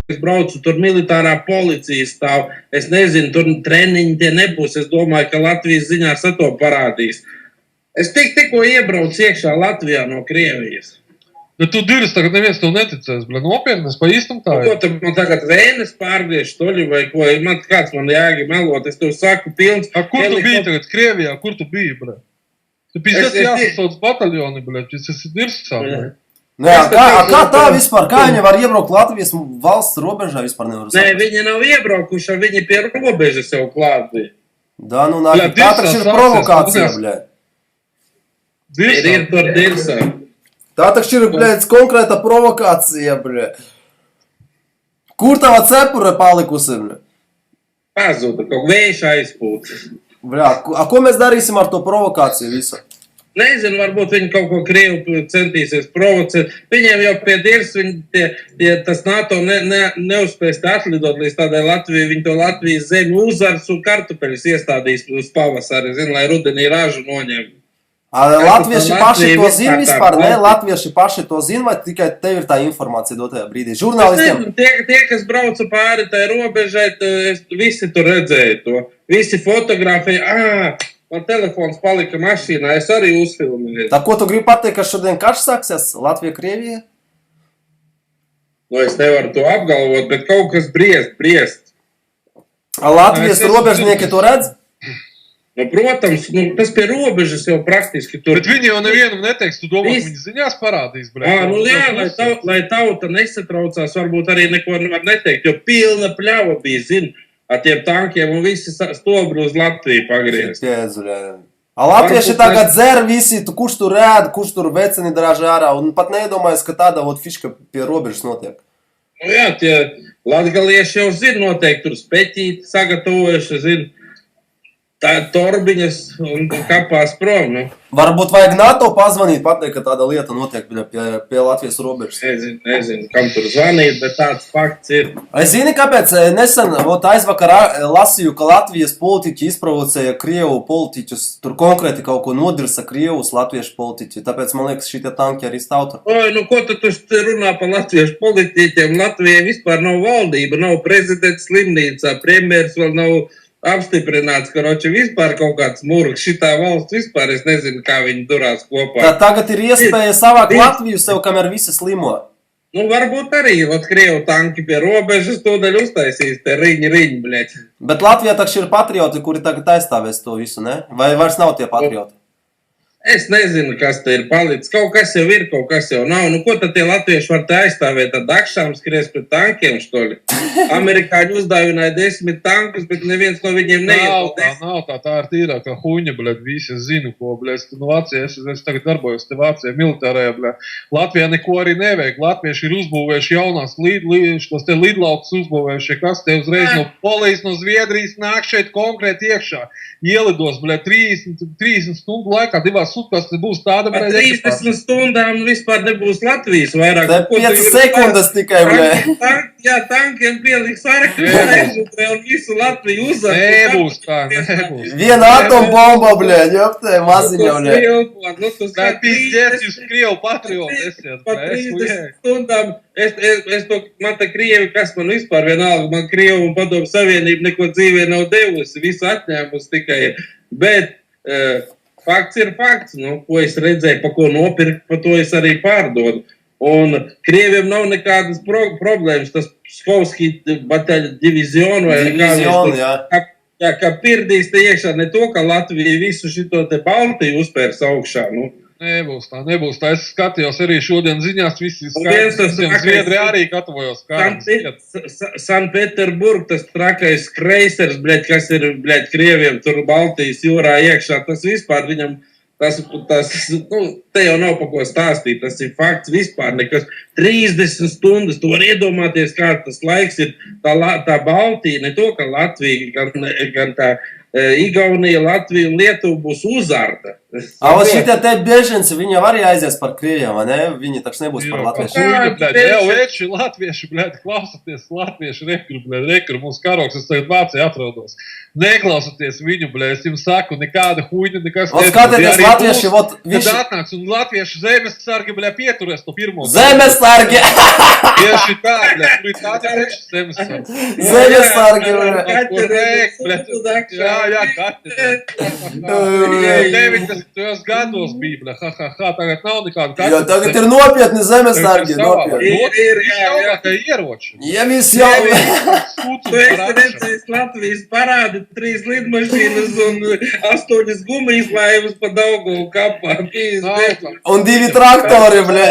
es braucu, tur militārā policija stāv, es nezinu, tur treniņi tie nebūs, es domāju, ka Latvijas ziņās to parādīs. Es tikko iebraucu iekšā Latvijā no Krievijas. Bet tu dirs tagad neviens tev neticēs, bļa, nopietni, es pa īstam tā ir. Ko tu man tagad vēnes pārgriež toļu vai ko? Kāds man jāgi melot, es tev saku pilns. Kur tu biji tagad Krievijā? Kur tu biji, bļa? Tu pīzdēc jāsasauc bataljoni, bļa, tas esi dirsā, bļa. Jā, kā tā vispār? Kā viņi var iebraukt Latvijas valsts robežā vispār nevar saprast? Nē, viņi nav iebraukuši, viņi pie robežas jau klāt bija. Da, nu nāk, tā taču ir provokācija, bļa. Ir tur dirsā. Tā taču ir, bļēc, konkrēta provokācija, bļē. Kur tava cepura palikusi, bļē? Pazuda, kaut vējš aizpūt. Bļā, ko mēs darīsim ar to provokāciju visu? Nezinu, varbūt viņi kaut ko Krievu centīsies provocēt. Viņiem jau pie dirs, tas NATO neuzspēs atlidot līdz tādai Latvijai. Viņi to Latvijas zemi uzars un kartupeļus iestādīs uz pavasari, zin, lai rudenī ražu noņem. Latvieši paši to zina vispār, ne? Latvieši paši to zina, vai tikai tev ir tā informācija dotajā brīdī? Žurnālistiem? Tie, kas brauca pāri tai robežai, visi tur redzēja to. Visi fotografēja, man telefons palika mašīnā, es arī uzfilmēju. Tā ko tu gribi pateikt, ka šodien karš sāksies Latvija, Krievija? Nu, es nevaru to apgalvot, bet kaut kas briest. Latvijas robežnieki to redz? Nu, protams, tas pie robežas jau praktiski tur. Bet viņi jau nevienam neteiks, tu domā, ka viņi ziņās parādīs, bļā. Nu jā, lai tauta nesatraucās, varbūt arī neko nevar neteikt, jo pilna pļava bija, zin, ar tiem tankiem un visi stobri uz Latviju pagriez. Latvieši tagad dzer visi, kurš tur rēd, kurš tur veceni draži ārā, un pat neiedomājas, ka tāda fiška pie robežas notiek. Nu jā, tie latgalieši jau zin, noteikti tur speķīti sagatavojuši, zin. Tā torbiņas un kapās prom, nu. Varbūt vajag NATO pazvanīt, pateikt, ka tāda lieta notiek pie Latvijas robežas. Nezinu, kam tur zvanīt, bet tāds fakts ir. Es zini, kāpēc nesen, aizvakar lasīju, ka Latvijas politiķi izprovocēja Krievu politiķus, tur konkrēti kaut ko nodirsa Krievus latviešu politiķi, tāpēc man liekas, šitie tanki arī stāv tur. Oi, nu ko tu runā par latviešu politiķiem? Latvijai vispār nav valdība, nav prezidents slimnīcā, premjers vēl nav apstiprināts, ka vispār kaut kāds murgs, šitā valsts vispār, es nezinu, kā viņi durās kopā. Tagad ir iespēja savākt Latviju sev, kamēr visi slimo. Nu, varbūt arī, Krievu tanki pie robežas tūdaļ uztaisīs, te riņi, bļeķi. Bet Latvijā taču ir patrioti, kuri tagad aizstāvēs to visu, ne? Vai vairs nav tie patrioti? Es nezinu, kas te ir palicis. Kaut kas jau ir, kaut kas jau nav. Nu, ko tad tie latvieši var te aizstāvēt? Tad dakšām skries pret tankiem, štoļi? Amerikāņi uzdāvināja 10 tankus, bet neviens no viņiem neiet. Nav tā ir tīrākā huņa, bļed, visi es zinu, ko, bļed, no Vācijā, es tagad darbojos te Vācijā militārajā, bļed. Latvijā neko arī neveik. Latvieši ir uzbūvējuši jaunās šos te lidlaukus uzbūvējuši, kas te uzreiz no Polijas, no Zviedrijas nāk šeit konkrēti iekšā. Ielidos, bļed, 30 stundu laikā, 2 sutkās būs tāda... Par 30 stundām vispār nebūs Latvijas vairāk. 5 sekundes tikai, bļed. Jā, tankiem pieliks arkutrē un visu Latviju uzvar. Nebūs tā, nebūs. Viena atombomba, bļed, joptē, maziņa, bļed. Tā pīzdēs, jūs Krievu patrioti esiet. Par 30 stundām, man te Krievi, kas man vispār vienalga, man Krievu un Padomu Savienību neko dzīvē nav devusi, visu atņēmus tikai. Bet fakts ir fakts, nu, ko es redzēju, pa ko nopirkt, pa to es arī pārdodu. Un Krieviem nav nekādas problēmas, tas Skovski bataļa divizionu vai kā kā pirdīs te iekšā ne to, ka Latvija visu šito te Baltiju uzpērs augšā, nu. Nebūs tā, es skatījos arī šodien ziņās, visi Zviedri arī gatavojos kāras. Sanpēterburg, tas trakais kreisers, bļeļ, kas ir, bļeļ, Krieviem tur Baltijas jūrā iekšā, tas vispār viņam, nu, te jau nav pa ko stāstīt, tas ir fakts vispār nekas. 30 stundas, tu var iedomāties, kā tas laiks ir, tā Baltija, ne to, ka Latvija, gan tā Igaunija, Latvija un Lietuva būs uzarta. A šitie te bieženci, viņi var arī aizies par krieviem, vai ne? Viņi taču nebūs par latviešiem. Huņa, bļaļ, jau veči, latvieši, bļaļ, klausoties latvieši rekru, mūsu karoks, es tagad Vācijā atrodos. Neklausoties viņu, bļaļ, es jums saku, nekāda huņa, nekas Un skatieties, latvieši, vot, viņš... Kad atnāks un latviešu zemesargi, bļaļ, pieturēs to pirmo. Zemesargi! Tieši tā, bļaļ, tur ir tādi reči zemesargi. Zemesargi, bļaļ. Jā, Katri. 90. gados bija, bļa, tagad nav nekāda Jo tagad ir nopietni zemesargi, nopietni. Ir jaunākie ieroči. Ja viss jau... Tu esi redzējis Latvijas parādi 3 lidmašīnas un 8 gumijas laivas pa Daugavu kapā. Un 2 traktori, bļa.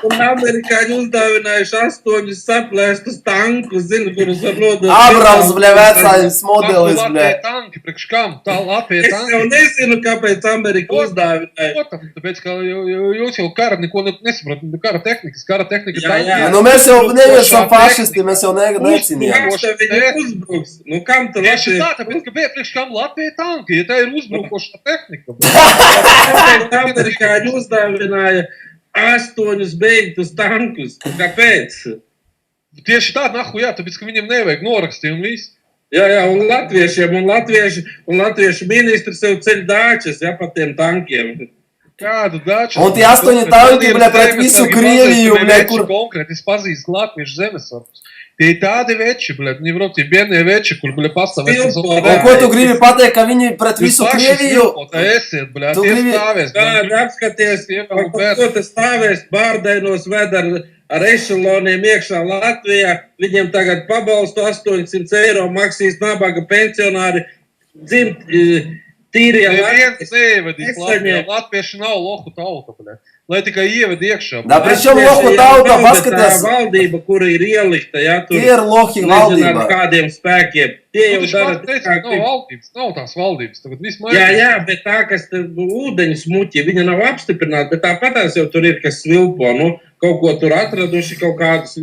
Un amerikāņi uzdāvinājuši 8 saplēstus tankus, zinu, kurus var nodot. Abrams, bļa, vecājums modelis, bļa. Latvija tanki, priekš kam? Tā Latvija tanki. Es jau nezinu, kāpēc Amerika uzdāvināja. Tāpēc, ka jūs jau kara neko nesaprotat, kara tehnika Jā. Nu mēs jau neviesam fašisti, mēs jau necīnījām. Kāds tev viņi uzbruks? Nu, kam tu Tieši tā, tāpēc, ka priekš kam Latvija tanki, ja tā ir uzbrukoša tehnika. Kāpēc amerikāņi uzdāvināja 8 beigtus tankus? Kāpēc? Tieši tā, nahu, jā, tāpēc, ka viņiem nevajag norakstīt un viss. Jā, un latviešu ministri sev ceļ dāčas, jā, pa tiem tankiem. Kādu daču? Un tie 8 tanki, bļa, pret visu Krieviju, bļa, kur... Konkrēti, es pazīstu latviešu zemesargus. Tie ir tādi veči, bļa, viņi vrot, tie biednie veči, kur, bļa, pastāvēs. Un ko tu gribi pateikt, ka viņi pret visu Krieviju? Esiet, bļa, Tu tie gribi- stāvēs. Kādi apskaties, ko te stāvēs Bārdainos ved ar ešeloniem iekšā Latvijā, viņiem tagad pabalstu 800 eiro maksīs nabaga pensionāri dzimt tīrie Neviens neievedīs Latvijā. nesaņem. Latvieši nav lohu tauta, bļa. Lai tikai ieved iekšā. Da, pri čem lohu tauta, Tā paskaties, valdība, kura ir ielikta, jā, tur tie ir lohi nezinu ar valdība. kādiem spēkiem. Tie Tu jau taču dara pats teici, ka nav valdības, nav tās valdības. Tagad viss mainās. Jā, bet tā, kas te ūdeņu smuķi, viņa nav apstiprināta, bet tāpatās jau tur ir, kas svilpo, nu, kaut ko tur atraduši, kaut kādus,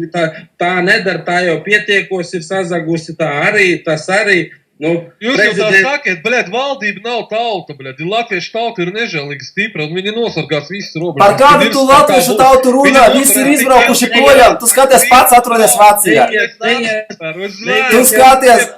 tā nedara, tā jau pietiekos ir sazagusi, tā arī, tas arī, nu, Jūs jau tā sakiet, bļēt, valdība nav tauta, bļēt, latviešu tauta ir nežēlīgi stipra, un viņi nosargās visas robežas. Par kādu tu latviešu tautu runā, visi ir izbraukuši projām, tu skaties pats atrodies Vācijā. Tu skaties,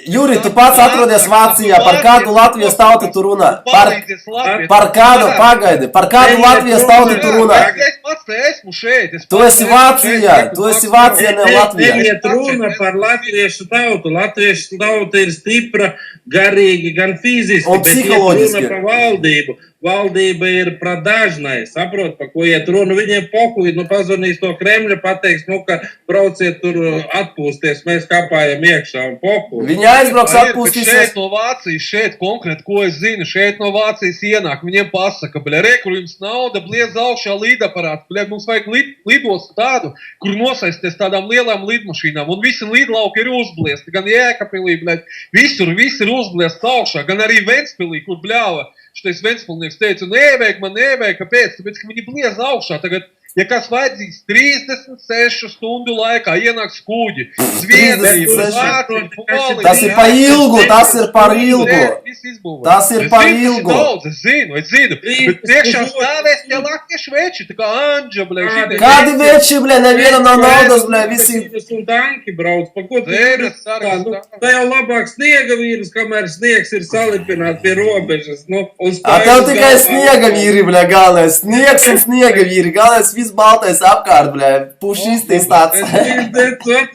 Juri, tu pats atrodies Vācijā, par kādu Latvijas tautu tu runā? Par kādu, pagaidi, par kādu Latvijas tautu tu runā? Es pats te esmu šeit. Tu esi Vācijā, ne Latvijā. Neiet runa par latviešu tautu. Latviešu tauta ir stipra garīgi, gan fiziski, Un bet iet psiholoģiski. runa par valdību. Valdība ir pradāžnai, saprot, pa ko iet runa. Viņiem pohuj, nu pazvanīs to Kremļa, pateiks, nu, ka brauciet tur atpūsties, mēs kāpājam iekšā un pohuj. Viņi aizbrauks Šeit atpūstīsies. no Vācijas, šeit konkrēti, ko es zinu, šeit no Vācijas ienāk, viņiem pasaka, bļa, re, kur jums nauda, bliez augšā līdaparātu, bļa, mums vajag lidostu tādu, kur nosaisties tādām lielām lidmašīnām, un visi lidlauki ir uzbliesti, gan Jēkabpilī, bļa, visur, viss ir uzbliests augšā, gan arī Ventspilī, kur bļāva, šitais Ventspilnieks teica, nevajag, kāpēc, tāpēc, ka viņi bliez augšā, tagad, ja kas vajadzīgs 36 stundu laikā ienāks kuģi, Zviedrija, 36. Vācija, Polija. Tas ir pa ilgu, tas ir par ilgu. Tas ir par ilgu. Es zinu, bet priekšā stāvēs tie latviešu veči, tā kā Anģa, bļa, šitie. Kādi veči, bļa, nevienam nav naudas, bļa, visi. Un tanki brauc, pa ko tu Zēras tā, sargas, nu, tā. tā jau labāk sniega vīrus, kamēr sniegs ir salipināts pie robežas. Nu, A tev tikai sniega vīri, bļa, galvenais. Sniegs un sniega vīri, galvenais viss baltais apkārt, bļa, pušistis tāds.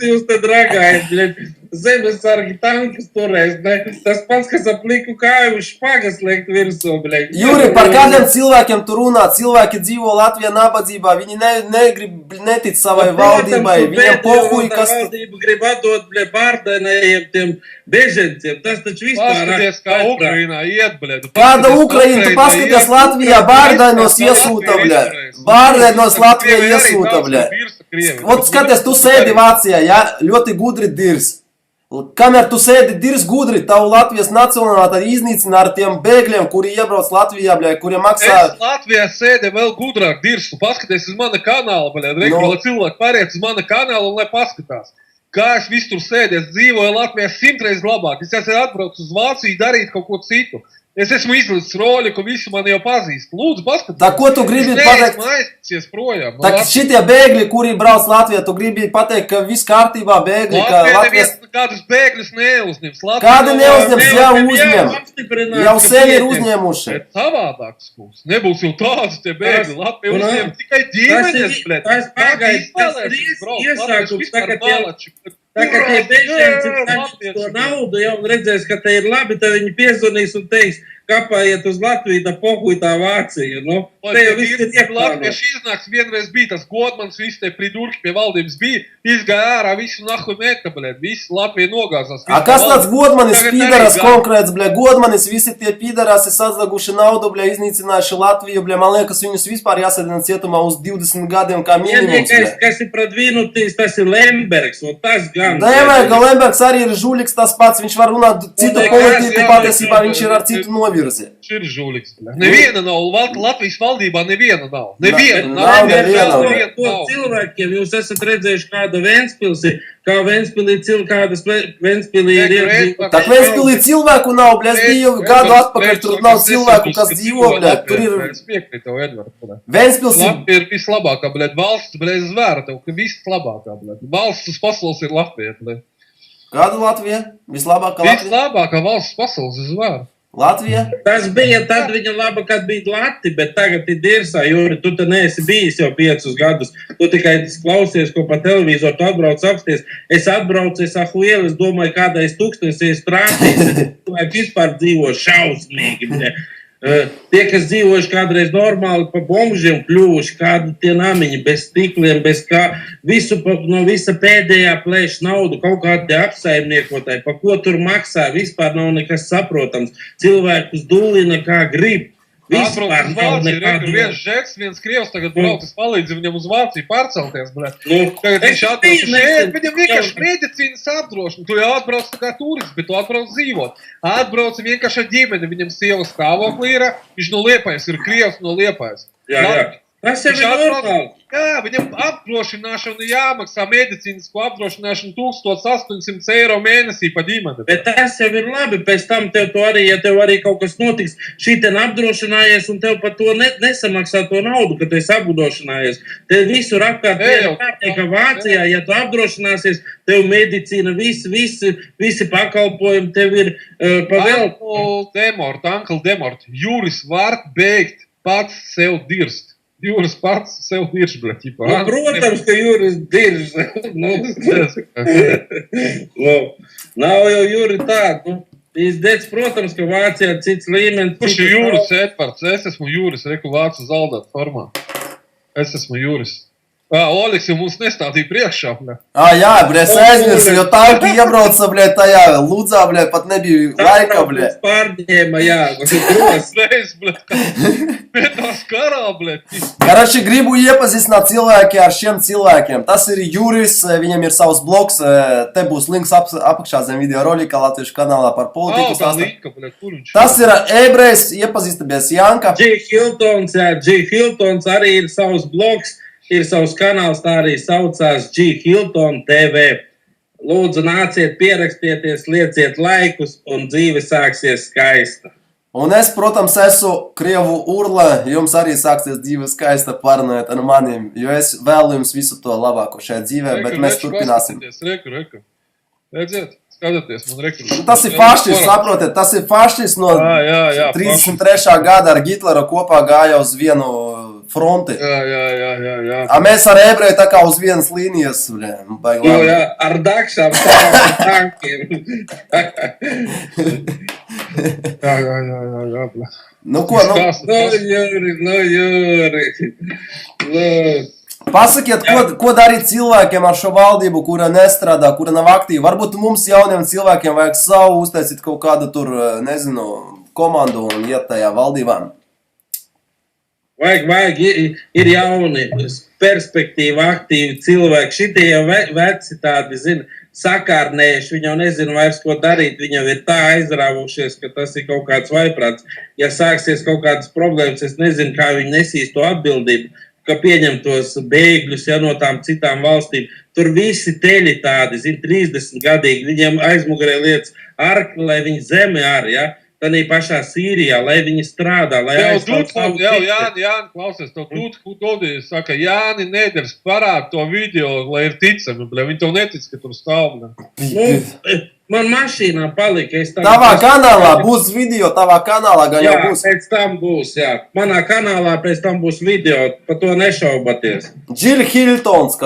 Jūs te dragājat, bļaļ, zemesargi tankus turēs, ne? Tas pats, kas ap liku kāju uz špagas liekt virsū, bļaļ. Juri, par kādiem cilvēkiem tu runā? Cilvēki dzīvo Latvijā nabadzībā, viņi negrib, netic savai valdībai, viņiem pohuj, kas... Valdība grib atdot, bļaļ, Bārdainajiem tiem beženciem, tas taču vispār... Paskaties, kā Ukrainā iet, bļa. Kāda Ukraina? Tu paskaties Latvijā, Bārdainos iesūta, bļa. Bārdainos Latvijā iesūta, bļa. Ot, skaties, tu sēdi Vācijā, ja? Ļoti gudri dirs. Kamēr tu sēdi dirs gudri, tavu Latvijas nacionālitāti iznīcina ar tiem bēgļiem, kuri iebrauc Latvijā, bļa, kuriem maksā... Es Latvijā sēdē vēl gudrāk dirstu. Paskaties uz mana kanāla, bļa. Lai cilvēki pāriet uz mana kanāla un lai paskatās. Kā es visu tur sēdu, es dzīvoju Latvijā 100 reizes labāk. Es esmu atbraucis uz Vāciju darīt kaut ko citu. Es esmu izlicis roļu, ka visu mani jau pazīst. Lūdzu, paskatieties. Tā ko tu gribi pateikt? Es aizties projām. Tā šitie bēgļi, kuri brauc Latvijā, tu gribi pateikt, ka viss kārtībā bēgļi, ka Latvijas... Kādus bēgļus neuzņems. Kādi neuzņems, jau uzņem. Jau sen ir uzņēmuši. Bet savādāks mums. Nebūs jau tāds tie bēgļi. Latvija uzņem tikai ģimenes, bļet. Tas pagaid, tas ir iesākums, tā kā tie bēgļiem cik saņems to naudu, jau redzēs, ka te ir labi, tad viņi piezvanīs un teiks, kāpājiet uz Latviju, tā pohuj tā Vācija, nu. Te jau viss ir ieplānots. Latvieši iznāks vienreiz bija tas Godmans, visi tie pridurki pie valdības bija, izgāja ārā visu nahu meta, bļet, visi Latvija nogāzās. A kas tāds Godmanis pīdaras konkrēts, bļet, Godmanis, visi tie pīdarasi sazdaguši naudu, bļet, iznīcinājuši Latviju, bļet, man liekas, viņus vispār jāsadina cietumā uz 20 gadiem kā minimums, bļet. Kas ir pradvīnutīs, tas ir Lembergs, un tas gan. Nevajag, ka Lembergs arī ir žuliks tas pats, viņš var runāt citu politiku, patiesībā viņš ir ar citu novirzi. Ir žuliks, bļet. Neviena nav, Latvijas valdībā neviena nav. Neviena. Cilvēkiem jūs esat redzējuši kāda Ventspils ir, kā Ventspilī kādas Ventspilī ir. Tak Ventspilī cilvēku nav, bļet, es biju gadu atpakaļ, tur nav cilvēku, kas dzīvo, bļet, tur ir... Es piekrītu tev, Edvard, bļet. Ventspils ir... Latvija ir vislabākā, bļet, valsts, bļet, es zvēru tev, ka vislabākā, bļet. Valsts uz pasaules ir Latvija, bļet. Kāda Latvija? Vislabākā Latvija? Vislabākā valsts pasaules, es zvēru. Latvija? Tas bija tad viņa laba, kad bija Lati, bet tagad ir Dirsā, Juri, tu te neesi bijis jau 5 gadus. Tu tikai klausies, ko pa televizoru, tu atbrauc apsties. Es atbraucu, es ahuielu, es domāju, kādais tūkstnes strādājis, vai vispār dzīvo šausmīgi. Tie, kas dzīvojuši kādreiz normāli pa bomžiem kļuvuši, kādi tie namiņi, bez stikliem, bez kā, no visa pēdējā plēš naudu, kaut kādi apsaimniekotāji, pa ko tur maksā, vispār nav nekas saprotams. Cilvēkus dulina kā grib. Vispār nav nekādu. Viens žeks, viens krievs tagad braukas palīdzi viņam uz Vāciju pārcelties, bļet. Tagad viņš atbrauc šeit, viņam vienkārši medicīnas apdrošina. Tu jau atbrauc tā kā turists, bet tu atbrauc dzīvot. Atbrauc vienkārši ar ģimeni, viņam sievas stāvokli ir, viņš no Liepājas ir krievs no Liepājas. Jā. Tas jau ir normāli. Jā, viņam apdrošināšana jāmaksā medicīnisko apdrošināšanu 1800 eiro mēnesī pa ģimeni. Bet tas jau ir labi, pēc tam tev to arī, ja tev arī kaut kas notiks, šiten apdrošinājies un tev par to nesamaksā to naudu, ka tu esi apdrošinājies. Tev visur apkārt ka Vācijā, ja tu apdrošināsies, tev medicīna, visi pakalpojumi, tev ir pavēl. Ankl Demort, Juris var beigt pats sev dirst. Jūras pats sev dirž, bļet, ķipā. Nu, protams, ka Jūras dirž. Nav jau Jūri tādu. Izdēc, protams, ka Vācijā cits līmenis. Kurš ir Jūras Edvards? Es esmu Jūris, reku Vācu zaldāt formā. Es esmu Jūris. Oliks jau mums nestādīja priekšā, bļet. Jā, bļet, es aizmirsu, jo tanki iebrauca, bļet, tajā Ludzā, bļet, pat nebija laika, bļet. Pārņēma, jā. Reiz, bļet, bet tās karā, bļet. Karači, gribu iepazīstināt cilvēki ar šiem cilvēkiem. Tas ir Juris, viņam ir savs blogs, te būs links apakšā zem video rolika Latviešu kanālā par politiku. Tas ir ebrejs, iepazīstamies Janka. G. Hiltons arī ir savs blogs. Ir savs kanāls, tā arī saucās G. Hilton TV. Lūdzu, nāciet, pierakstieties, lieciet laikus un dzīve sāksies skaista. Un es, protams, esmu Krievu Urla, jums arī sāksies dzīve skaista, parunājot ar maniem, jo es vēlu jums visu to labāko šajā dzīvē, bet mēs turpināsim. Reku. Redziet, skatieties, man reku. Tas ir fašis, saprotiet, tas ir fašis no 33. gada ar Hitleru kopā gāja uz vienu fronti. Jā. A mēs ar ebreju tā kā uz vienas līnijas, baigi labi. Jā, ar dakšām tankiem. Jā. Nu ko, Jūri. Pasakiet, ko darīt cilvēkiem ar šo valdību, kura nestrādā, kura nav aktīva. Varbūt mums jauniem cilvēkiem vajag savu uztaisīt kaut kādu tur, nezinu, komandu un iet tajā valdībām. Vajag, ir jauni, perspektīva, aktīvi cilvēki. Šitie jau veci tādi, zina, sakārnējuši, viņi jau nezinu vairs, ko darīt, viņi jau ir tā aizrāvušies, ka tas ir kaut kāds vaiprāts. Ja sāksies kaut kādas problēmas, es nezinu, kā viņi nesīs to atbildību, ka pieņem tos bēgļus, ja no tām citām valstīm. Tur visi teļi tādi, zina, 30 gadīgi, viņiem aizmugurē lietas arkli, lai viņi zemi ar, ja. tādā pašā Sīrijā, lai viņi strādā, lai aizstāv savu Jāni, klausies, to Kudī saka, Jāni Neders parāda to video, lai ir ticami, bļa, viņi to netic, ka tur stāv, bļa. Nu, man mašīnā palika. Tavā kanālā būs video, tavā kanālā gan jau būs. Jā, pēc tam būs, jā. Manā kanālā pēc tam būs video, par to nešaubaties. Jill Hiltons,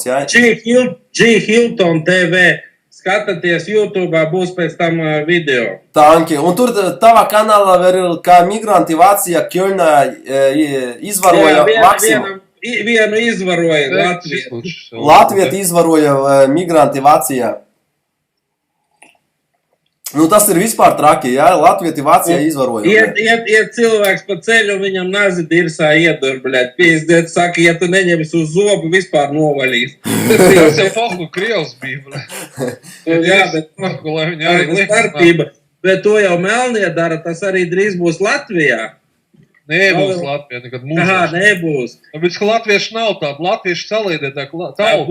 jā. G. Hilton TV. Skatāties YouTube, būs pēc tam video. Tanki. Un tur tavā kanālā vēl kā migranti Vācijā Kjolnā izvaroja Maksimu. Vienu izvaroja Latviju. Latvija izvaroja migranti Vācijā. Nu, tas ir vispār traki, jā? Latvija Vācijā izvaroja. Iet cilvēks pa ceļu, viņam nazi dirsā iedur, bļēt. Pīzdiet, saka, ja tu neņemis uz zobu, vispār novalīs. Tas jau Foku Krievs bija, bļēt. Jā, bet starpība. Bet to jau Melnie dara, tas arī drīz būs Latvijā. Nebūs Latvijā, nekad mūžā. Aha, nebūs. Tāpēc, ka latvieši nav tādi, latvieši saliedētā tauta.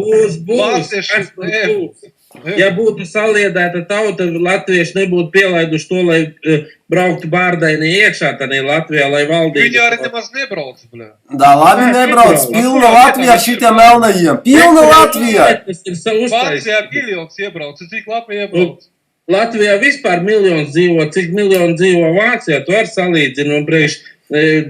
Būs. Ja būtu saliedēta tauta, latvieši nebūtu pielaiduši to, lai brauktu bārdaini iekšā tādā Latvijā, lai valdītu. Viņi arī nemaz nebrauc, bļā. Da, labi nebrauc. Pilna Latvijā šitiem melnajiem. Pilna Latvijā. Vācijā miljons iebrauc. Cik Latvijā iebrauc? Latvijā vispār miljons dzīvo. Cik miljoni dzīvo Vācijā? To ar salīdzinu. Un priekš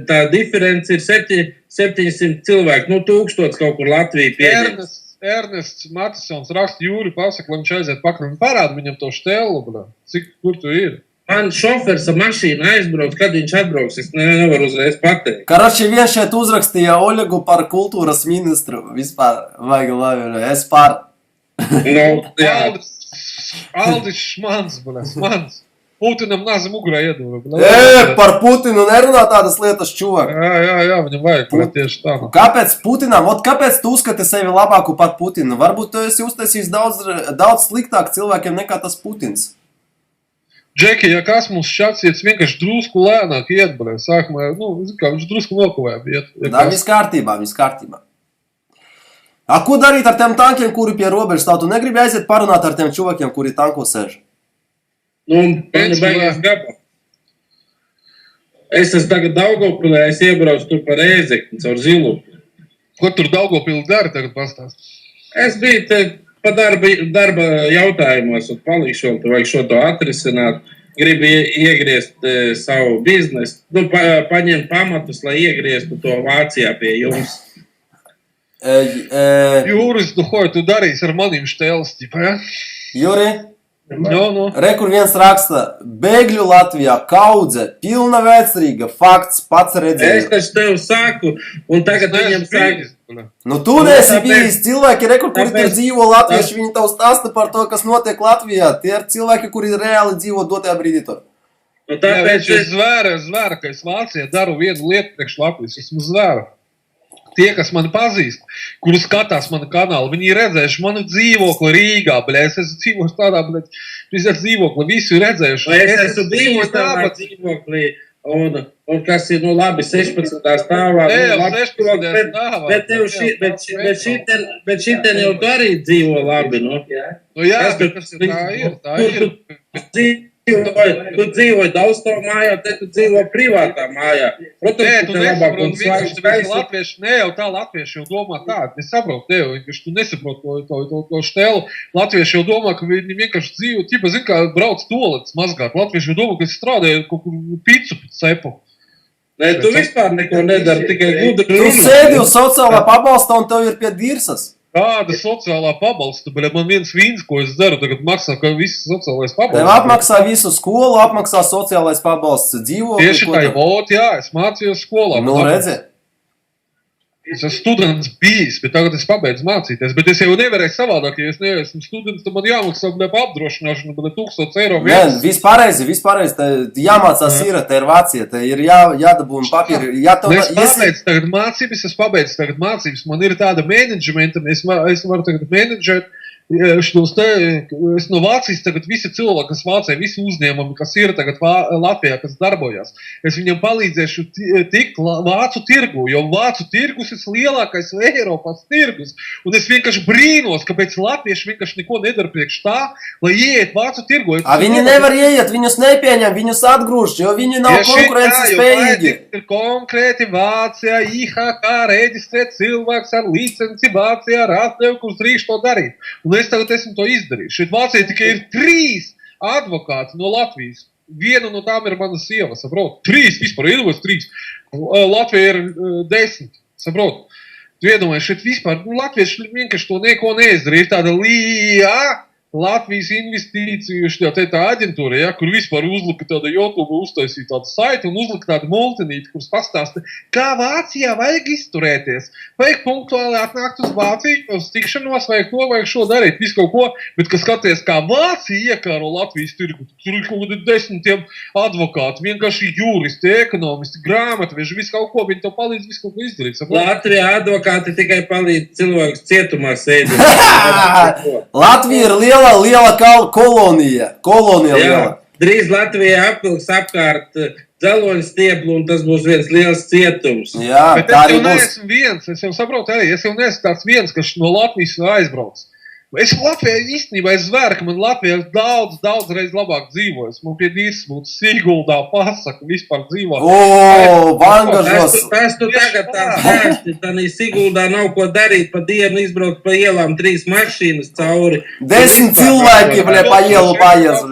tā diference ir 700 cilvēku. Nu, 1000 kaut kur Latvija pieņem. Ernests Matisons raksta Jūri pasaka, lai viņš aiziet pakaļ un parāda viņam to štēlu, bļā. Cik, kur tu ir? Man šofers ar mašīnu aizbrauc, kad viņš atbrauks, es nevaru uzreiz pateikt. Karači, viens šeit uzrakstīja Oļegu par kultūras ministru. Vispār, vajag labi, es par. No, Aldis Šmans, bļā, Šmans. Putinam nazi mugurā iedūra. Par Putinu nerunā tādas lietas, čuvak. Jā, viņam vajag tieši tā. Kāpēc Putinam? Kāpēc tu uzskati sevi labāku par Putinu? Varbūt tu esi uztaisījis daudz sliktāk cilvēkiem nekā tas Putins. Džeki, ja kas mums šāds iet, vienkārši drusku lēnāk iet, bļā. Sākumā, viņš drusku nokavēja iet. Da, viss kārtībā. Ko darīt ar tiem tankiem, kuri pie robežas stāv? Tu negribi aiziet parunāt ar tiem čuvakiem, kuri tanko sēž? Nu, man baigies gabā. Es esmu tagad Daugavpilē, es iebraucu tur par Ēzekni, caur Zilupi. Ko tur Daugavpili dara tagad pastāst? Es biju te pa darba jautājumos un palikšu, un vajag šo to atrisināt. Gribu iegriezt savu biznesu, paņemt pamatus, lai iegrieztu to Vācijā pie jums. Jūris, tu darīsi ar manim štēles, ķipa, ja? Jūri? No. Rekur viens raksta, bēgļu Latvijā kaudze, pilna vecrīga, fakts, pats redzēja. Es taču tev saku, un tagad viņam saka. Nu, tu nesi bijis cilvēki, rekur, kuri te dzīvo latvieši, viņi tev stāsta par to, kas notiek Latvijā. Tie ir cilvēki, kuri reāli dzīvo dotajā brīdī tur. Nu, tāpēc es zvēru, ka es Vācijā daru vienu lietu priekš Latvijas, esmu zvēru. Tie, kas mani pazīst, kuri skatās manu kanālu, viņi ir redzējuši manu dzīvokli Rīgā, bļē, es esmu dzīvojuši tādā, bļē, dzīvokli, visi ir redzējuši. Es esmu dzīvojuši tādā dzīvoklī, un kas ir, labi, 16. stāvā. Bet šitien jau tu arī dzīvo labi, Jā, bet tā ir. Tu dzīvoji Daugavpilsā mājā, te tu dzīvo privātā mājā. Protams, tu nesaproti, latvieši, ne jau tā latvieši jau domā tādu. Es saprotu tev, vienkārši tu nesaproti to štēlu. Latvieši jau domā, ka viņi vienkārši dzīvo, ķipa, zin, kā brauc toaletes mazgāt. Latvieši jau domā, ka es strādāju kaut kur picu cepu. Nē, tu vispār neko nedari, tikai gudri runā. Tu sēdi uz sociālā pabalsta un tev ir pie dirsas. Kāda sociālā pabalsta, bet man viens vīns, ko es daru, tagad maksā, ka viss sociālais pabalsts. Tev apmaksā visu skolu, apmaksā sociālais pabalsts dzīvo. Tieši tā, jā, es mācījos skolā. Nu, redzi. Es esmu students bijis, bet tagad es pabeidzu mācīties, bet es jau nevarēju savādāk, ja es neesmu students, tad man jāmaksā par apdrošināšanu, bet 1000 eiro mēnesi. Nē, vispārreiz, te jāmācās ir, te ir Vācija, te ir jādabūna papīri. Es pabeidzu tagad mācības, man ir tāda menedžmenta, es varu tagad menedžēt, Šos te, es no Vācijas tagad visi cilvēki, kas Vācijā, visi uzņēmumi, kas ir tagad Latvijā, kas darbojas, es viņam palīdzēšu tikt Vācu tirgu, jo Vācu tirgus ir lielākais Eiropas tirgus. Un es vienkārši brīnos, kāpēc latvieši vienkārši neko nedara priekš tā, lai ieiet Vācu tirgu. Viņi nevar ieiet, viņus nepieņem, viņus atgrūž, jo viņi nav konkurences spējīgi. Ir konkrēti Vācijā, IHK reģistrēt cilvēks ar licenci Vācijā, ar atļauju, kurš drīkst to darīt. Un es tagad esmu to izdarījis. Šeit Vācijā tikai ir 3 advokāti no Latvijas. Viena no tām ir mana sieva, saprot? 3 vispār, iedomājies 3. Latvija ir 10, saprot? Tu iedomājies, šeit vispār, latvieši vienkārši to neko neizdarīja. Ir tāda Latvijas investīciju tā aģentūra, ja, kur vispār uzlika tāda YouTube uztaisīja tādu saiti un uzlika tādu multinīti, kuras pastāsta, kā Vācijā vajag izturēties. Vajag punktuāli atnākt uz Vāciju, uz tikšanos, vajag to, vajag šo darīt, visu kaut ko, bet kas skaties, kā Vācija iekāro Latvijas tirgu, tur ir kaut kādi 10 advokāti, vienkārši juristi, ekonomisti, grāmatveži, visu kaut ko, viņi to palīdz, visu kaut ko izdarīt. Latvijā advokāti tikai palīdz cilvēkus cietumā sēdēt. Latvija ir liela kolonija. Kolonija liela. Drīz Latvijā apvilks apkārt dzeloņu stieplu, un tas būs viens liels cietums. Jā, bet tā es arī jau būs. neesmu viens, es jau saprotu arī, es jau neesmu tāds viens, kas no Latvijas aizbrauc. Es Latvijā īstenībā es zvēru, ka man Latvijā daudz reiz labāk dzīvojas. Man pie dīrs būtu Siguldā pasaka vispār dzīvot. Vangažos. Tas tu tagad tā stāsti, tanī Siguldā nav ko darīt, pa dienu izbraukt pa ielām 3 mašīnas cauri. 10 cilvēki, pa ielu paies,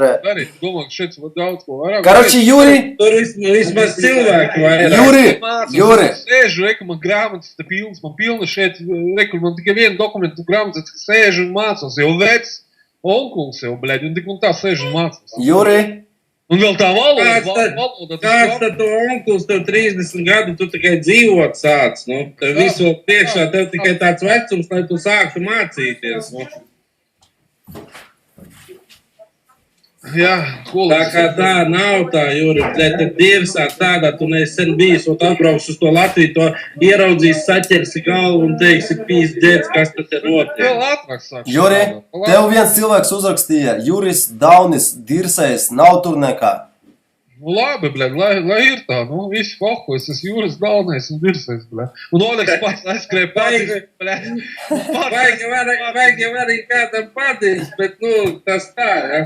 Domāju, ka šeit daudz ko vairāk. Karači, Juri. Tur vismaz cilvēki vairāk. Juri. Sēžu, reku, man grāmatas te pilnas, man pilna šeit, reku, man tikai viena dokumentu grāmatas, ka sēžu un mācos, jau vecs, onkuls jau, bļaļ, un tik un tā sēžu un mācos. Juri. Un vēl tā valoda. Kāds tad tu onkuls, tev 30 gadu, tu tikai dzīvot sāc, nu, tev visu priekšā, tev tikai tāds vecums, lai tu sāktu mācīties, nu. Jā, tā kā tā nav tā, Juri, tad dirsā tādā, tu nesen bijis, un atbrauks uz to Latviju, to ieraudzīs, saķersi galvu un teiksi, pīsdēts, kas tad te notiek. Juri, tev viens cilvēks uzrakstīja, Juris Daunis dirsējs, nav tur nekā. Nu labi, bļaļ, lai ir tā, nu, visi fokus, es Juris Daunais un dirsējs, bļaļ. Un Oleks pats aizskrēja pats, bļaļ. Vajag jau arī kādam padīs, bet, nu, tas tā, ja.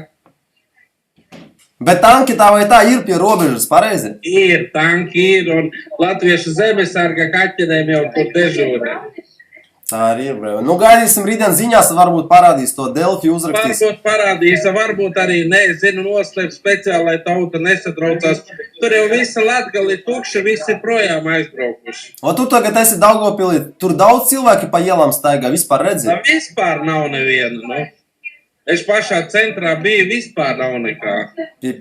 Bet tanki tā vai tā ir pie robežas, pareizi? Ir, tanki ir, un latviešu zemesarga kaķenēm jau tur dežūrē. Tā arī ir, brēv. Nu, gaidīsim rītdien ziņās, varbūt parādīs to Delfi uzrakstīs. Varbūt parādīs, varbūt arī, nezinu, noslēp speciāli, lai tauta nesatraucās. Tur jau visa Latgali tukša, visi projām aizbraukuši. O, tu tagad esi Daugavpilī, tur daudz cilvēki pa ielām staigā, vispār redzi? Tā vispār nav neviena, nu. Es pašā centrā biju, vispār nav nekā.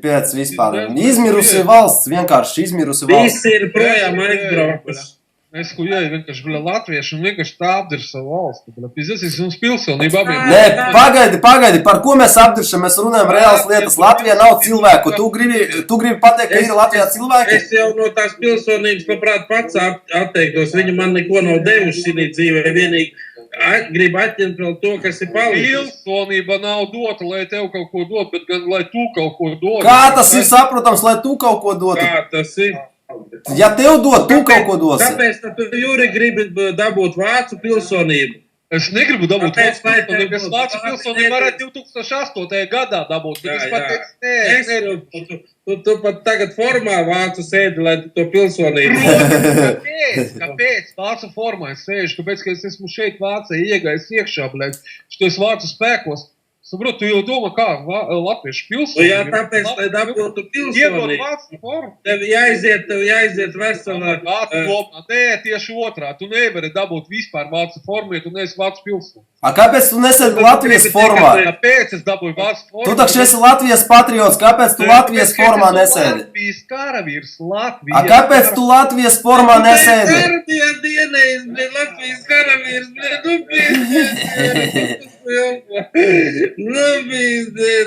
Pēc vispār. Izmirusi valsts, vienkārši izmirusi valsts. Visi ir projām aizbraukuši. Es kujēju vienkārši, bļa, latvieši un vienkārši tā apdir savu valsti. Pizdes, es jums pilsonību abiem. Nē, pagaidi, par ko mēs apdiršam? Mēs runājam reālas lietas. Latvijā nav cilvēku. Tu gribi pateikt, ka ir Latvijā cilvēki? Es jau no tās pilsonības, labprāt, pats atteiktos. Viņi man neko nav devuši šī dzīvē, vienīgi gribu atņemt vēl to, kas ir palicis. Pilsonība nav dota, lai tev kaut ko dot, bet gan, lai tu kaut ko dot. Kā tas ir saprotams, lai tu kaut ko dot? Kā tas ir? Ja tev dot, tu kaut ko dosi. Kāpēc tu, Juri, gribi dabūt vācu pilsonību? Es negribu dabūt vācu pilsonību, es vācu pilsonību varētu 2008. gadā dabūt, bet es pateicu, Tu pat tagad formā vācu sēdi, lai tu to pilsonību. Kāpēc vācu formā es sēžu? Kāpēc, ka es esmu šeit Vācijā iegājis iekšā, bļaļ, šitos vācu spēkos. Saprot, tu jau domā, kā latviešu pilsonību. Jā, tāpēc, lai dabūtu pilsonību. Tev jāiziet veselā. Nē, tieši otrā. Tu nevari dabūt vispār vācu formu, ja tu neesi vācu pilsonību. A kāpēc tu nesēdi Latvijas formā? Kāpēc es dabūju vācu formu? Tu taču esi Latvijas patriots, kāpēc tu Latvijas formā nesēdi? Latvijas karavīrs, Latvijas. A kāpēc tu Latvijas formā nesēdi? Latvijas karavīrs,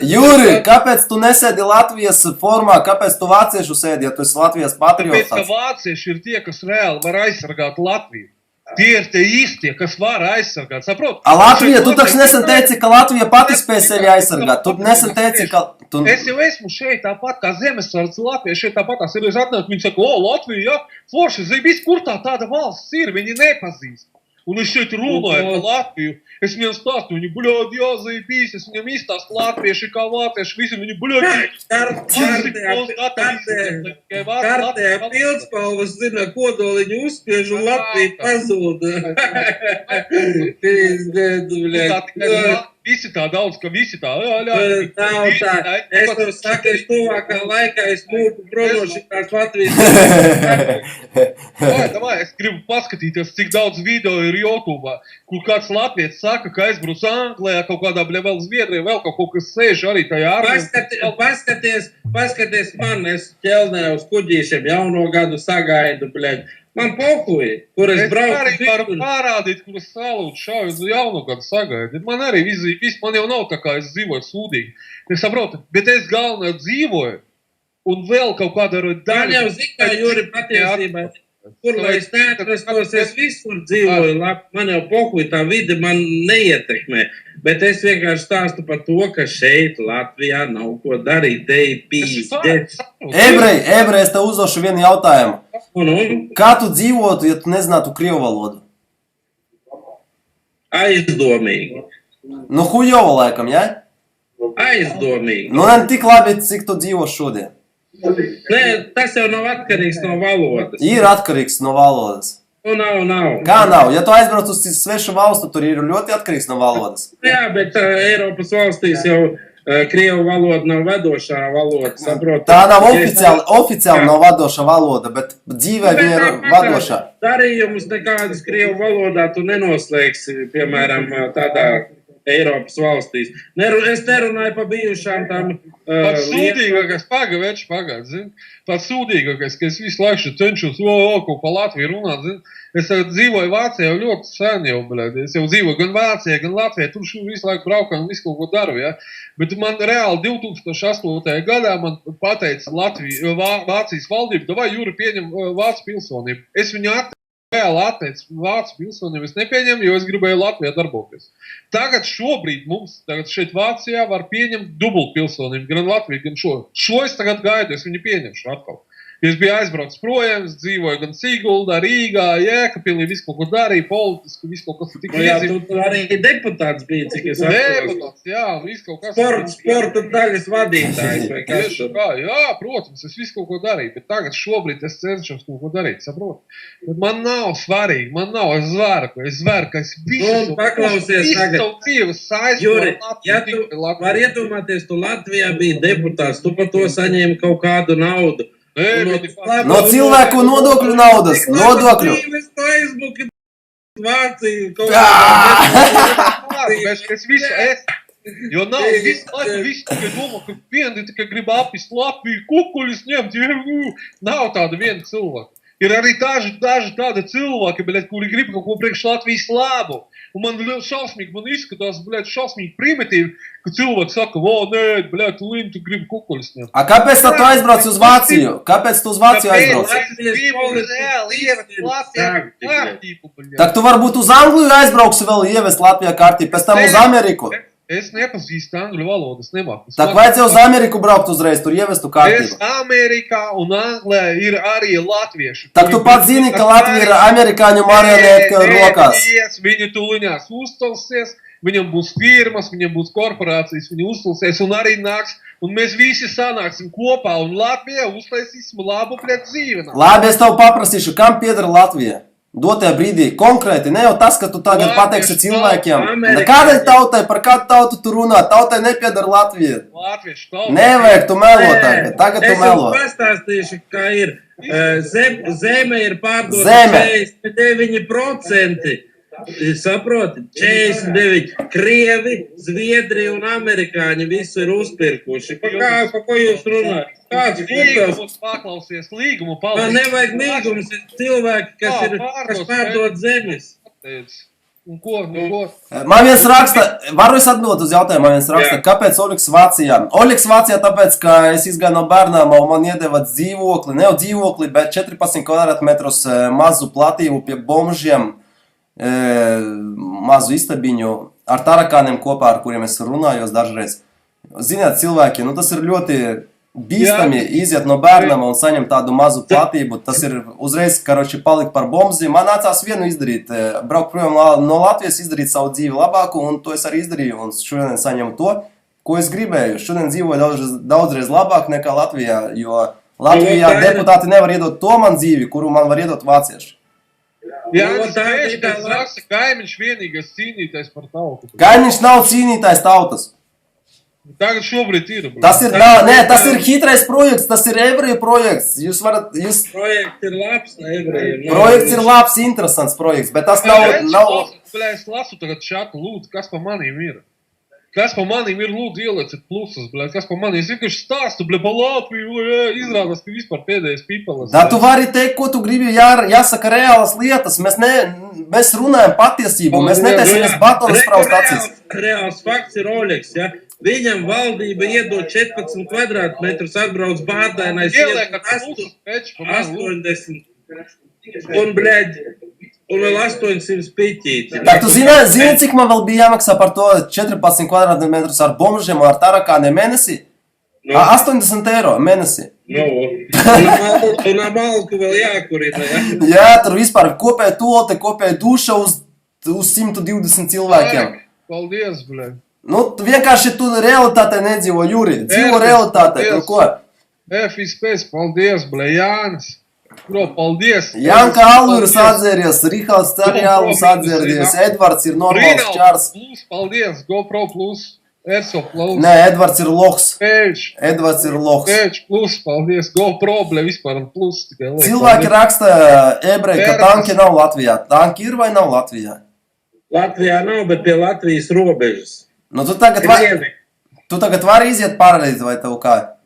Juri, kāpēc tu nesēdi Latvijas formā, kāpēc tu vāciešu sēdi, ja tu esi Latvijas patriots? Tāpēc, ka vācieši ir tie, kas reāli var aizsargāt Latviju. Tie ir tie īstie, kas var aizsargāt, saprot? Latvija, tu taču nesen teici, ka Latvija pati spēj sevi aizsargāt. Tu nesen teici, ka... Es jau esmu šeit tāpat kā Zemesards Latvija, šeit tāpat tās ir, es atnāku, viņi saka, o, Latvija, ja, forši, viss, kur tāda valsts ir, viņi nepazīst. Un es šeit runāju par Latviju, es viņam stāstu, viņi, bļod, jāzaibīs, es viņam izstāstu latvieši kā vācieši, visi viņi, bļod, Kartē pildspalvas zina, kodoliņu uzspiež un Latvija pazūda. Visi tā daudz, ka visi tā, Es tev saku, es tuvākā laikā es mūku prom no šitās Latvijas. Davai, es gribu paskatīties, cik daudz video ir YouTube, kur kāds latvietis saka, ka aizbrūs Anglijā, kaut kādā, vēl Zviedrijā, vēl kaut kas sēž arī tajā ārā. Paskaties man, es ķelnē uz kuģīšiem jauno gadu sagaidu, bļaļ. Man pokuji, kur es braucu. Es arī varu pārādīt, kur es salūtu šauju uz jaunu gadu sagaidu. Man arī viss, man jau nav tā kā es dzīvoju sūdīgi. Es saprotu, bet es galvenā dzīvoju un vēl kaut kādā daļa. Man jau zina, Juri, patiesībā. Kur lai es neatrastos, es visur dzīvoju, man jau pokuji, tā vide man neietekmē. Bet es vienkārši stāstu par to, ka šeit Latvijā nav ko darīt, te ir pīzdets. Ebrej, es tev uzdošu vienu jautājumu. Kā tu dzīvotu, ja tu nezinātu krievu valodu? Aizdomīgi. Nu, hujovo laikam, ja? Aizdomīgi. Nu, ne tik labi, cik tu dzīvo šodien. Nē, tas jau nav atkarīgs no valodas. Ir atkarīgs no valodas. Nav. Kā nav? Ja tu aizbrauc uz svešu valstu, tur ir ļoti atkarīgs no valodas. Jā, bet Eiropas valstīs jau krievu valoda nav vadošā valoda, saprot? Tā nav oficiāli nav vadošā valoda, bet dzīvē viņa ir vadošā. Darījumus nekādas krievu valodā tu nenoslēgsi, piemēram, tādā Eiropas valstīs. Es nerunāju par bijušām tām... Pats sūdīgākais, pagaid, zin? Pats sūdīgākais, ka es visu laiku cenšos, ko pa Latviju runāt, zin? Es dzīvoju Vācijā jau ļoti sen jau, bļēd. Es jau dzīvoju gan Vācijā, gan Latvijā, tur visu laiku braukā un visu kaut ko daru, ja? Bet man reāli 2008. gadā man pateica Vācijas valdība, davai, Juri, pieņem Vācu pilsonību. Es viņu reāli atteicu Vācu pilsonību, es nepieņemu, jo es gribēju Latvijā darboties. Tagad šobrīd mums, šeit Vācijā var pieņemt dubult pilsonību, gan Latviju, gan šo. Šo es tagad gaidu, es viņu pieņemšu atkal. Es biju aizbraucis projām, es dzīvoju gan Siguldā, Rīgā, Jēkabpilī, visu kaut ko darīju, politiski, visu kaut kas tik iedzīvi. Jā, tu arī deputāts biji, cik es atceros. Deputāts, jā, visu kaut kas. Sporta daļas vadītājs vai kas. Tieši kā, jā, protams, es visu kaut ko darīju, bet tagad šobrīd es cenšos kaut ko darīt, saprotu. Bet man nav svarīgi, es zvēru, ka es visu savu dzīves saistību. Juri, ja tu var iedomāties, tu Latvijā biji deputāts, tu par to saņēmi kaut kādu naudu. No cilvēku nodokļu naudas, nodokļu. Vācija, kaut jo nav visu tikai domā, ka vieni tikai grib apist Latviju, kukuļus ņemt, nav tāda viena cilvēka. Ir arī daži tādi cilvēki, kuri grib kaut ko priekš Latvijas labu. Un man šausmīgi, man izskatās, šausmīgi primitīvi, ka cilvēki saka, nē, tu gribi kukuļus ņemt. A kāpēc tu aizbrauc uz Vāciju? Kāpēc tu uz Vāciju aizbrauc? Tak tu varbūt uz Angliju aizbrauksi vēl ievest Latvijā kārtību, pēc tam uz Ameriku. Es nepazīstu angļu valodu, es nemāku. Tak vajadzēja uz Ameriku braukt uzreiz, tur ievestu kārtību. Es Amerikā un Anglijā ir arī latvieši. Tak tu pats zini, ka Latvija ir amerikāņu marionētka rokās. Viņi tuliņās uztalsies, viņam būs firmas, viņam būs korporācijas, viņi uztalsies un arī nāks. Un mēs visi sanāksim kopā un Latvijā uztaisīsim labu pret dzīvi. Labi, es tev paprasīšu, kam pieder Latvija? Dotajā brīdī konkrēti, ne jau tas, ka tu tagad pateiksi cilvēkiem. Kādai tautai, par kādu tautu tu runā, tautai nepiedara Latvija. Nevajag tu melo tagad tu melo. Es pastāstīšu, kā ir. Zeme ir pārdota 49%. Saproti, 49. Krievi, Zviedri un amerikāņi visu ir uzpirkuši. Pa ko jūs runājat? Kāds līgumus paklausies, līgumu palīdz. Man nevajag līgumus, ir cilvēki, kas pārdod zemes. Un ko? Man viens raksta, varu es atbildēt uz jautājumu, man viens raksta, kāpēc Oliks Vācijā? Oliks Vācijā tāpēc, ka es izgāju no bērnām un man iedeva dzīvokli, ne jau dzīvokli, bet 14 kvadrātmetrus mazu platību pie bomžiem. mazu istabiņu ar tarakāniem kopā, ar kuriem es runājos dažreiz. Ziniet, cilvēki, nu tas ir ļoti bīstami iziet no bērnam un saņemt tādu mazu platību. Tas ir uzreiz, karoči, palikt par bomzi. Man nācās vienu izdarīt, braukt projām no Latvijas, izdarīt savu dzīvi labāku, un to es arī izdarīju, un šodien saņemu to, ko es gribēju. Šodien dzīvoju daudzreiz labāk nekā Latvijā, jo Latvijā deputāti nevar iedot to man dzīvi, kuru man var iedot vācieši. Jā, tas saka, kaimiņš vienīgais cīnītais par tautu. Kaimiņš nav cīnītājs tautas. Tagad šobrīd ir. Tas ir, tas ir hitrais projekts, tas ir ebreju projekts. Projekts ir labs, ebrejiem. Projekts ir labs, interesants projekts, bet tas nav... Bļā, es lasu tagad šātu, lūdzu, kas pa manīm ir? Kas pa manīm ir, lūdzu, ielieciet plusus, bļā, kas pa manīm? Es vienkārši stāstu, bļā, pa Latviju, izrādās, ka vispār pēdējais pipalas. Da, tu vari teikt, ko tu gribi, jāsaka reālas lietas. Mēs runājam patiesību, mēs netaisamies batonas spraust acīs. Reāls fakts ir Oļegs, ja? Viņam valdība iedod 14 kvadrātmetrus, atbrauc bādainais, ieliekat plusus, pēc pa mani. 80. Un, bļaļ, un vēl 800 piķīti. Tak tu zini, cik man vēl bija jāmaksā par to 14 kvadrātmetrus ar bomžiem un ar tarakāniem mēnesī? No. 80 eiro mēnesī. No. Un malku vēl jākurina, ja? Jā, tur vispār kopēja tolte, kopēja duša uz 120 cilvēkiem. Paldies, bļā. Nu, vienkārši tu realitātē nedzīvo, Juri. Dzīvo realitātē, tur ko? FISPS, paldies, bļā, Jānis. Bro, paldies. Janka Alvīrs atzēries, Rihalds Tarjālus atzēries, Edvards ir normāls čārs. Plus, paldies, GoPro plus, Erso plus. Nē, Edvards ir loks. Pēč. Edvards ir loks. Pēč plus, paldies, GoPro, bļā, vispār plus. Cilvēki raksta ebreji, ka tanki nav Latvijā. Tanki ir vai nav Latvijā? Latvijā nav, bet pie Latvijas robežas. Nu, tu tagad vari iziet paralīdzi, vai tev kā?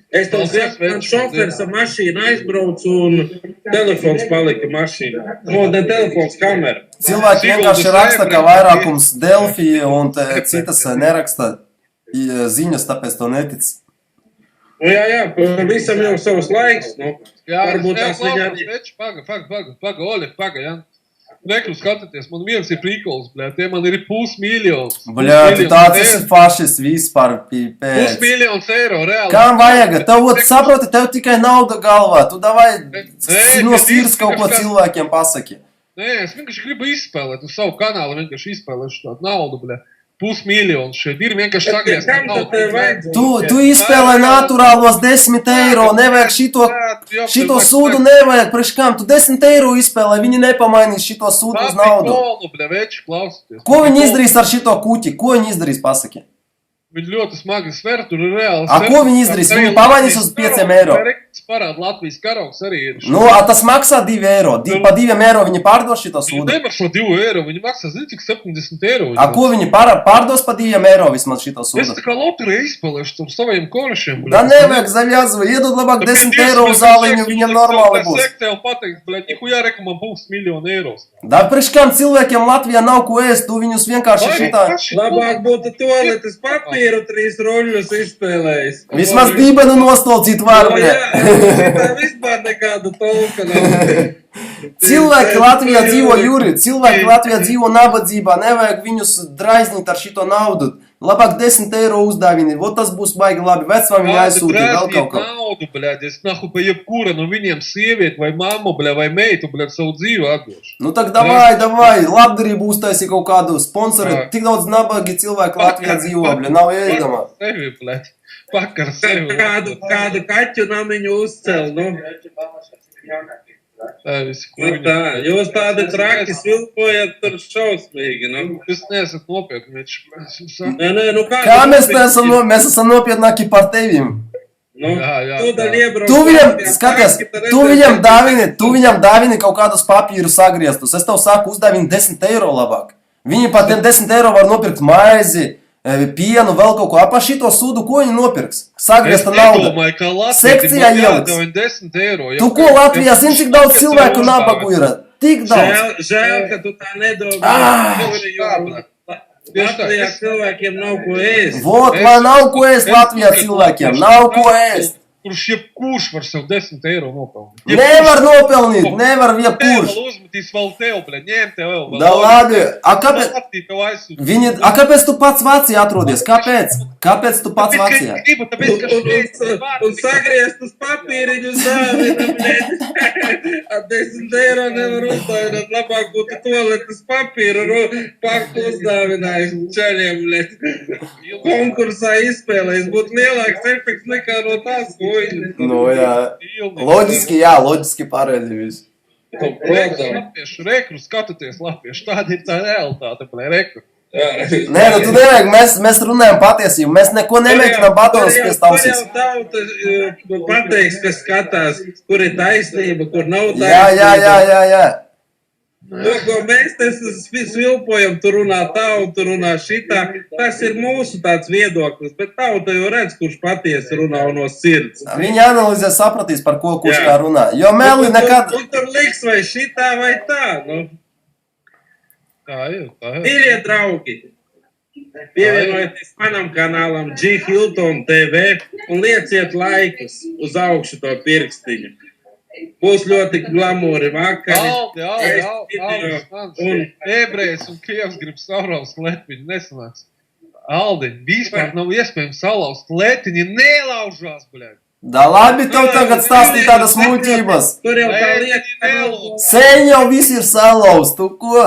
Es tev saku, man šofers ar mašīnu aizbrauc un telefons palika mašīnā. No, ne telefons, kamera. Cilvēki vienkārši raksta, ka vairākums Delfi un citas neraksta ziņas, tāpēc to netic. Nu, jā, visam jau savs laiks, nu. Jā, varbūt tās viņā... Paga, jā. Nekru skatieties, man viens ir prikols, bļā, tie man ir pusmiljons. Bļā, tu tāds esi fašis vispār, pēc. Pusmiljons eiro, reāli. Kam vajag? Tev, saproti, tev tikai nauda galvā. Tu davai no sirds kaut ko cilvēkiem pasaki. Nē, es vienkārši gribu izspēlēt uz savu kanālu, vienkārši izspēlēšu tādu naudu, bļā. Pusmiljons šeit ir vienkārši sagriezts. Tu izspēlē naturālos 10 eiro, nevajag šito sūdu nevajag, priekš kam? Tu 10 eiro izspēlē, viņi nepamainīs šito sūdu uz naudu. Ko viņi izdarīs ar šito kuķi? Ko viņi izdarīs, pasaki? Viņi ļoti smagi sver, tur ir reāli. A, ko viņi izdarīs? Viņi pamainīs uz 5 eiro. Parāda Latvijas karogs arī ir. Nu, tas maksā 2 eiro. Pa 2 eiro viņi pārdos šito sūdu. Viņi nevar šo 2 eiro, viņi maksā, zini, cik 70 eiro. A, ko viņi pārdos pa 2 eiro vismaz šito sūdu? Es tā kā loterija izspēlēšu tur saviem korešiem. Da nevajag zaļāzvu, iedod labāk 10 eiro uz zāliņu, viņam normāli būs. Es tev pateikt, bļēt, nihujā reku man būs miljonu eiros. Da, priekš kam cilvēkiem Latvijā nav ko ēst, tu viņus vienkārši šitā... Labāk būtu toaletes papīru 3 roļus izspēlējis. Vismaz dībenu nostolcīt var, bļē. Tā vispār nekāda tolka nav. Cilvēki Latvijā dzīvo, Juri, cilvēki Latvijā dzīvo nabadzībā, nevajag viņus draiznīt ar šito naudu. Labāk 10 eiro uzdāvini, vot tas būs baigi labi, vecmāmiņa aizsūti vēl kaut ko. Naudu, bļād, es nahu pa jebkura, no viņiem sievieti vai mammu, bļā, vai meitu, bļād, savu dzīvi atdošu. Nu tak davai, labdarību uztaisi kaut kādu sponsori, tik daudz nabagi cilvēki Latvijā dzīvo, bļā, nav ēdamā. Sevi, bļād, pakar sevi. Kādu kaķu namiņu uzcel, nu. Tā, jūs tādi traki svilpojat tur šausmīgi, nu. Jūs neesat nopietni, Nē, nu kā? Kā mēs esam nopietnāki par tevim? Nu, tu viņam, skaties, tu viņam dāvini kaut kādus papīrus sagrieztus. Es tev saku, uzdāvini 10 eiro labāk. Viņi par tiem 10 eiro var nopirkt maizi, pienu, vēl kaut ko. Apa šito sūdu, ko viņi nopirks? Sagriezta nauda. Sekcijā ieliks. Tu ko Latvijā, zini, cik daudz cilvēku nabagu ir? Tik daudz. Žēl, ka tu tā nedomā. Latvijā cilvēkiem nav ko ēst. Vot, man nav ko ēst Latvijā cilvēkiem. Nav ko ēst. Kurš jebkurš var sev 10 eiro nopelnīt. Nevar nopelnīt, nevar jebkurš. aizsūtīs vēl tev, bļa, ņem tev vēl. Da labi, Kāpēc? kāpēc tu pats Vācijā atrodies? Kāpēc? Kāpēc tu pats Vācijā? Tāpēc, ka Un sagriezt uz papīriņu dāvina, bļet. A 10 eiro nevar uzdāvināt, labāk būtu toaletes papīru, paktu uzdāvinājis čaļiem, bļet. Konkursā izspēlējis, būtu lielāks efekts nekā no tās koļas. Nu, jā. Loģiski pareizi viss. Latviešu rekru, skatoties latviešu, tāda ir tā realitāte, bļa, rekru. Nē, nu tu nevajag, mēs runājam patiesību, mēs neko nemēģinām batonas pēc tausīs. Tur jau tauta pateiks, kas skatās, kur ir taisnība, kur nav taisnība. Jā. To, ko mēs te svilpojam, tur runā tauta, tur runā šitā, tas ir mūsu tāds viedoklis, bet tauta jau redz, kurš patiesi runā no sirds. Viņi analizē, sapratīs, par ko kurš kā runā. Jo meli nekad... Un tur liks vai šitā vai tā, nu. Tā ir. Mīļie draugi, pievienojieties manam kanālam G. Hilton TV un lieciet laikus uz augšu to pirkstiņu. Būs ļoti glamūri vakari. Un ebrejs un krievs grib savrauzt letiņu, nesanāks. Aldi, vispār nav iespējams salauzt letiņu, nelaužās, bļaļ. Da labi, tev tagad stāstīt tādas muļķības. Tur jau tā lieta. Sen jau viss ir salauzts, tu ko?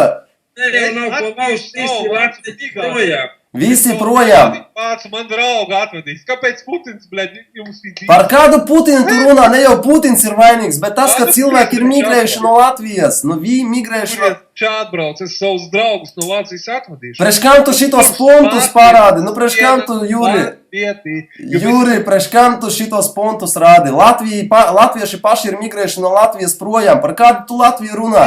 Tur jau nav ko lauzt, visi Latvijas projām. Visi projām. Pats man draugu atvedīs. Kāpēc Putins, bļaļ, jums ir... Par kādu Putinu tu runā? Ne jau Putins ir vainīgs, bet tas, ka cilvēki ir migrējuši no Latvijas. Nu, viņi migrējuši no... Čia atbrauc, es savus draugus no Vācijas atvedīšu. Prieš kam tu šitos pontus parādi? Nu, prieš kam tu, Juri? Juri, prieš kam tu šitos pontus rādi? Latvieši paši ir migrējuši no Latvijas projām. Par kādu tu Latviju runā?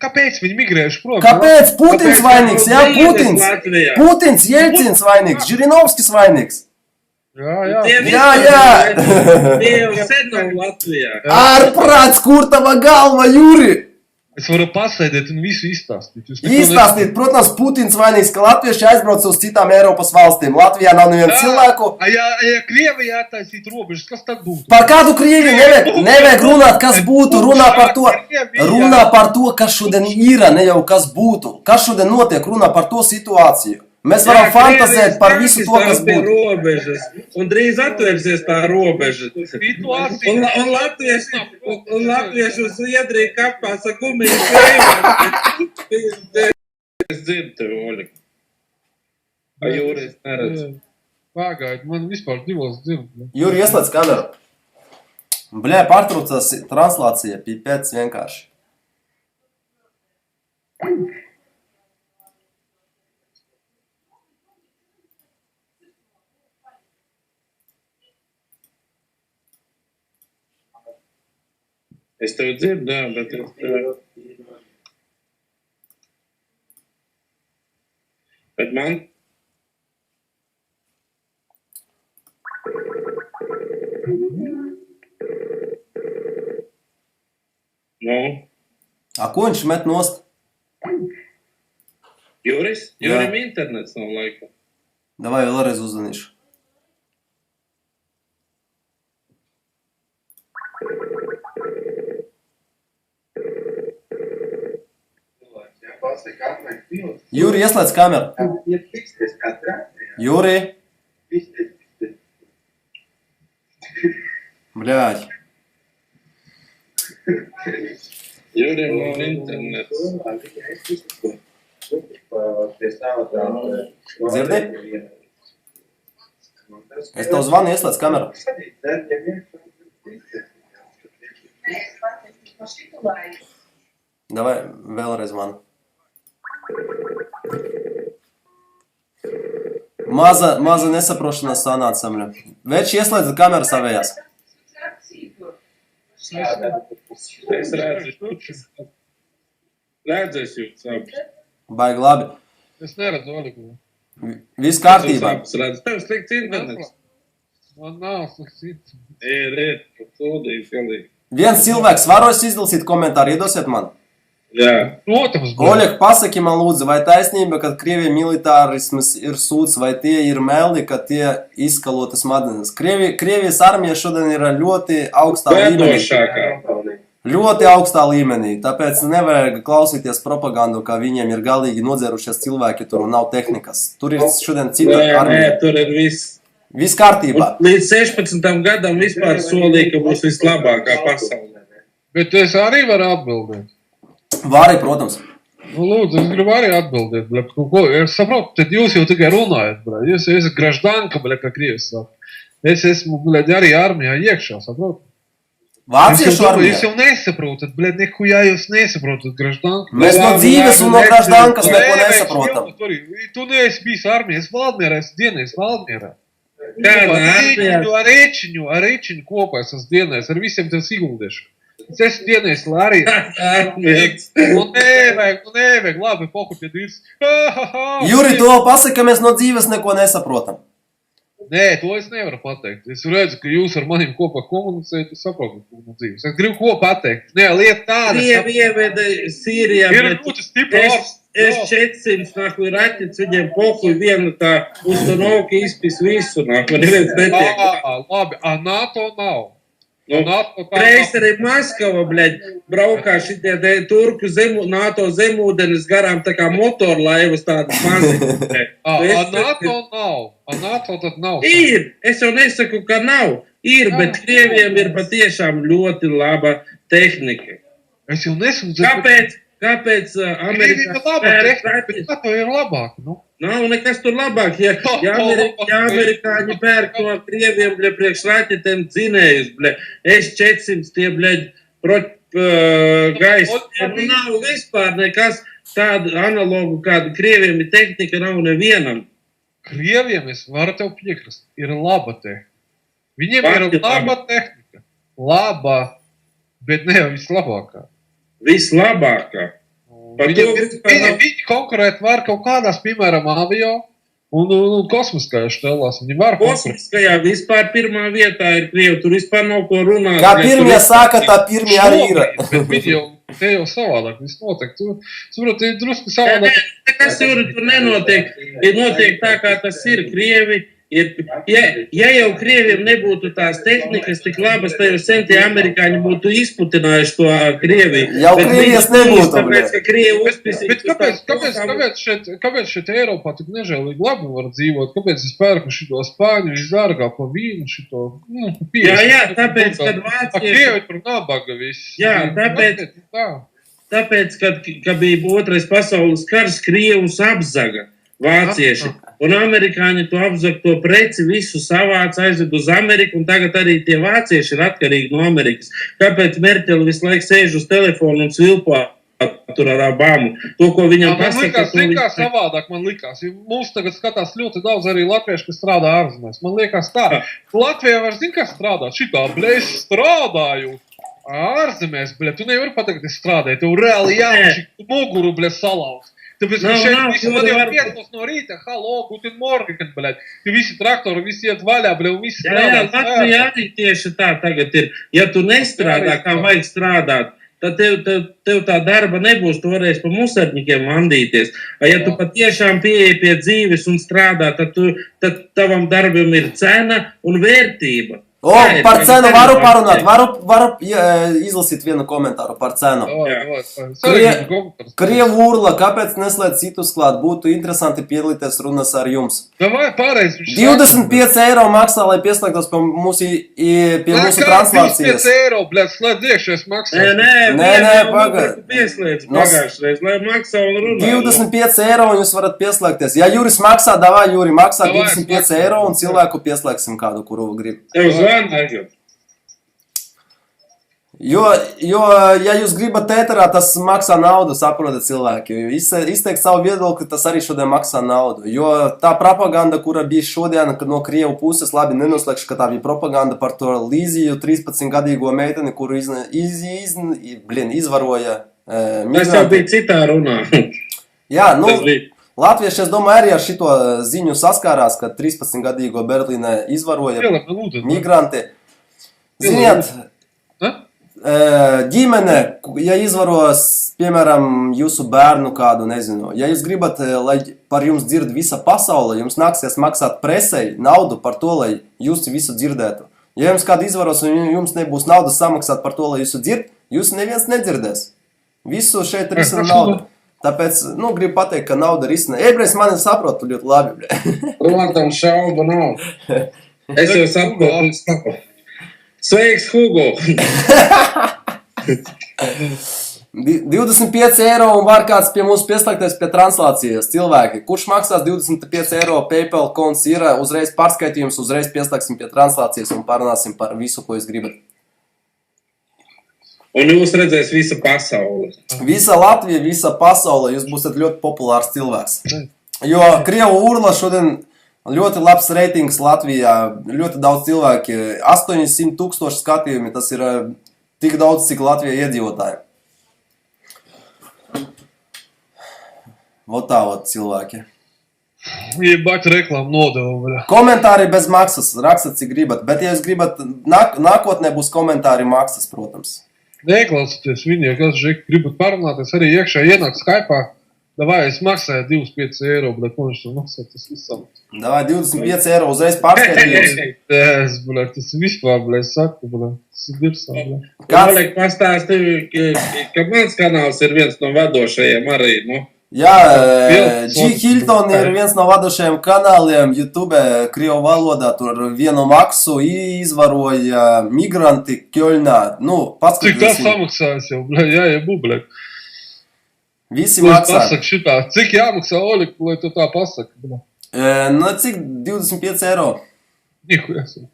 Kāpēc viņi migrējuši projām? Kāpēc? Putins vainīgs, jā, Putins. Putins, Jelcins vainīgs, Žirinovskis vainīgs. Jā. Tie jau sen nav Latvijā. Ārprāts, kur tava galva, Juri? Es varu pasēdēt un visu izstāstīt. Izstāstīt, protams, Putins vainīgs, ka latvieši aizbrauc uz citām Eiropas valstīm. Latvijā nav nevienu cilvēku. Ja Krievijā attaisīt robežas, kas tad būtu? Par kādu Krieviju nevajag runāt, kas būtu. Runā par to, kas šodien ir, ne jau kas būtu. Kas šodien notiek, runā par to situāciju. Mēs varam fantazēt par visu to, kas būtu. Robežas, un drīz atvērsies tā robeža. Un latvieši uz iedrīja kapā sagumīgi Krievijā. Es dzirdu tevi, Oļi. Jūri, es neredzu. Pagaid, man vispār divos dzirdu. Jūri, ieslēdz kameru. Bļē, pārtraucās translācija, pēc vienkārši. Es tevi dzirdu, jā, bet es... Bet man... Nu? A, ko viņš met nost? Juris? Jurim internets nav laika. Davai vēlreiz uzzvanīšu. Juri, ieslēdz kameru. Juri. Bļāģi. Jurim nav internets. Dzirdi? Es tev zvanu, ieslēdz kameru. Davai vēlreiz zvanu. Maza nesaprošanās sanāca samļa. Veči ieslēdza kameru savējās. Es redzu. Redzu es jūs abi. Baigi labi. Es neredzu Oliku. Viss kārtībā. Tev slikts internets. Man nav slikts internets. Ir, sūdīgi, galīgi. Viens cilvēks varos izlasīt komentāru, iedosiet man? Jā. Protams, Oļek, pasaki man lūdzu, vai taisnība, ka Krievija militārisms ir sūds, vai tie ir meli, ka tie izskalotas smadzenes? Krievijas armija šodien ir ļoti augstā līmenī. Ļoti augstā līmenī, tāpēc nevajag klausīties propagandu, ka viņiem ir galīgi nodzerušies cilvēki tur un nav tehnikas. Tur ir šodien cita Nē, armija. tur ir viss. Viss kārtībā. Līdz 16. gadam vispār solīja, ka būs vislabākā pasaulē. Bet es arī varu atbildēt. Vari, protams. Nu, lūdzu, es gribu arī atbildēt, bļa, es saprotu, tad jūs jau tikai runājat, bļa, jūs esat graždanka, bļa, kā Krievs saka. Es esmu, bļa, arī armijā iekšā, saprotu. Vāciešu armijā. Jūs jau nesaprotat, bļa, nekujā jūs nesaprotat graždanka. Mēs no dzīves un no graždankas neko nesaprotam. Tu neesi bijis armijā, es Valdmierā, es dienēs Valdmierā. Kādā Ar Rēčiņu kopā es esmu dienēs, ar visiem tev siguldešu. Es esmu dienēs Lārī. Nu nevajag, labi, poku pie dīrs. Juri, to pasaka, ka mēs no dzīves neko nesaprotam. Nē, to es nevaru pateikt. Es redzu, ka jūs ar maniem kopā komunicējat, es saprotu, ko no dzīves. Es gribu ko pateikt. Nē, lieta tāda. Krievi ieveda Sīrijā, Ir bet ļoti stipra S-400, nahuj, raķets, viņiem pohuj vienu tā ustanovku izpis visu, nahuj, neviens netiek. Labi, a NATO nav. Kreiseri Maskava, bļaļ, braukā šitie turku NATO zemūdenes garām tā kā motorlaivas tādas maziņas. A NATO nav. A NATO tad nav. Ir, es jau nesaku, ka nav. Ir, bet Krieviem ir patiešām ļoti laba tehnika. Es jau nesūdzu. Kāpēc Krievija ir laba tehnika, bet NATO ir labāka, nu? Nav nekas tur labāk, ja amerikāņi pērk no Krieviem, bļa, priekš raķetēm dzinējus, bļa, S-400, tie, bļa, gaisa. Nu, nav vispār nekas tādu analogu, kādu Krieviem ir tehnika, nav nevienam. Krieviem, es varu tev piekrast, ir laba tehnika. Viņiem ir laba tehnika. Laba, bet ne vislabākā. Vislabākā. Viņi konkurēt var kaut kādās, piemēram, avio un kosmiskajās štelās. Viņi var konkurēt. Kosmiskajā vispār pirmā vietā ir Krievi, tur vispār nav ko runāt. Kā pirmie saka, tā pirmie arī ir. Bet viņi jau, te jau savādāk, viss notiek. Tu saprot, ir drusku savādāk. Nekas tur nenotiek. Notiek tā, kā tas ir Krievi. Ja jau Krieviem nebūtu tās tehnikas tik labas, tad jau sen tie amerikāņi būtu izputinājuši to Krieviju. Jau Krievijas nebūtu. Tāpēc, ka Krievi uzpisīja. Bet kāpēc šeit Eiropā tik nežēlīgi labi var dzīvot? Kāpēc es pērku šito Spāņu visdārgāko vīnu, šito, Jā, tāpēc, kad vācieši... Krievi tur nabaga viss. Jā, tāpēc, kad bija otrais pasaules kars, Krievus apzaga vācieši. Un amerikāņi to apzakto preci visu savāc, aizved uz Ameriku, un tagad arī tie vācieši ir atkarīgi no Amerikas. Kāpēc Merķeli visu laiku sēž uz telefonu un svilpo tur ar Obamu? To, ko viņam pasaka... Man likās savādāk, man likās. Mums tagad skatās ļoti daudz arī latvieši, kas strādā ārzemēs. Man liekas tā, Latvijā var zin, kā strādāt. Šitā, bļa, es strādāju ārzemēs, bļa, tu nevari pateikt, es strādāju. Tev reāli jāmaši muguru, bļa, salauzt. Tāpēc, ka šeit visi man jau 5 no rīta, halo, guten morgen, bļaļ. Tie visi traktori, visi iet vaļā, bļaļ, un visi strādā. Jā, Latvijā arī tieši tā tagad ir. Ja tu nestrādā, kā vajag strādāt, tad tev tā darba nebūs, tu varēsi pa musarņikiem vandīties. Ja tu patiešām pieeji pie dzīves un strādā, tad tavam darbam ir cena un vērtība. Par cenu varu parunāt, varu izlasīt vienu komentāru par cenu. Krievu urla, kāpēc neslēdz citus klāt? Būtu interesanti piedalīties runas ar jums. 25 eiro maksā, lai pieslēgtos pie mūsu translācijas. 25 eiro, bļaļ, slēdz iekšies maksā. Nē, pagaid. Pieslēdz pagājušreiz, lai maksā un runā. 25 eiro un jūs varat pieslēgties. Ja Juris maksā, davai, Juri maksā 25 eiro un cilvēku pieslēgsim kādu, kuru grib. Jo, ja jūs gribat ēterā, tas maksā naudu, saprotat cilvēki. Izteikt savu viedokli, tas arī šodien maksā naudu. Jo tā propaganda, kura bija šodien no Krievu puses, labi, nenoslēgšu, ka tā bija propaganda par to Līziju, 13-gadīgo meiteni, kuru izvaroja migranti. Tas jau bija citā runā. Jā, Latvieši, es domāju, arī ar šito ziņu saskārās, ka 13-gadīgo Berlīnē izvaroja migranti. Ziniet, ģimene, ja izvaros, piemēram, jūsu bērnu kādu, nezinu, ja jūs gribat, lai par jums dzird visa pasaule, jums nāksies maksāt presei naudu par to, lai jūs visu dzirdētu. Ja jums kādu izvaros un jums nebūs naudas samaksāt par to, lai jūsu dzird, Jūs neviens nedzirdēs. Visu šeit risina nauda. Tāpēc, gribu pateikt, ka nauda risina. Ebrejas mani saprot ļoti labi, bļa. Protams, šaubu nav. Es jau saprotu. Sveiks, Hugo! 25 eiro un var kāds pie mums pieslēgties pie translācijas cilvēki. Kurš maksās 25 eiro PayPal konts ir uzreiz pārskaitījums, uzreiz pieslēgsim pie translācijas un parunāsim par visu, ko jūs gribat. Un jūs redzēs visu pasauli. Visa Latvija, visa pasaule, jūs būsiet ļoti populārs cilvēks. Jo Krievu urla šodien ļoti labs reitings Latvijā, ļoti daudz cilvēki, 800,000 skatījumi, tas ir tik daudz, cik Latvijā iedzīvotāji. Vot tā, vot cilvēki. Jebāt reklāmu nodevu, bļa. Komentāri bez maksas, rakstat, cik gribat, bet ja jūs gribat, nākotnē būs komentāri maksas, protams. Neklausieties viņiem, kas gribat parunāties, arī iekšā ienāk Skype'ā. Davai, es maksāju 25 eiro, bet ko viņš tur maksā, tas visam. Davai, 25 eiro uzreiz pārskaitījums. Tas vispār, es saku, tas ir dirsam, Kāds pastāstīja, ka mans kanāls ir viens no vadošajiem arī, Jā, G. Hilton ir viens no vadošajiem kanāliem YouTube Krievu valodā, tur vienu maksu izvaroja migranti Kjoļnā. Cik tas samaksājas jau, jāiebu, Visi maksā. Pasaka šitā, cik jāmaksā Oļik, lai tu tā pasaka, Cik 25 eiro? Nihu esam.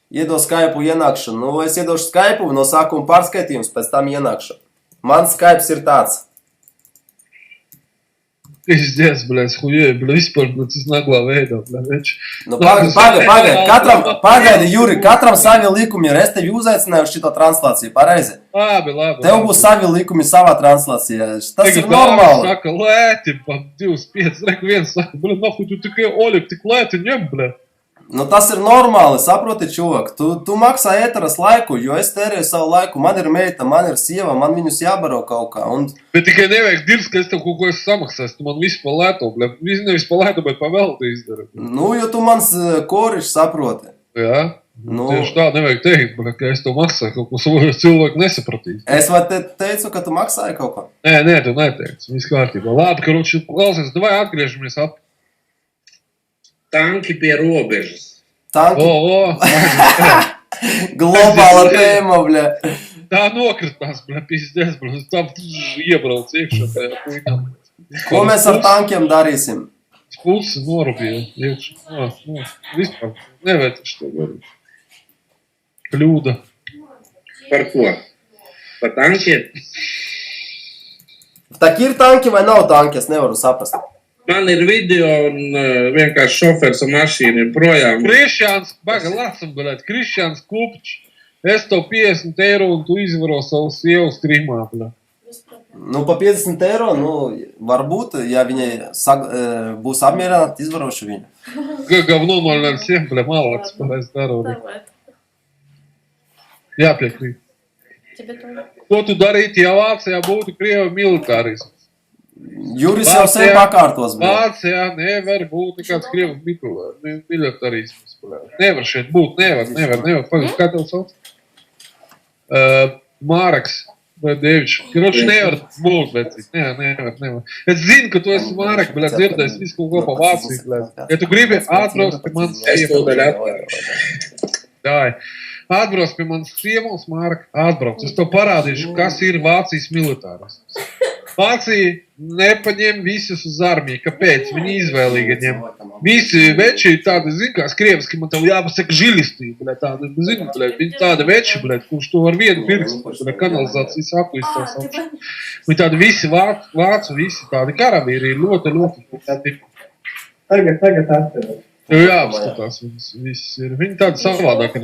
Iedo Skype ienākšanu. Es iedošu Skype no sākuma pārskaitījums, pēc tam ienākšanu. Mans Skype ir tāds. Pizdies, hujē, vispār, tas naglā veidā, več. Pagaidi, Juri, katram savi likumi ir. Es tevi uzaicināju uz šito translāciju, pareizi? Labi. Tev būs savi likumi savā translācijā. Tas ir normāli. Saka, lēti, pa 25, reku viens saka, nahuj, tu tikai Oļik, tik lēti ņem, Tas ir normāli, saproti, čuvak. Tu maksā ēteras laiku, jo es tērēju savu laiku. Man ir meita, man ir sieva, man viņus jābaro kaut kā. Bet tikai nevajag dirs, ka es tev kaut ko esmu samaksājis. Tu man visu pa lēto, nevis pa lēto, bet pa veltu izdara. Jo tu mans korišs saproti. Jā? Tieši tā nevajag teikt, ka es tev maksāju kaut ko, cilvēku nesapratīs. Es vai teicu, ka tu maksāji kaut ko? Nē, tu neteici. Viss kārtībā. Labi, ka klausies, vai atgriežamies atpakaļ. Tanki pie robežas. Tanki? Globāla tēma, bļa. Tā nokritās, pizdies, tā iebrauc iekšā tajā puinām. Ko mēs ar tankiem darīsim? Pusi norubīja iekšā. Vispār nevērtaši to darīt. Kļūda. Par ko? Par tankiem? Tak ir tanki vai nav tanki, es nevaru saprast. Man ir video un vienkārši šofers un mašīna ir projām. Krišjāns, Krišjāns Kupčs, es tev 50 eiro un tu izvaro savu sievu skrimā, Pa 50 eiro, varbūt, ja viņai būs apmierināta, izvarošu viņu. Говно 007, малaks, pareiz darot. Jāpiekrīt. Ko tu darītu, ja Vācijā būtu Krievu militārisms? Juris jau sevi pakārtos, Vācijā nevar būt nekāds Krievu militarisms. Nevar šeit būt, nevar. Pagaid, kā tev sauc? Māraks vai Devičs. Kroči nevar būt, vecīt. Nevar. Es zinu, ka tu esi Māraks, dzirdējis visu kaut ko pa Vāciju. Ja tu gribi atbraukt pie manas atbrauc pie manas sievas, Mārka, atbrauc. Es tev parādīšu, kas ir Vācijas militārisms. Vācija nepaņem visus uz armiju. Kāpēc? Viņi izvēlīgi ņem. Visi veči ir tādi, kā krieviski, man tev jāpasaka žilistība, tādi, viņi tādi veči, kurš to ar vienu pirkstu, kanalizācijas apvistās. Viņi tādi visi vācu, visi tādi karavīri ir ļoti. Tagad atceros. Tev jāapskatās, viņi tādi savādāki.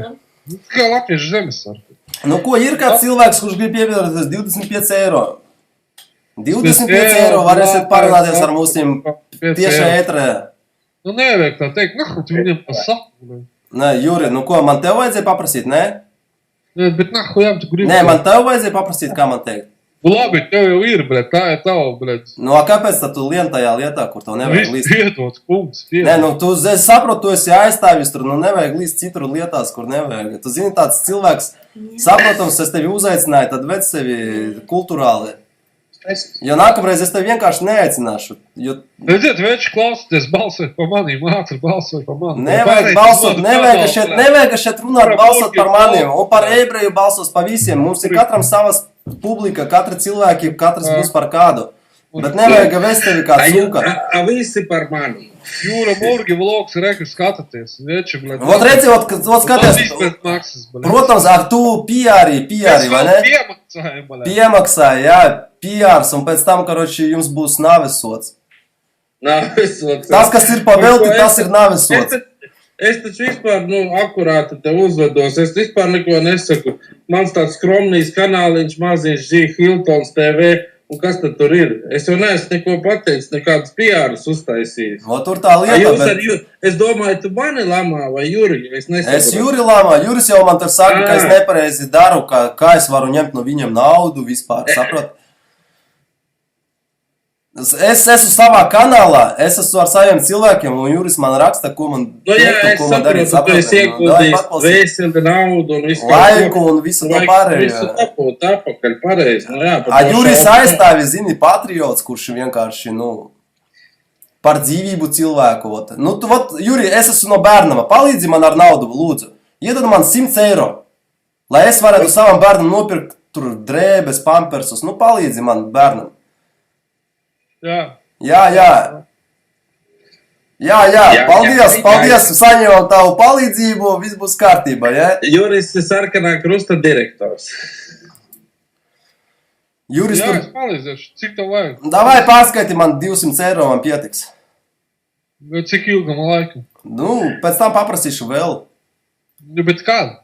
Kā latviešu zemesargi. Ko ir kāds cilvēks, kurš grib pievienoties 25 eiro? 25 eiro varēsiet parunāties ar mūsiem tiešā ētrē. Nevajag tā teikt, tu viņam pasaku. Nē, Juri, ko, man tev vajadzēja paprasīt, nē? Nē, bet jā, tu gribi. Nē, man tev vajadzēja paprasīt, kā man teikt. Nu, labi, tev jau ir, bļet, tā ir tava, bļet. Nu, a kāpēc tad tu lien tajā lietā, kur tev nevajag Viss līst? piedots, kungs, Nē, piedots. nu, es saprotu, tu esi aizstāvis tur, nu, nevajag līst citur lietās, kur nevajag. Tu zini, tāds cilvēks, saprotams, es tevi uzaicināju, tad vec sevi kulturāli. Jo nākamreiz es tevi vienkārši neaicināšu, jo Redziet, veči, klausieties, balsot par maniem, ātri balsot par maniem. nevajag balsot, nevajag šeit runāt balsot par maniem, un par ebreju balsos pa visiem. Mums ir katram savas publika, katra cilvēki, katrs būs par kādu. Bet nevajag vest tevi kā cūka. A visi par mani. Jūra Murgi vlogs reka skatāties, veči, bļet. Vot redzi, vot skaties, Izpēc maksas, bļet. protams, tu PR, vai ne? Piemaksājam, bļet. Piemaksāja, jā, PRs, un pēc tam, karoči, jums būs navesots. Tas, kas ir pa velti, tas ir navesots. Es taču vispār, akurāti te uzvedos. Es vispār neko nesaku. Mans tāds skromnīs kanāliņš, maziņš G. Hiltons TV. Un kas tad tur ir? Es jau neesmu neko pateicis, nekādas PR-us uztaisījis. O, tur tā lieta, bet... Es domāju, tu mani lamā vai Juri? Es Juri lamā. Juris jau man tur saka, ka es nepareizi daru, kā es varu ņemt no viņiem naudu vispār, saprot? Es esmu savā kanālā, es esmu ar saviem cilvēkiem, un Juris man raksta, ko man darīt, saprotu, tu esi ieguldījis vēseli, naudu un visu laiku un visu to pārējo. Visu tapot apakaļ pareizi. Juris aizstāvi, zini, patriots, kurš vienkārši, par dzīvību cilvēku. Juri, es esmu no bērnama, palīdzi man ar naudu, lūdzu. Iedod man 100 eiro, lai es varētu savam bērnam nopirkt tur drēbes, pampersus, palīdzi man bērnam. Jā, paldies, saņemam tavu palīdzību, viss būs kārtībā, jā? Juris ir sarkanā krusta direktors. Juris Jā, tur... es palīdzēšu, cik tev vajag? Davai pārskaiti man 200 eiro, man pietiks. Cik ilgam laikam? Pēc tam paprasīšu vēl. Bet kādu?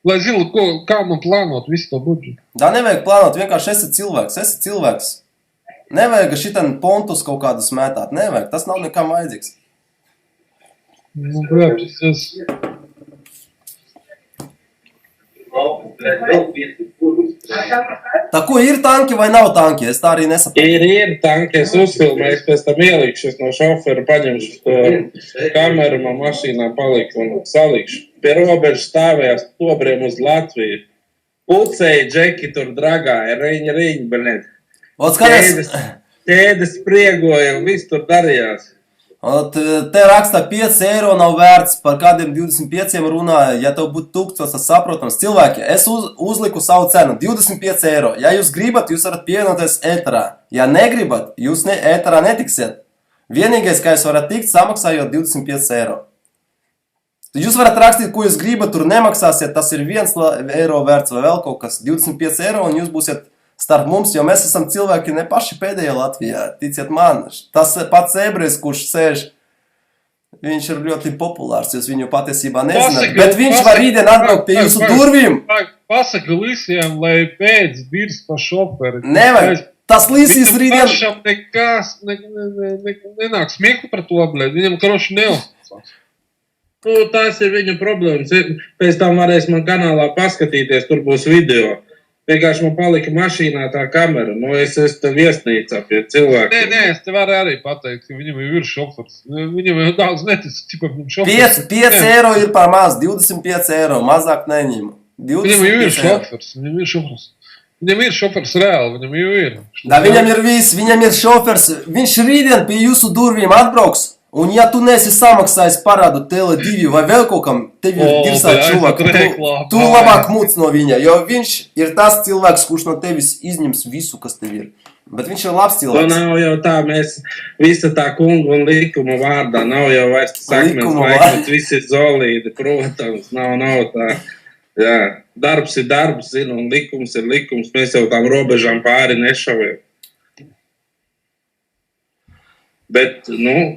Lai zinu, kā man plānot visu to budžetu. Nevajag plānot, vienkārši esi cilvēks. Nevajag šitan pontus kaut kādu smētāt, nevajag, tas nav nekam vajadzīgs. Protams, Tā ko ir tanki vai nav tanki? Es tā arī nesaprotu. Ir tanki, es uzfilmēju, pēc tam ielikšu, es no šoferu paņemšu to kameru, man mašīnā paliku un salikšu. Pie robežas stāvējās tobriem uz Latviju. Pucēji, džeki tur dragāja, riņi, beļēt. Ķēdes priegoja un viss tur darījās. Te rakstā 5 eiro nav vērts, par kādiem 25 runāja. Ja tev būtu 1000, tas saprotams. Cilvēki, es uzliku savu cenu 25 eiro. Ja jūs gribat, jūs varat pievienoties ēterā. Ja negribat, jūs ēterā netiksiet. Vienīgais, kā jūs varat tikt, samaksājot 25 eiro. Jūs varat rakstīt, ko jūs gribat, tur nemaksāsiet, tas ir 1 eiro vērts vai vēl kaut kas. 25 eiro un jūs būsiet starp mums, jo mēs esam cilvēki ne paši pēdējie Latvijā, ticiet man. Tas pats ebrejs, kurš sēž, viņš ir ļoti populārs, jūs viņu patiesībā nezināt. Bet viņš var rītdien atbraukt pie jūsu durvīm. Pasaka Lisijam, lai pēc virs pa šoferi. Nevajag, tas Lisijas rītdien... Pašam nekas, nenāk smieku par to, blēd, viņam karoši neuzticās. Tās ir viņa problēmas. Pēc tam varēs man kanālā paskatīties, tur būs video. Vienkārši man palika mašīnā tā kamera. Es te viesnīcā pie cilvēkiem. Nē, es te varu arī pateikt, ka viņam ir šofers. Viņam jau daudz netic, tipa viņam šofers. 5 eiro ir par maz, 25 eiro, mazāk neņem. Viņam jau ir šofers, Viņam ir šofers reāli, viņam jau ir. Viņam ir viss, viņam ir šofers. Viņš rītdien pie jūsu durvīm atbrauks. Un ja tu nesi samaksājis parādu Tele2 vai vēl kaut kam, tev ir dirsāt čuvaka, tu labāk mūc no viņa, jo viņš ir tas cilvēks, kurš no tevis izņems visu, kas tev ir. Bet viņš ir labs cilvēks. To nav jau tā, mēs visa tā kungu un likuma vārdā, nav jau vairs sakmens laikmets, viss ir zolīdi, protams, nav tā. Jā, darbs ir darbs, zinu, un likums ir likums, mēs jau tām robežām pāri nešaviem. Bet,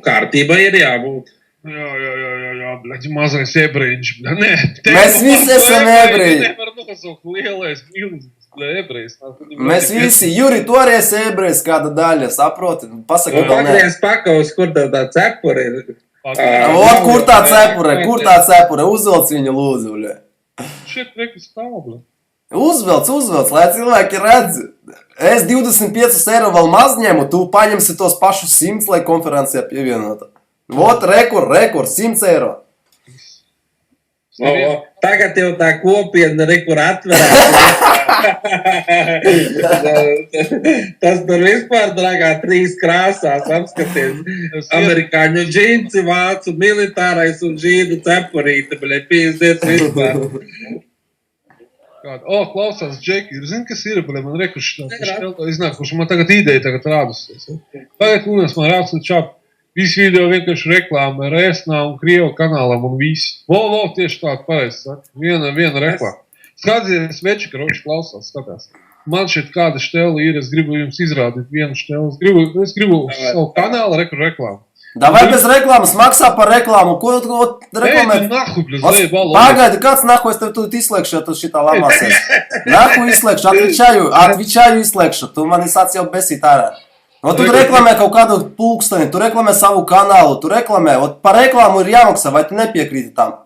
kārtība ir jābūt. Jā, bļaģi, mazais ebrejiņš. Nē, mēs visi esam ebreji. Nevar nosaukt lielais, milzīgs ebrejs. Mēs visi, Juri, tu arī esi ebrejs kāda daļa, saproti? Pasaka vēl nē. Pagriez pakaus, kur tā cepure ir. Kur tā cepure, uzvelc viņu lūdzu, bļa. Šeit reku stāv, bļa. Uzvelc, lai cilvēki redz. Es 25 eiro vēl maz ņemu, tu paņemsi tos pašus 100, lai konferencē pievienota. Vot, rekord, 100 eiro. Tagad jau tā kopiena rekur atverās. Tas tur vispār, dragā, 3 krāsās apskaties. Amerikāņu džinsi, vācu militārais un žīdu cepurīte, bļa, pīzdiet vispār. Klausās, Džeki, zini, kas ir, bļa, man rekuši iznāk, kurš man tagad ideja tagad rādusies. Tagad lūdās man rāds un čap. Visi video vienkārši reklāma Rēsnā un Krievu kanālam un visu. Tieši tādu pareizi saka. Viena reklāma. Skaties, veči, karoči klausās, skatās. Man šeit kāda štela ir, es gribu jums izrādīt vienu štelu. Es gribu savu kanālu reklāmu. Davai bez reklāmas, maksā par reklāmu. Ko tu reklamēt? Pagaidi, kāds nahu es tev tu izslēgšu, ja tu šitā lamāsies. Nahu izslēgšu, atvičāju izslēgšu. Tu mani sāc jau besīt ārā. Tu reklamē kaut kādu pulksteni, tu reklamē savu kanālu, tu reklamē. Par reklāmu ir jāmaksā, vai tu nepiekrīti tam?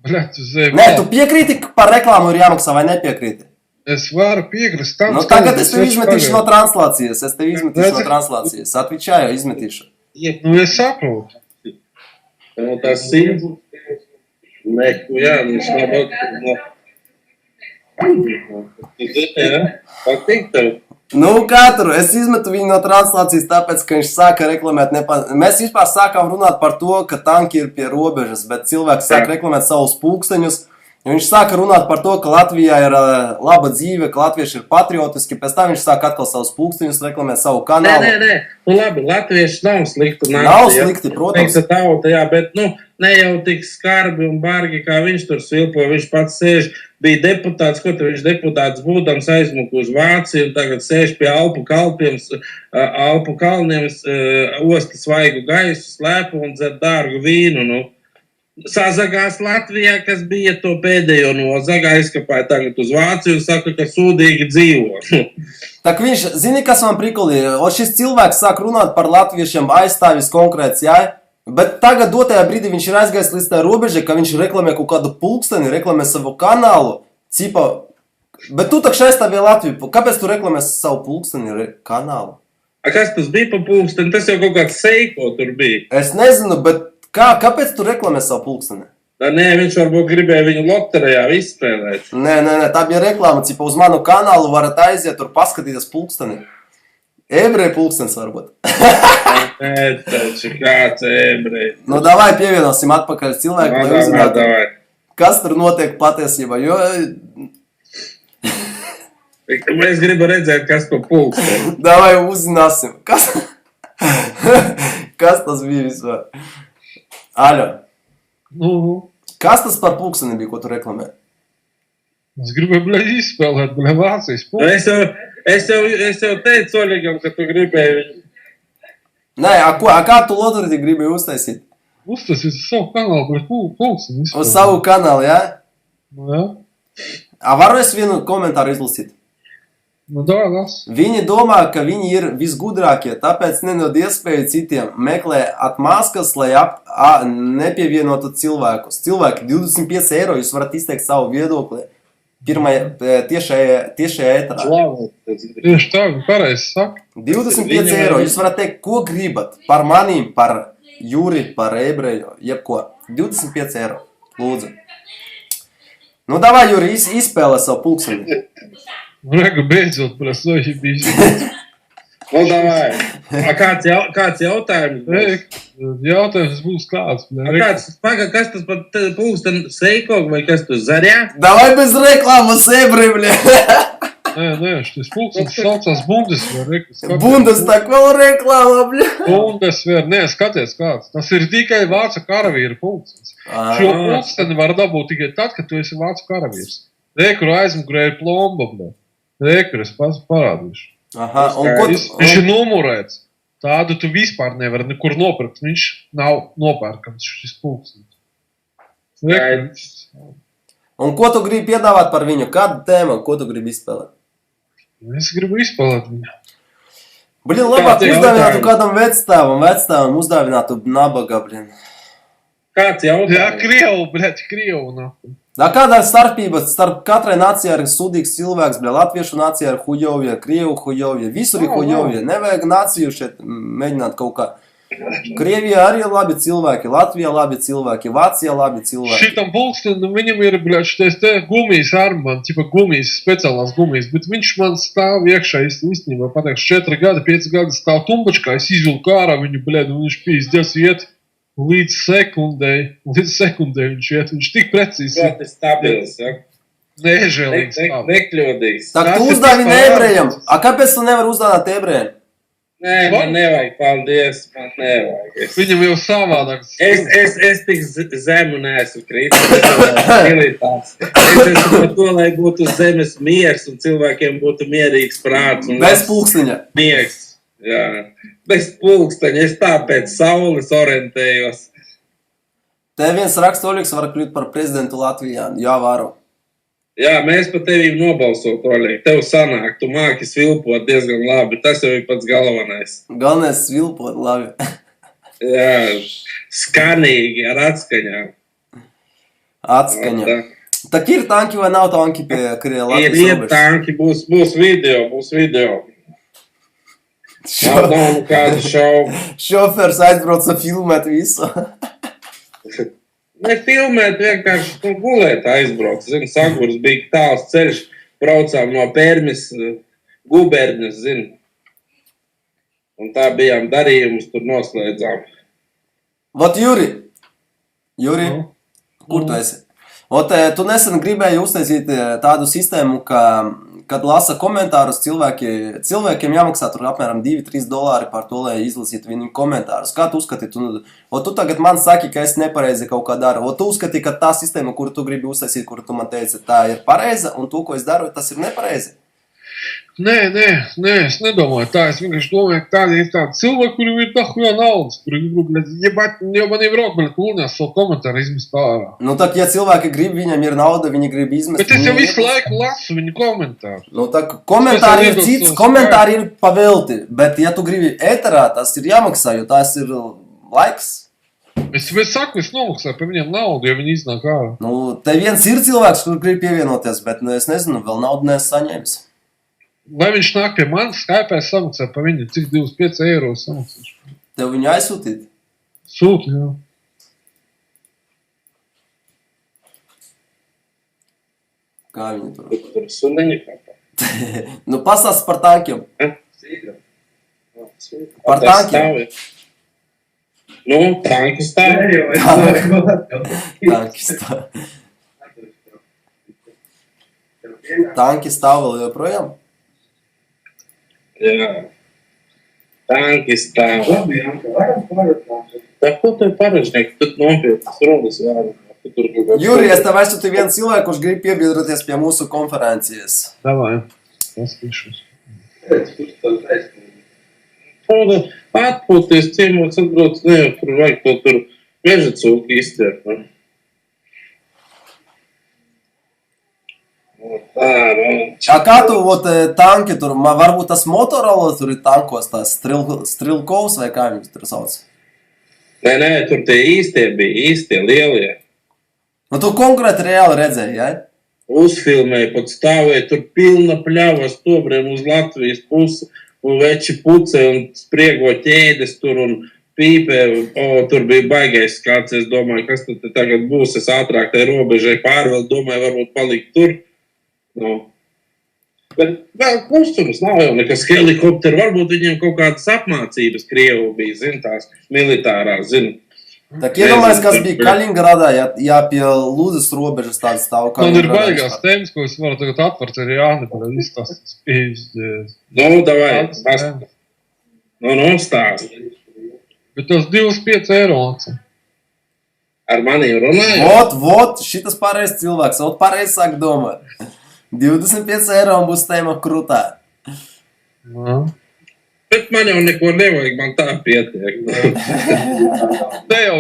Nē, tu piekrīti, ka par reklāmu ir jāmaksā, vai nepiekrīti? Es varu piekrist tam. Tagad es tev izmetīšu no translācijas. Atvičāju, izmetīšu. Es saprotu. Tas ir. Viņš nav patīk tev. Katru, es izmetu viņu no translācijas, tāpēc, ka viņš sāka reklamēt Mēs vispār sākām runāt par to, ka tanki ir pie robežas, bet cilvēks sāka reklamēt savus pulksteņus. Viņš sāka runāt par to, ka Latvijā ir laba dzīve, ka latvieši ir patriotiski, pēc tam viņš sāka atkal savus pulksteņus reklamēt savu kanālu. Nē, labi, latvieši nav slikti. Nav slikti, protams. Tauta, jā, bet, ne jau tik skarbi un bargi, kā viņš tur svilpo, viņš pats sēž, bija deputāts, viņš deputāts būdams aizmuku uz Vāciju, un tagad sēž pie Alpu kalniem, osta svaigu gaisu, slēpu un dzer dārgu vīnu, Sazagās Latvijā, kas bija to pēdējo nozagā, aizkapāja tagad uz Vāciju un saka, ka sūdīgi dzīvo. Tak viņš, zini, kas man prikulī, šis cilvēks sāk runāt par latviešiem aizstāvis konkrēts, jā? Bet tagad dotajā brīdī viņš ir aizgājis līdz tā robežai, ka viņš reklamē kaut kādu pulksteni, reklamē savu kanālu, cipa, bet tu tak aizstāvīja Latviju, kāpēc tu reklamē savu pulksteni kanālu? Kas tas bija pa pulksteni? Tas jau kaut kāds seiko tur bija. Es nezinu, bet kāpēc tu reklamē savu pulksteni? Nē, viņš varbūt gribēja viņu loterijā izspēlēt. Nē, tā bija reklāma, cipa uz manu kanālu varat aiziet tur paskatīties pulksteni. Ebreja pulkstenis varbūt. Nē, taču kāds ebreja. Davai pievienosim atpakaļ cilvēku, lai uzzinātu, kas tur notiek patiesībā, jo... Es gribu redzēt, kas pa pulksteni. Davai uzzināsim, kas tas bija vispār. Aļo. Kas tas par pulksteni bija, ko tu reklamē? Es gribēju, izspēlēt, Vācijas pulksteni. Es jau teicu Oļegam, ka tu gribēji viņu. Nē, kā tu loteriju gribēji uztaisīt? Uztaisīt savu kanālu, pulksteni. Uz savu kanālu, jā? Jā. Varu es vienu komentāru izlasīt? Viņi domā, ka viņi ir visgudrākie, tāpēc nenod iespēju citiem meklē atmaskas, lai nepievienotu cilvēkus. Cilvēki, 25 eiro, jūs varat izteikt savu viedokli tiešajā ēterā. Tieši tā, pareizi saka. 25 eiro, jūs varat teikt, ko gribat, par manīm, par Juri, par ebreju, jebko. 25 eiro, lūdzu. Davai, Juri, izspēlē savu pulksteni. Regu beidzot, prasoji bišķi. Davai. Kāds jautājums? Jautājums būs kāds. Kas tas pat pulksten seiko vai kas tu zarjā? Davai bez reklāmas ebri, bļa. Nē, šis pulkstens saucās Bundeswehr. Bundestag vēl reklāma, bļa. Bundeswehr, nē, skaties kāds. Tas ir tikai vācu karavīra pulkstens. Šo pulksteni var dabūt tikai tad, kad tu esi vācu karavīrs. Kur aizmugurē ir plomba, bļa. Kur es parādīšu. Aha, viņš ir numurēts. Tādu tu vispār nevar nekur nopirkt. Viņš nav nopērkams šis pulkstens. Un ko tu gribi piedāvāt par viņu? Kādu tēmu? Ko tu gribi izspēlēt? Es gribu izspēlēt viņu. Blin, labāk uzdāvinātu kādam vecstāvam uzdāvinātu nabaga, blin. Kāds jautājums? Jā, Krievu, bļaļ, Krievu. Kāda ir starpība starp katrai nācijai ir sūdīgs cilvēks, bļa, latviešu nācijā ir hujovie, krievu hujovie, visur ir hujovie. Nevajag nāciju šeit mēģināt kaut kā. Krievijā arī labi cilvēki, Latvijā labi cilvēki, Vācijā labi cilvēki. Šitam pulkstenim viņam ir, bļaļ, šitais te gumijas armband, tipa gumijas, speciālās gumijas, bet viņš man stāv iekšā īstenībā, pateikšu, 4 gadi, 5 gadi stāv tumbačkā, es izvilku ārā viņu, bļaļ, un viņš pīzdies iet līdz sekundei viņš iet, viņš tik precīzi. Ļoti stabils, ja? Nežēlīgs stāv. Nekļūdīgs. Tā tu uzdāvini ebrejam. Kāpēc tu nevar uzdāvināt ebrejam? Nē, man nevajag, paldies, man nevajag. Viņam jau savādāk. Es tik zemu neesmu kritis, militārs. Es esmu par to, lai būtu zemes miers un cilvēkiem būtu mierīgs prāts. Bez pulksteņa. Miegs, jā. Bez pulksteņa, es tā pēc saules orientējos. Te viens rakstoļiks var kļūt par prezidentu Latvijā, jā, varu. Jā, mēs pa tevīm nobalsot, Oļeg. Tev sanāk, tu māki svilpot diezgan labi. Tas jau ir pats galvenais. Galvenais svilpot labi. Jā, skanīgi, ar atskaņām. Atskaņa. Tak ir tanki vai nav tanki pie Latvijas Ir robežas? tanki, būs video. Nav nekādu šaubu. Šofers aizbrauca filmēt visu. Ne filmēt, vienkārši gulēt aizbrauc. Zini, Sagurs bija tāls ceļš, braucām no Pērmis, guberņas, zini. Un tā bijām darījumus, tur noslēdzām. Vot, Juri, kur tu esi? Vot, tu nesen gribēji uztaisīt tādu sistēmu, ka, kad lasa komentārus, cilvēkiem jāmaksā tur apmēram $2-3 par to, lai izlasītu viņu komentārus. Kā tu uzskati? Tu tagad man saki, ka es nepareizi kaut kā daru. Tu uzskati, ka tā sistēma, kuru tu gribi uztaisīt, kuru tu man teici, tā ir pareiza, un to, ko es daru, tas ir nepareizi? Nē, es nedomāju tā. Es vienkārši domāju, ka tādi ir tādi cilvēki, kuriem ir tā huja naudas, kuri grib, jau man ir rok, bet lūnās savu komentāru izmest ārā. Nu, tak, ja cilvēki grib, viņam ir nauda, viņi grib izmest. Bet es jau visu laiku lasu viņu komentāru. Nu, tak, komentāri ir cits, komentāri ir pavelti, bet ja tu gribi ēterā, tas ir jāmaksā, jo tas ir laiks. Es saku, es nomaksāju par viņiem naudu, ja viņi iznāk ārā. Nu, te viens ir cilvēks, kur grib pievienoties, bet nu, es nezinu, vēl naudu neesmu saņēmis. Lai viņš nāk pie manis, Skype es samaksāju par viņu, cik 25 eiro samaksāšu. Tev viņu aizsūtīt? Sūti, jā. Kā viņi tur? Tur suneņi kāpā. Nu, pastāst par tankiem. Sīga. Par tankiem. Nu, tanki stāv. Tanki stāv. Tanki stāv vēl joprojām? Jā. Tanki stāv. Tā ko tev paražnieki? Tad nopietnas runas vārdu. Juri, es tev esmu viens cilvēks, kurš grib piebiedroties pie mūsu konferencijas. Davai, paskatīšos. Atpūties ciemos, atbrauc, ne, tur vajag to tur meža cūki izķert. Kā tu, tanki tur, varbūt tas Motorola tur ir tankos, tās Strilkovs vai kā viņus tur sauc? Nē, tur tie īstie bija, īstie lielie. Nu, tu konkrēti reāli redzēji, ja? Uzfilmēja, pat stāvēja, tur pilna pļava stobriem uz Latvijas pusi, un veči puce un spriego ķēdes tur un pīpē, tur bija baigais kāds, es domāju, kas tad tagad būs, es ātrāk tai robežai pārvēl, domāju, varbūt palikt tur. Nu. Bet vēl kustums nav jau nekas helikopteri, varbūt viņiem kaut kādas apmācības Krievu bija, zin, tās militārās, zin. Tak iedomājies, kas bija Kaļingradā, ja pie Lūdzes robežas tāds stāv Man ir baigās tēmas, ko es varu tagad atvart ar Jāni, par izstāstas pīžģēs. Nu, davai, nostāst. Bet tos 25 eiro atsam. Ar maniem runājot? Vot, šitas pareiz cilvēks, pareiz sāk domāt. 25 eiro un būs tēma krūtā. Jā. Bet man jau neko nevajag, man tā pietiek. Te jau,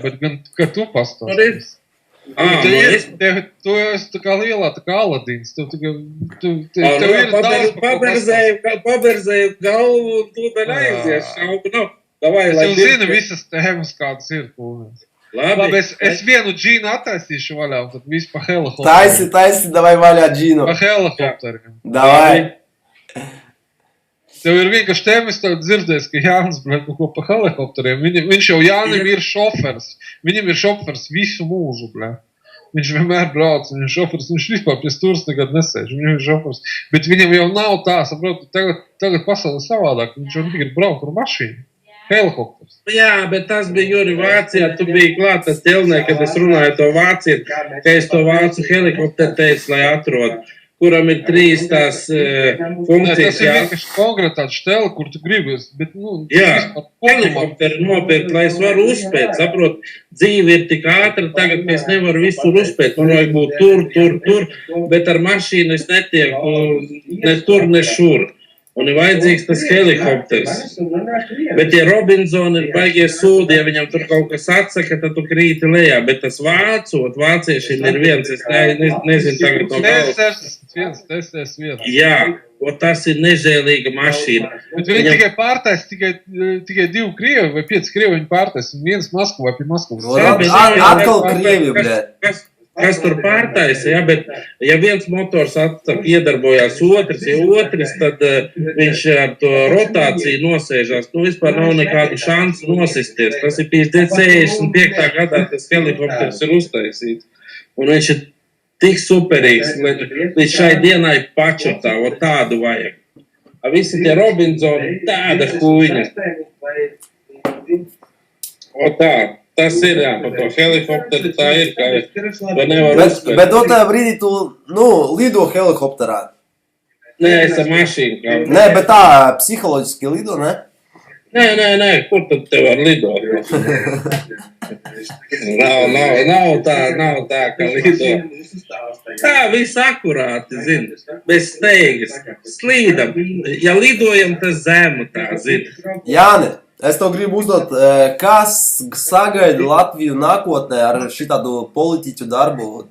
bet gan, ka tu pastāstīsi. Tu esi tā kā lielā, tā kā Aladīns. Tev ir paberzēju galvu un tūdaļ aizies šaubu. Es jau zinu visas tēmas, kādas ir. Labi, es vienu džīnu attaisīšu vaļā, un tad viss pa helikopteru. Taisi, davai vaļā džīnu. Pa helikopteriem. Davai. Tev ir vienkārši tēmas tev dzirdēs, ka Jānis, bļet, nu ko pa helikopteriem. Viņš jau Jānim ir šofers. Viņam ir šofers visu mūžu, bļet. Viņš vienmēr brauc, viņš ir šofers, viņš vispār pie stūras nekad nesēž, viņam ir šofers. Bet viņam jau nav tā, saprotu, tagad pasaule savādāk, viņš jau negrib braukt ar mašīnu. Helikopters. Jā, bet tas bija Juri Vācijā, tu biji klāt tas ķelnē, kad es runāju to vāciet, ka es to vācu helikopteru teicu, lai atrod, kuram ir 3 tās funkcijas. Tas ir vienkārši konkrētāts štela, kur tu gribas, bet, jā, helikopteru nopirkt, lai es varu uzspēt, saprot, dzīve ir tik ātra, tagad mēs nevaru visur uzspēt, man vajag būt tur, bet ar mašīnu es netieku ne tur, ne šur. Un ir vajadzīgs tas helikopters. Bet, ja Robinsoni ir baigie sūdi, ja viņam tur kaut kas atsaka, tad tu krīti lejā. Bet tas vāciešiem ir viens, es nezinu tagad no galvas. TS1. Jā, tas ir nežēlīga mašīna. Bet viņi tikai pārtais, tikai 2 Krievi vai 5 Krievi viņi pārtais, un viens Maskavā pie Maskavas. Atkal Krievi, bļet. Kas tur pārtaisa, ja, bet ja viens motors iedarbojās otrs, ja otrs, tad viņš ar to rotāciju nosēžās. Tu vispār nav nekādu šansu nosisties. Tas ir 65. gadā, tas helikopters ir uztaisīts. Un viņš ir tik superīgs, līdz šai dienai pačotā, o tādu vajag. A visi tie Robinsoni, tāda huīņa. O tā. Tas ir, jā, pa to helikopteru tā ir, ka to nevar uzspēt. Bet dotā brīdī tu, lido helikopterā. Nē, es ar mašīnu kā. Nē, bet tā psiholoģiski lido, ne? Nē, kur tad tev var lidot? Nav tā, ka lido. Tā, viss akurāti, zini, bez steigas. Slīdam, ja lidojam, tas zemu tā, zini. Jāni. Es tev gribu uzdot, kas sagaida Latviju nākotnē ar šitādu politiķu darbu?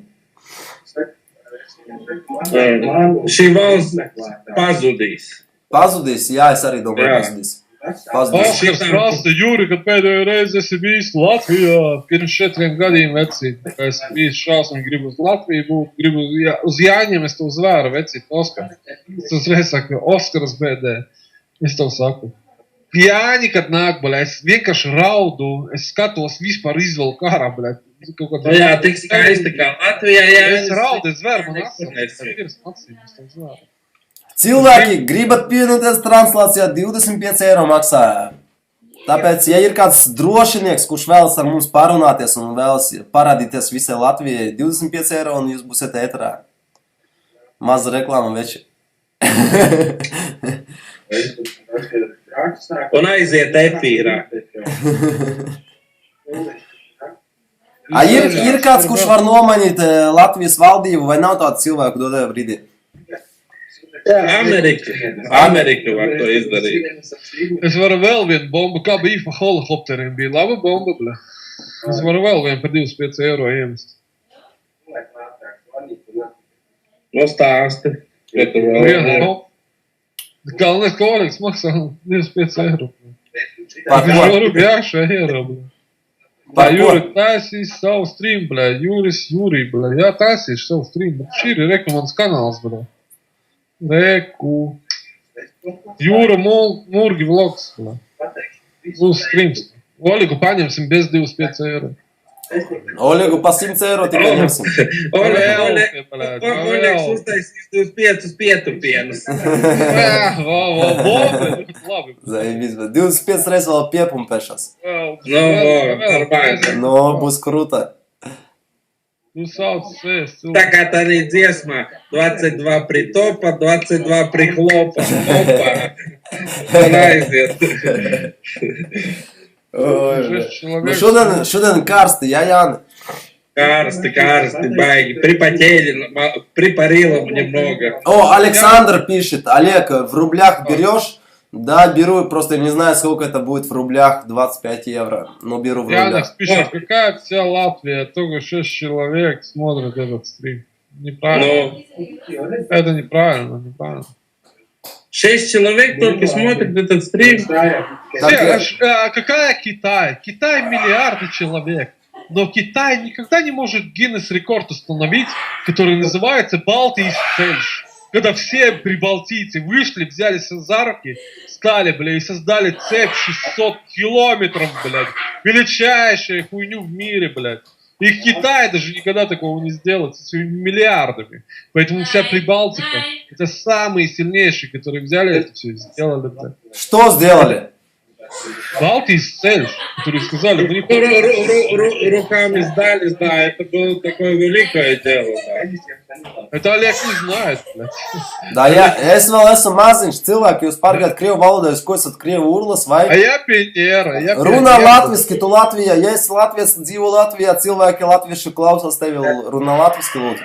Šī valsts pazudīs. Pazudīs? Jā, es arī domāju, pazudīs. Oskars prasa, Juri, kad pēdējo reizi esi bijis Latvijā, pirms 4 gadiem vecīt. Es biju šausmīgi, gribu uz Latviju būt, uz Jāņiem es tev zvēru vecīt, Oskar. Es uzreiz saku, Oskars bēdē. Es tev saku. Jāņi, kad nāk, baļā, es vienkārši raudu, es skatos vispār izvelku ārā, baļā. Jā, tik skaisti kā Latvijā, jā. Es raudu, es zvēru, man asins. Cilvēki gribat pievienoties translācijā, 25 eiro maksā. Tāpēc, ja ir kāds drošinieks, kurš vēlas ar mums parunāties un vēlas parādīties visai Latvijai, 25 eiro un jūs būsiet ēterā. Maza reklāma veči. Un aiziet efīrā. Ir kāds, kurš var nomainīt Latvijas valdību, vai nav tādu cilvēku dodēju brīdī? Amerika var to izdarīt. Es varu vēl vienu bombu, kā bija pa helikopteriem, bija laba bomba, bļa. Es varu vēl vienu par 25 eiro iemest. Nostāsti. Galvenais kolēģis maksā 25 eiro. Par ko? Jā, šeit eiro, bļa. Par ko? Juri taisīs savu stream, bļa. Juri, bļa. Jā, taisīs savu stream, bet šī ir rekomandas kanāls, bļa. Jūra Murgi vlogs, bļa. Uz streams. Oligu paņemsim bez 25 eiro. Olegu pa 100 eiro tikai ņemsim. Olegs uztaisīs 25 pietupienus. Jā, labi. 25 reizes vēl piepumpēšas. Būs krūta. Tu sauc sēst. Tā kā tā arī dziesmā 22 pri topa, 22 pri hlopa. Opa. Un aiziet. Šodien karsti, jā, Jāni? Карсты, байги. Припарила немного. Александр пишет, Олег, в рублях берешь? Да, беру, просто не знаю, сколько это будет в рублях, 25 евро, но беру в рублях. Янекс пишет, какая вся Латвия, только 6 человек смотрят этот стрим. Неправильно. Это неправильно. 6 человек только смотрят этот стрим. Какая Китай? Китай миллиарды человек. но Китай никогда не может Гиннес-рекорд установить, который называется Балтийский цельш. Когда все прибалтийцы вышли, взялись за руки, стали, бля, и создали цепь 600 километров, блядь. Величайшая хуйню в мире, блядь. И Китай даже никогда такого не сделает со своими миллиардами. Поэтому вся Прибалтика — это самые сильнейшие, которые взяли это все и сделали, блядь. Что сделали? Балтийский цельш, которые сказали, мы не Ну, хотим. руками сдались, да, это было такое великое дело, да. Это Олег не знает, блядь. Da, es vēl esmu maziņš cilvēki, jūs pārgājat krievu valodā, jūs ko esat krievu urlas А vai? я пионера, я Runā пионер. latviski, tu Latvijā, ja esi latvies, dzīvo Latvijā, cilvēki latvieši klausās tevi, runā latviski, lūdzu.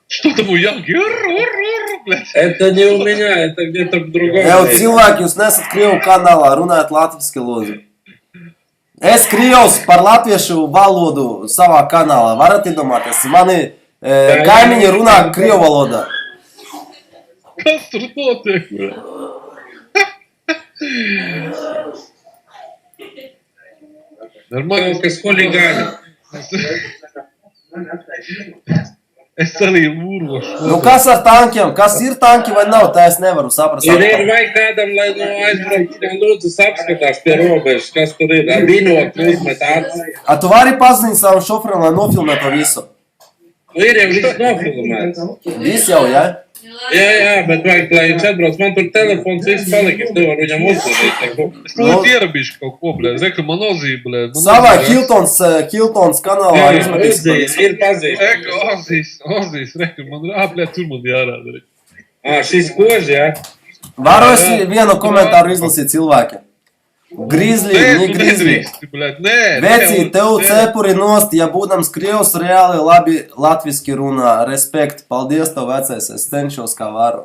Что там у Янки? Блядь. Это не у меня, это где-то в другом Jau месте. cilvēki, jūs nesat krievu kanālā, runājat latviski, lūdzu. Es krievs par latviešu valodu savā kanālā, varat iedomāties, mani kaimiņi runā krievu valodā. Kas tur notiek, blядь? Нормально. Kaut kas huligāni. Es arī lūrošu. Nu, kas ar tankiem? Kas ir tanki vai nav? Tā es nevaru saprast. Ir vajag kādam, lai no aizbraukt, lūdzu, apskatās pie robežas, kas tur ir. Ar binokli uzmet acis. A tu vari paziņot savam šoferam, lai nofilmē to visu? Nu, ir jau viss nofilmēts. Viss jau, ja? Jā, bet vajag, lai viņš atbrauc. Man tur telefons viss palika, es nevaru viņam uzzvanīt neko. Es lūdzu ierabīšu kaut ko, blядь. Reku, man nozīm, blядь. Savā Hiltons kanālā izmetīs. Uzzīs, ir pazīst. Reku, Ozīs, reku, man, blядь, tur man jārāda. Šis koži, jā? Varu es vienu komentāru izlasīt cilvēkiem. Grizli, Nē, ne tu grizli. nedrīkst, blядь, nē. Veci, tev cepuri nost, ja būdams krievs reāli labi latviski runā. Respekt, paldies tev vecais, es cenšos kā varu.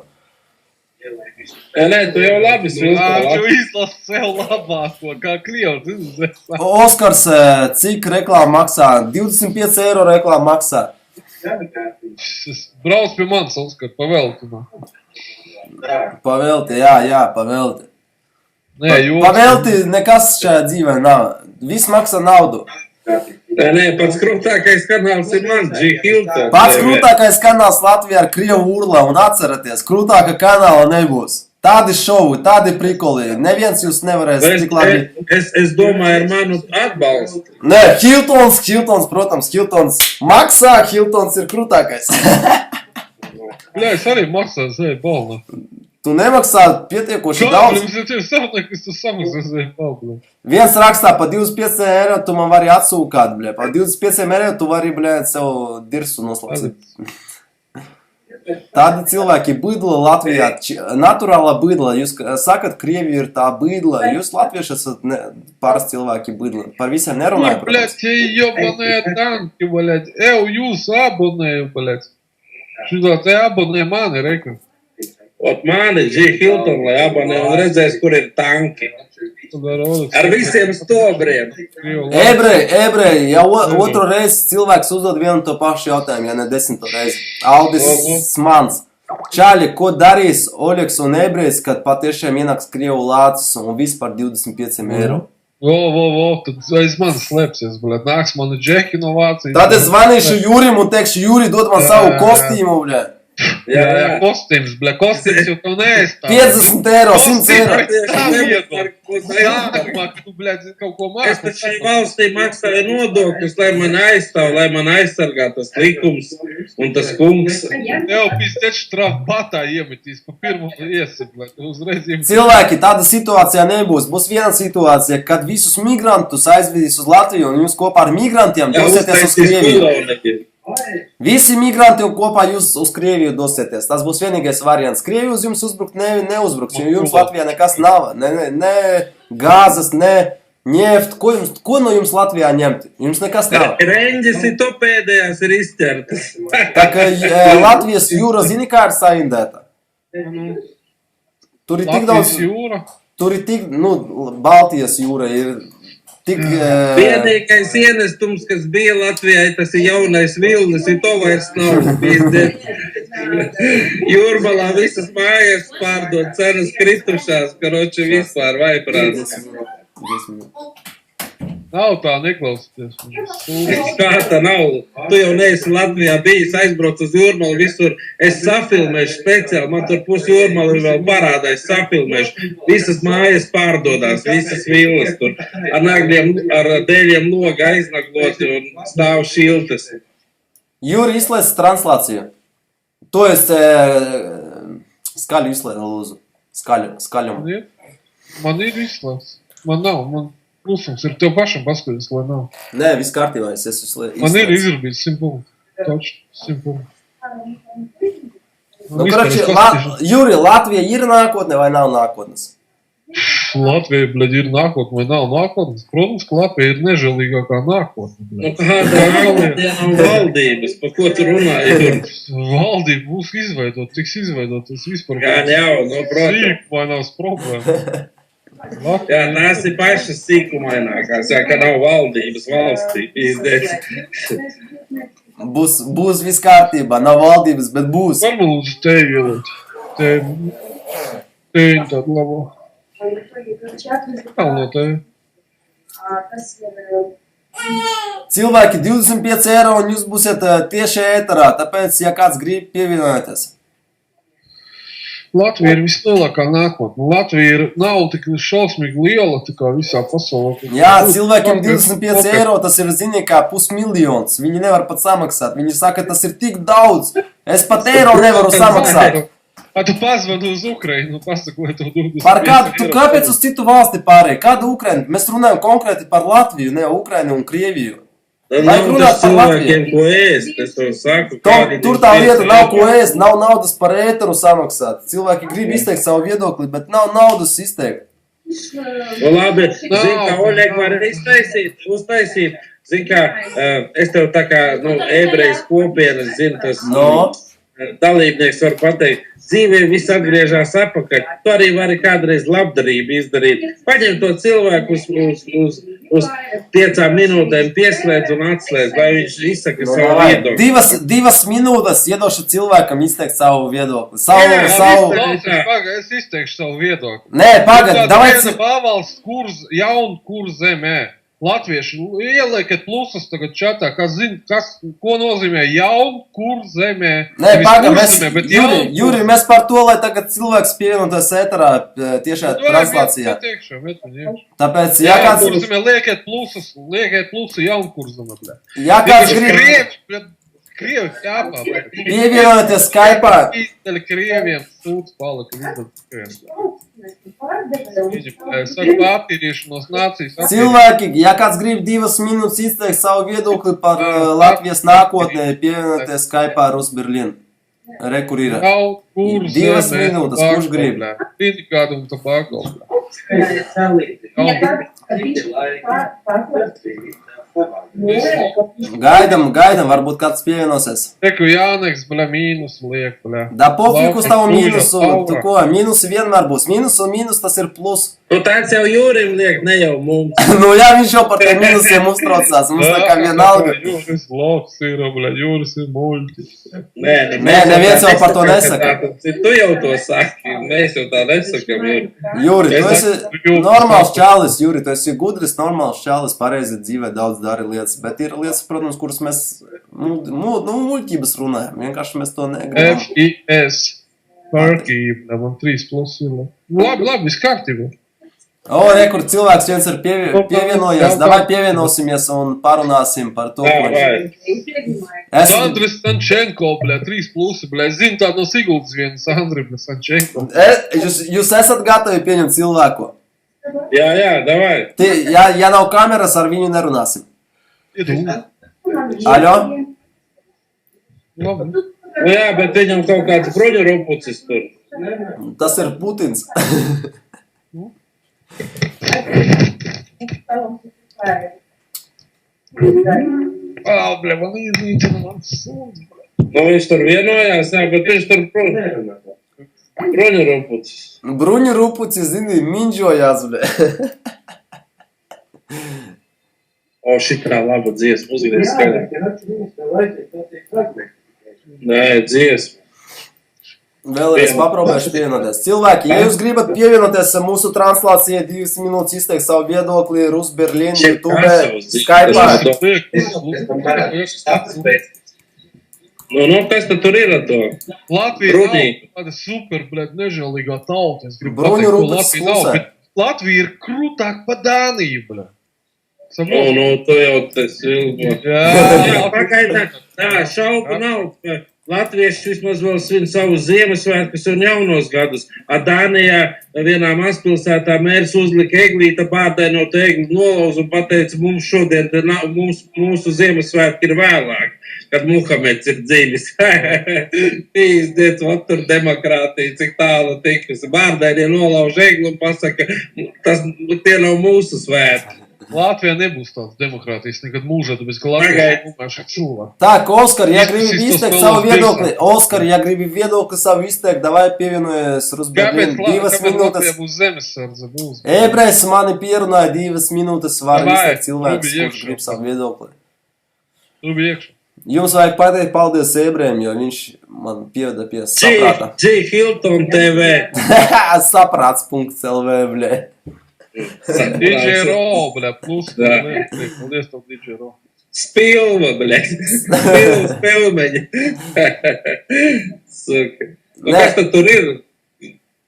Nē, tu jau labi svilko. Tu izlasi sev labāko, kā krievs. Oskars, cik reklāma maksā? 25 eiro reklāma maksā. Brauc pie manis, Oskar, paveltumā. Pavelti, jā, pavelti. Nē, joks. Pavelti nekas šajā dzīvē nav. Viss maksā naudu. Nē, pats krūtākais kanāls ir mans, G. Hilton. Pats krūtākais kanāls Latvijā ar krievu urla un atceraties, krūtāka kanāla nebūs. Tādi šovi, tādi prikoli, neviens jūs nevarēs tik labi. Es domāju ar manu atbalstu. Nē, Hiltons, protams, Hiltons maksā, Hiltons ir krūtākais. Bļā, es arī maksāju sevi balnu. Tu nemaksā pietiekoši Kā, daudz. jums ir tieši savnāk, es tu samaksāju sevi balnu. Viens rakstā pa 25 eiro, tu man vari atsūkāt, bļē. Pa 25 eiro tu vari, bļē, sev dirsu noslapsīt. Tādi cilvēki bīdla Latvijā, naturāla bīdla. Jūs sakat, Krievija ir tā bīdla, jūs latvieši esat pāris cilvēki bīdla. Par visiem nerunāju, Блядь, те ебаные танки, блядь. Jūs abonēju, blядь. Šitā te abonē mani, reku. Ot mani, G. Hilton, lai abonē un redzēs, kur ir tanki. Ar visiem stobriem. Ebreji, jau otru reizi cilvēks uzdod vienu to pašu jautājumu, ja ne 10. reizi. Aldis Smans. Čaļi, ko darīs Oļeks un Ebrejs, kad patiešām ienāks Krievu lācis un viss par 25 eiro? Tad aiz manis slēpsies, blядь. Nāks mani džeki no Vācijas. Tad es zvanīšu Jurim un teikšu, Juri, dod man savu kostīmu, bļē. Jā, kostīms, blядь. Kostīms jau tev neestāv. 50 eiro, 100 eiro. Sākumā, ka tu, blядь, kaut ko Es māki. taču valstī maksāju nodokļus, lai man aizstāv, lai man aizsargā tas likums un tas kungs. Tev pīstēt štraf batā iemetīs pa pirmo iesi, blядь. Uzreiz iemetīs. Cilvēki, tāda situācija nebūs. Būs viena situācija, kad visus migrantus aizvedīs uz Latviju un jūs kopā ar migrantiem dosieties uz Krieviju. Visi migranti kopā jūs uz Krieviju dosieties. Tas būs vienīgais variants. Krieviju uz jums uzbrukt neuzbruks, jo jums Latvijā nekas nav. Ne gāzes, ne ņeft. Ko no jums Latvijā ņemt? Jums nekas nav. Reņģis ir to pēdējās ir izķertas. Tā kā Latvijas jūra, zini, kā ir saindēta? Tur ir tik daudz, Latvijas jūra. tur ir tik, Baltijas jūra ir tik... Vienīgais ienestums, kas bija Latvijai, tas ir jaunais Vilnis, ir to vairs nav. Jūrmalā visas mājas pārdod, cenas kritušās, karoči vispār vaiprāts. Nav tā neklausīties. Kā tā nav? Tu jau neesi Latvijā bijis, aizbrauc uz Jūrmalu visur. Es safilmēšu speciāli, man tur pus Jūrmalu vēl parādā, es safilmēšu. Visas mājas pārdodās, visas villas tur. Ar nagļiem, ar dēļiem loga aiznagloti un stāv šiltas. Jūri, izslēdz translāciju. To es skaļu izslēdzu, lūdzu. Skaļumu. Man ir izslēgts. Man nav. Man klusums ir. Tev pašam paskaties, lai nav. Nē, viss kārtībā, es esmu izslēdzu. Man ir izrabīts 100 punktu. Taču 100 punktu. Nu, karači, Jūri, Latvija ir nākotne vai nav nākotnes? Latvija, bļaļ, ir nākotne vai nav nākotnes? Protams, ka Latvija ir nežēlīgākā nākotne. Nu kāda Latvija nav valdības, par ko tu runāji? Valdība būs izveidot, tiks izveidot, tas vispār. Jā, jau, nu, protams. Sīkumainās problēmas. Jā, tās ir pašas sīkumainākās, jā, ka nav valdības valstī. Būs viss kārtībā, nav valdības, bet būs. Varbūt lūdzu tevi ieliet. Tevi tādu labo. Kā no tevi? Cilvēki 25 eiro un jūs būsiet tieši ēterā, tāpēc, ja kāds grib, pievienoties. Latvija ir vislielākā nākotne. Latvija nav tik šausmīgi liela, tā kā visā pasaulē. Jā, cilvēkiem 25 eiro, tas ir, zini, kā 500 000. Viņi nevar pat samaksāt. Viņi saka, tas ir tik daudz. Es pat eiro nevaru samaksāt. Tu pazvani uz Ukrainu, pasaka, lai tev 25 Par kādu, tu kāpēc uz citu valsti pārēji? Kādu Ukrainu? Mēs runājam konkrēti par Latviju, ne Ukrainu un Krieviju. Nav tas cilvēkiem, ko ēst, es to saku. Tur tā lieta nav ko ēst, nav naudas par ēteru samaksāt. Cilvēki grib izteikt savu viedokli, bet nav naudas izteikt. Nu labi, zin, kā Oļeg var uztaisīt. Zin, kā, es tev tā kā, ebrejas kopienas, zin, tas dalībnieks var pateikt, dzīvē viss atgriežās apakaļ. Tu arī vari kādreiz labdarību izdarīt. Paņem to cilvēku uz 5 minūtēm pieslēdz un atslēdz, lai viņš izsaka savu viedokli. Divas minūtes iedošu cilvēkam izteikt savu viedokli. Es izteikšu savu viedokli. Nē, pagad, davai... Pavalsts jaunu kurs zemē. Latvieši, ieliekat plusas tagad čatā, ko nozīmē jaunu kurs zemē. Nē, pagad, Juri, mēs par to, lai tagad cilvēks pievienotos ēterā tiešā translācijā. Tāpēc, ja kāds... Jaunu kurs zemē, liekat plusu jaunu kurs zemē. Ja kāds grib... Krievi jāpā. Pievienoties Skype'ā. Krieviem sūds palika. Saka pārtīrīšanos nācijas. Cilvēki, ja kāds grib 2 minūtes izteikt savu viedokli par Latvijas nākotnē, pievienoties Skype'ā ar uz Berlīnu. Re, kur ir? 2 minūtes, kurš grib? Indikātu un tabāko. Gaidam, varbūt kāds pievienosies. Teku Jāneks, mīnus liek, Da pofik uz tavu mīnusu, tu ko, mīnusi vienmēr būs. Mīnus un mīnus tas ir plus. Nu tāds jau Jūrim liek, ne jau mums. Nu jā, viņš jau par tiem mīnusiem uztraucās, mums tā kā vienalga. Jūris loks ir, Jūris ir muļķis. Nē, neviens jau par to nesaka. Tu jau to saki, mēs jau tā nesakam, Jūri. Jūri, tu esi normāls čālis, Jūri, tu esi gudris, normāls čālis, pareizi dzīvē daudz dari lietas, bet ir lietas, protams, kuras mēs, muļķības runājam, vienkārši mēs to negribam. F-I-S, parkība, man 3 plus ir. Labi, viss kārtībā. Re, kur cilvēks viens ir pievienojies, davai pievienosimies un parunāsim par to, ko Sandris Sančenko, 3 plusi, zinu tā no Siguldas viena Sandri Sančenko. Jūs esat gatavi pieņemt cilvēku? Jā, davai. Ja nav kameras, ar viņu nerunāsim. Aļo? Jā, bet viņam kaut kāds bruņu rupucis tur. Tas ir Putins. Man iznīcina mans sūds. Viņš tur vienojās, bet viņš tur bruņu rupucis. Bruņu rupucis, zini, minžojās, šitā laba dziesma, uzgriez skaļāk. Nē, dziesma. Vēlreiz paprobēšu pievienoties. Cilvēki, ja jūs gribat pievienoties mūsu translācijai 2 minūtes izteikt savu viedokli, Rus Berlīn, YouTube, Skype'ā. Nu, kas tad tur ir ar to? Latvija Brunī. nav tāda super, bļet, nežēlīgā tauta. Es gribu Bruņu pateikt, ko rūpes Latvija nav, klusē. bet Latvija ir krūtāk pa Dāniju, bļet. Nu, tu jau tas ilgo. Jā, pagaidām, tā šaubu nav. Latvieši vismaz vēl svin savus Ziemassvētkus un jaunos gadus. Dānijā vienā mazpilsētā mērs uzlika eglīta, bārdainot egli nolauz un pateica, mums šodien, mūsu Ziemassvētki ir vēlāk, kad Muhameds ir dziļis. Pīzdiet, ot tur demokrātija, cik tālu tikusi. Bārdainie nolauž egli un pasaka, tie nav mūsu svētki. Latvijā nebūs tāds demokrātijas nekad mūžā, tāpēc, ka Latvijā vienkārši cilvēki. Tā, ka Oskar, ja gribi izteikt savu viedokli, Oskar, ja gribi viedokli savu izteikt, davai pievienojies Rus Berlīn 2 Kāpēc minūtes. Latvijā būs zemesardze? Būs. Ebrejs mani pierunāja 2 minūtes, var Davai, izteikt cilvēks, tu biji kurš iekšā. grib savu viedokli. Tu biji iekšā. Jums vajag pateikt paldies Ebrejam, jo viņš man pieveda pie saprāta. G. Hilton TV. Saprāts.lv, bļē. DJ Ro, bļa, plus. Jā. Paldies tev, DJ Ro. Spilva, bļa. Spilmeņa. Suka. Nu, kas tad tur ir?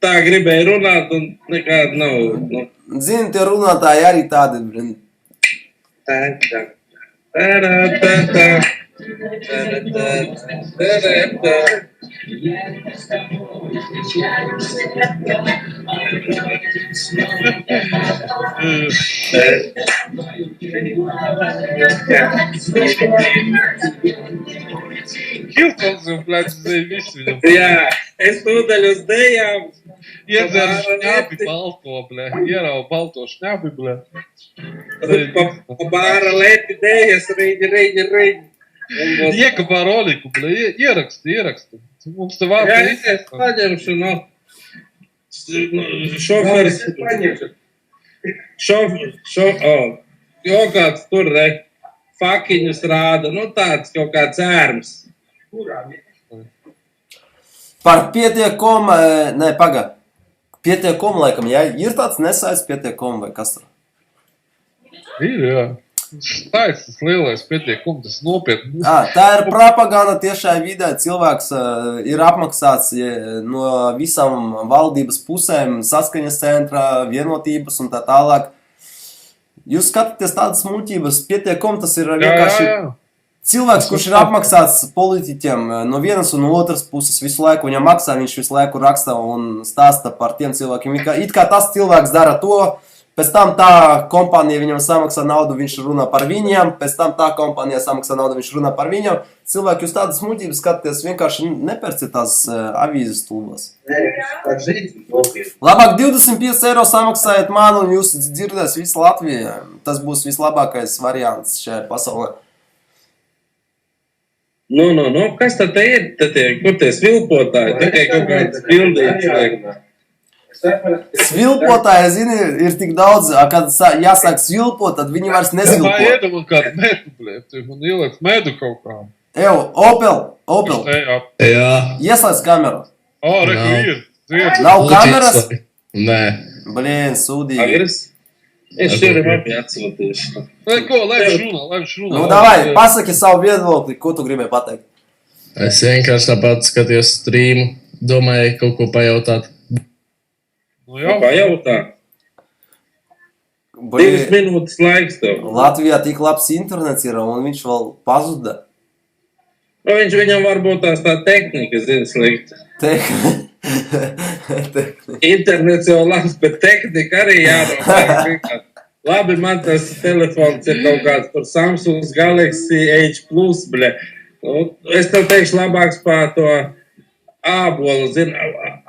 Tā gribēja runāt un nekāda nav. Nu. Zini, tie runātāji arī tādi, bļē. Tā, tā. Tā, tā, tā. Hiltons un, bļa, zēj visu viņam. Jā, es tūdaļ uz dejām. Iedzer šņāpi balto, bļa. Ierau balto šņāpi, bļa. Pa bāra lēti dejas, riņi. Iekapā roliku, bļa. Ieraksti. Mums te Jā, vārds. es paņemšu, no. Šofers. Jo kāds tur, fakiņus rāda, nu tāds kaut kāds ērms. Par pietiekom, pietiekom laikam, jā, ir tāds nesaists pietiekom vai kas tur? Ir, jā. Tāds tas lielais pietiekums, tas nopietni. Tā ir propaganda tiešai vidē, cilvēks ir apmaksāts no visām valdības pusēm, saskaņas centra, vienotības un tā tālāk. Jūs skatāties tādas muļķības, pietiekom tas ir vienkārši cilvēks, kurš ir apmaksāts politiķiem no vienas un no otras puses visu laiku, viņam maksā, viņš visu laiku raksta un stāsta par tiem cilvēkiem. It kā tas cilvēks dara to, pēc tam tā kompānija viņam samaksā naudu, viņš runā par viņiem, pēc tam tā kompānija samaksā naudu, viņš runā par viņiem. Cilvēki, jūs tādas muļķības skatāties, vienkārši nepērciet tās avīzes stulbas. Labāk 25 eiro samaksājiet man un jūs dzirdēs visu Latviju. Tas būs vislabākais variants šajā pasaulē. Nu, kas tad te ir? Kur tie svilpotāji? Tikai kaut kāds pildīts. Svilpotāji, zini, ir tik daudz, kad jāsāk svilpot, tad viņi vairs nesvilpo. Tā iedam un kādu medu, blēt, man ieliek medu kaut kā. Opel, Jā. ieslēdz kameru. Reku ir. Nav kameras? Nē. Blien, sūdīgi. Agres? Es šeit abi atsūtīšu. Ko, lēkš runā. Nu, davai, pasaki savu viedokli, ko tu gribēji pateikt. Es vienkārši tāpat skatījos streamu, domāju kaut ko pajautāt. Nu, jau. Pajautā. 2 minūtes laiks tev. Latvijā tik labs internets ir, un viņš vēl pazuda. Nu, viņam varbūt tās tā tehnika, zini, slikta. Internets jau labs, bet tehnika arī jādomā. Labi, man tas telefons ir kaut kāds tur Samsung Galaxy H+, bļa. Es tev teikšu labāks pār to ābolu, zini.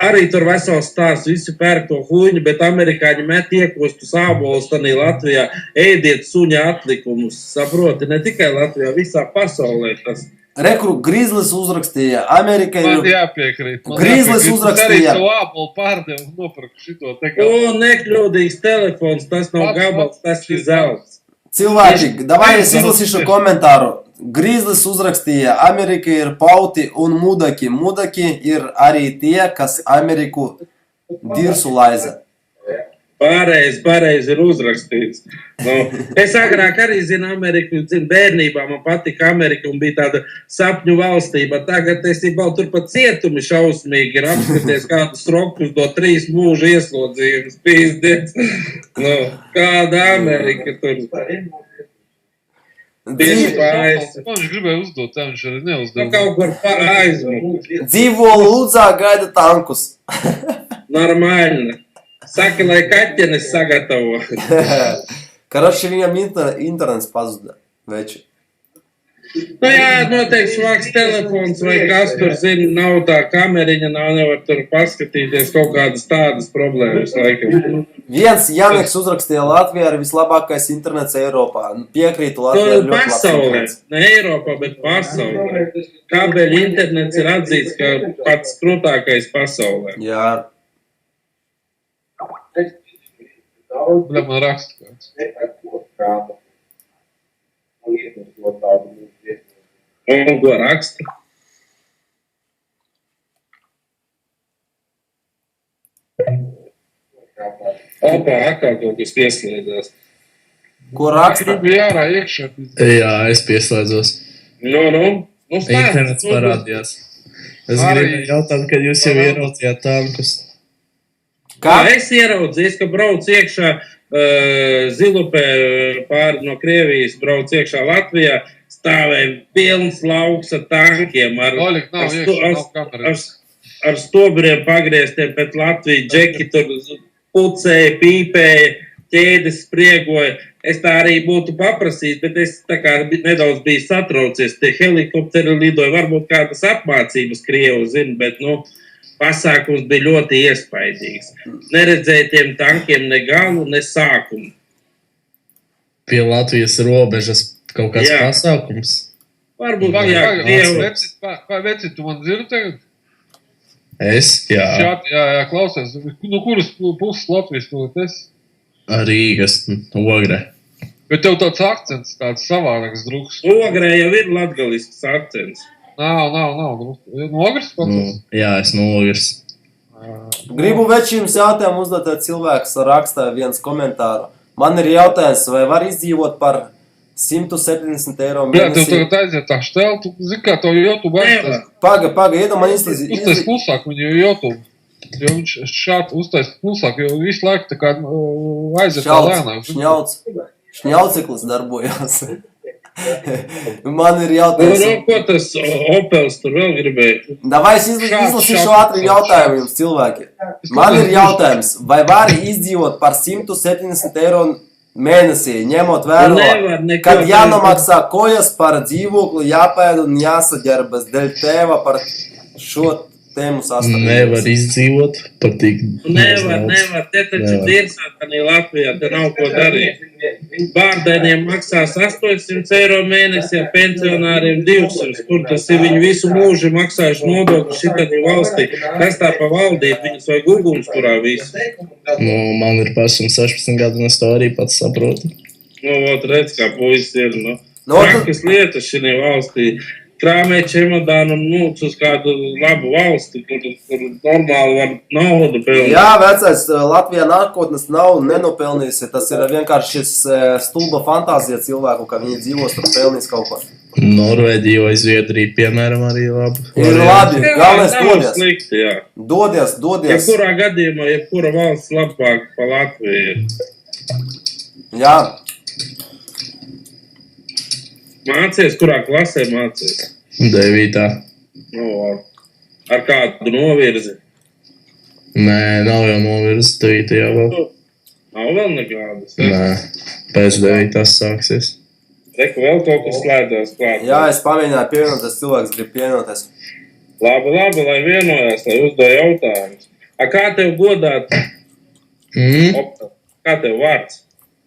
Arī tur vesels stāsts, visi pērk to huņu, bet amerikāņi met iekostus ābolus tanī Latvijā. Ēdiet suņa atlikumus, saproti, ne tikai Latvijā, visā pasaulē tas. Reku, Grizlis uzrakstīja, Amerikai... Man jāpiekrīt. Grizlis uzrakstīja. Es arī savu ābolu pārdevu un nopirku šito te kā. Nekļūdīgs telefons, tas nav gabals, tas ir zelts. Cilvēki, davai es izlasīšu komentāru. Grīzlis uzrakstīja, Amerika ir pauti un mudaki. Mudaki ir arī tie, kas Ameriku dirsu laiza. Pareizi ir uzrakstīts. Nu, es agrāk arī zinu Ameriku, bērnībā man patika Amerika un bija tāda sapņu valstība. Tagad es jau turpat cietumi šausmīgi ir apskaties kādus rokus do 3 mūžu ieslodzījumus. Pīzdies. Nu, kāda Amerika tur. Tieši pārējais. Viņš gribēja uzdot, tā viņš arī neuzdeva. Kaut kur aizmūk. Dzīvo Lūdzā, gaida tankus. Normāli. Saka, lai kaķenes sagatavo. Karoči, viņam internets pazuda. Veči. Nu jā, noteikti svāks telefons vai kas tur zina, nav tā kameriņa, nevar tur paskatīties kaut kādas tādas problēmas laikam. Viens Janeks uzrakstīja, Latvijā ir vislabākais internets Eiropā. Piekrītu, Latvijā ir ļoti labs Pasaulē, internets. ne Eiropā, bet pasaulē. Kabeļu internets ir atzīts, ka pats krūtākais pasaulē. Jā. Bļa, man raksta kāds. Un ko raksta? Opā, atkal kaut kas pieslēdzās. Ko raksta? Gribu jārā iekšā. Jā, es pieslēdzos. Nu, stāst. Internets parādījās. Es gribēju jautāt, kad jūs jau ieraudzījāt tankus. Kā? Es ieraudzīju, ka brauc iekšā Zilupē pāri no Krievijas, brauc iekšā Latvijā, stāvēja pilns lauks ar tankiem, Oļik, nav iekšā, nav kameras. ar stobriem pagrieztiem pēc Latviju, džeki tur pucēja, pīpēja, ķēdes spriegoja. Es tā arī būtu paprasījis, bet es tā kā nedaudz biju satraucies. Tie helikopteri lidoja, varbūt kādas apmācības Krievu zina, bet, pasākums bija ļoti iespaidīgs. Neredzēja tiem tankiem ne galu, ne sākumu. Pie Latvijas robežas kaut kāds pasākums. Varbūt, Veci, tu man dzirdi tagad? Es? Jā. Jā, klausies. Nu, kuras puses Latvijas tu esi? Rīgas, Ogre. Bet tev tāds akcents, tāds savādāks druks. Ogrē jau ir latgalisks akcents. Nav. No Ogres pats? Jā, es no Ogres. Gribu večiem jautājumu uzdot, cilvēks rakstā viens komentāru. Man ir jautājums, vai var izdzīvot par 170 eiro Jā, mēnesī? tev tagad aiziet tā štēl, tu zini, kā tev YouTube aizstās. Paga, iedam man Uztais klusāk viņu YouTube. Jo viņš šādi uztais klusāk, jo visu laiku tā kā aiziet tā lēnāk. Šņauciklis darbojās. Man ir jautājums. Ko tas Opels tur vēl gribēja? Davai es izlasīšu ātri jautājumu jums, cilvēki. Man ir jautājums, vai var izdzīvot par 170 eiro mēnesī, ņemot vērā, kad jānomaksā kojas par dzīvokli, jāpēd un jāsaģerbas dēļ tēva par šo tēmu sastāvības. Nevar izdzīvot par tik Nevar. Te taču dirsātanī Latvijā, te nav ko darīt. Bārdēniem maksās 800 eiro mēnesī, pensionāriem 200. Kur tas ir viņi visu mūžu maksājuši nodokļu šitādī valstī? Kas tā pa valdīt? Viņus vai gugums kurā visu? Man ir pašam 16 gadu, un es to arī pats saprotu. Redz, kā puisis ir. Trakas lietas šī valstī. Krāmē čemodānu un mūc uz kādu labu valsti, kur normāli var naudu pelnīt. Jā, vecais, Latvijā nākotnes nav nenopelnījusi. Tas ir vienkārši šis stulba fantāzija cilvēku, ka viņi dzīvos tur pelnīs kaut ko. Norvēģija vai Zviedrija, piemēram, arī labi. Ir labi, galvenais dodies. Slikti, jā. Dodies. Jebkurā gadījumā, jebkura valsts labāk pa Latviju. Jā. Mācies, kurā klasē mācies? 9. Ar kādu novirzi? Nē, nav jau novirzi 9. jau vēl. Nav vēl nekādas? Nē, pēc 9. sāksies. Reku vēl kaut kas slēdās klāt. Jā, es pamēģināju pievienoties, cilvēks grib pievienoties. Labi, lai vienojās, lai uzdo jautājumus. Kā tev godāt? Kā tev vārds?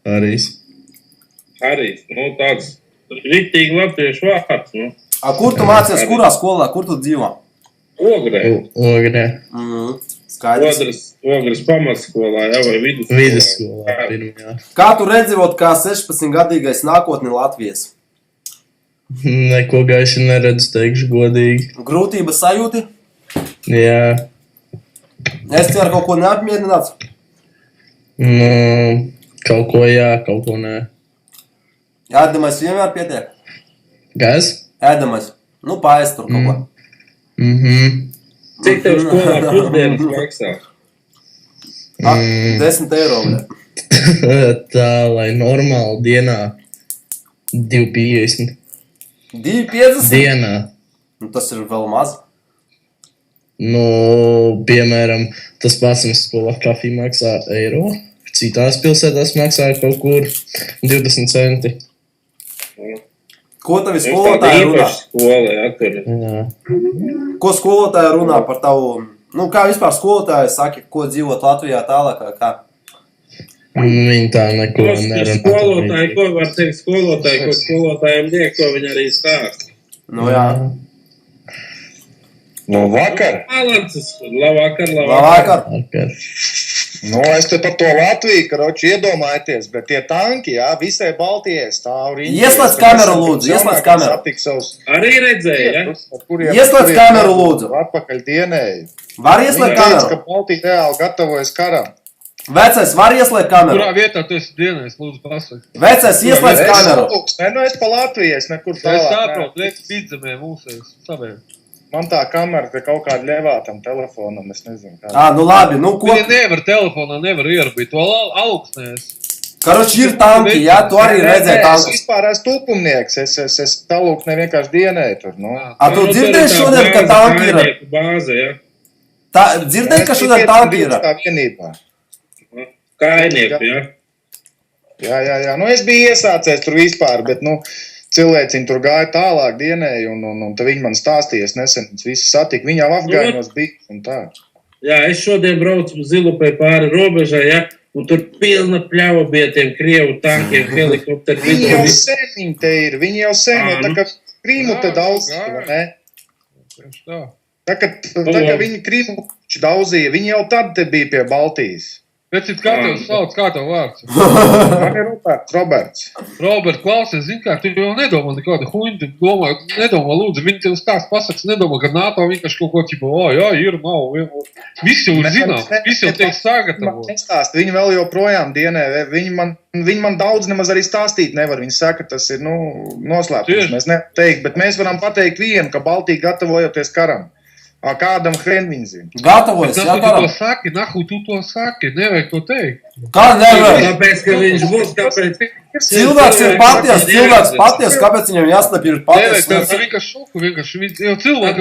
Harijs. Tāds ritīgi latviešu vārds, Kur tu mācies, kurā skolā, kur tu dzīvo? Ogrē. Ogrē. Skaidrs. Ogres pamatskolā, jā, vai vidusskolā. Vidusskolā pirmajā. Kā tu redzīvot kā 16-gadīgais nākotni Latvijas? Neko gaiši neredzu, teikšu godīgi. Grūtības sajūti? Jā. Es ar kaut ko neapmierināts. Nu, kaut ko jā, kaut ko nē. Ēdamais vienmēr pietiek. Kas? Ēdamais. Nu, paēst tur kaut ko. Cik tev skolā pusdienas maksā? 10 eiro. Tā, lai normāli dienā 2,50. 2,50? Dienā. Nu, tas ir vēl maz. Nu, piemēram, tas pats mums skolā kafija maksā eiro. Citās pilsētās maksā kaut kur 20 centi. Ko tavi skolotāji runā? Skola, jā, tur. Jā. Ko skolotāji runā par tavu... Nu, kā vispār skolotāji saka, ko dzīvot Latvijā tālāk, kā? Viņi tā neko nerunā. Skolotāji, ko var teikt skolotāji, ko skolotājiem liek, ko viņi arī stāst. Nu, jā. Nu, vakar. Balances, labvakar. Vakar. Nu, es te par to Latviju, karoči, iedomājieties, bet tie tanki, jā, visai Baltijai stāv riņķi. Ieslēdz kameru, lūdzu, ieslēdz kameru. Arī redzēja, ja? Ieslēdz kameru, lūdzu. Atpakaļ dienēji. Var ieslēgt kameru? Ka Baltija reāli gatavojas karam. Vecais, var ieslēgt kameru? Kurā vietā tu esi dienējis, lūdzu, pasaki? Vecais, ieslēdz kameru. Es pa Latviju, es nekur Es tālāk. saprotu, liek vidzemē mūsēs, saviem. Man tā kamera te kaut kāda ļevā tam telefonam, es nezinu kā. Nu labi, nu ko? Viņi nevar telefonā, nevar ierabīt, to augstnēs. Karoči, ir tanki, jā, tu arī redzēji Es tankus. vispār esmu tupumnieks, es talūknē vienkārši dienēju tur, nu. Tu dzirdēji šodien, ka tanki ir? Bāze, ja? Dzirdēji, ka šodien tanki ir? Tā vienībā. Kainieku, ja? Jā. Nu, es biju iesācies tur vispār, bet, nu, cilvēciņi tur gāja tālāk dienēju, un te viņi man stāstījies nesen, visi satika. Viņi jau Afgāņos bija un tā. Jā, es šodien braucu Zilupē pāri robežai, ja? Un tur pilna pļava bija tiem Krievu tankiem, helikopteri. Viņi jau sen viņi te ir, viņi jau sen, tā kā Krīmu te daudz, ne? Tā kā viņi Krīmu daudzīja, viņi jau tad te bija pie Baltijas. Bet kā tev sauc, kā tev vārds? Man ir Roberts. Robert, klausies, zini kā, tu jau nedomā nekāda huņa, nedomā, lūdzu, viņi tev stāst pasaks, nedomā, ka NATO vienkārši kaut ko ķipa, jā, ir, nav, visi jau zinām, visi jau tiek sagatavot. Viņi vēl joprojām dienē, viņi man daudz nemaz arī stāstīt nevar, viņi saka, tas ir, nu, noslēpums, mēs nevaram teikt, bet mēs varam pateikt vienu, ka Baltija gatavojoties karam. Kādam hren viņi zina? Gatavojas, jā, karam. Nahu tu to saki, nevajag to teikt. Kā nevajag? Tāpēc, ka viņš būs, kāpēc... Cilvēks ir paties, kāpēc viņam jāslēp ir paties? Tas ir vienkārši šoku, vienkārši jau cilvēki...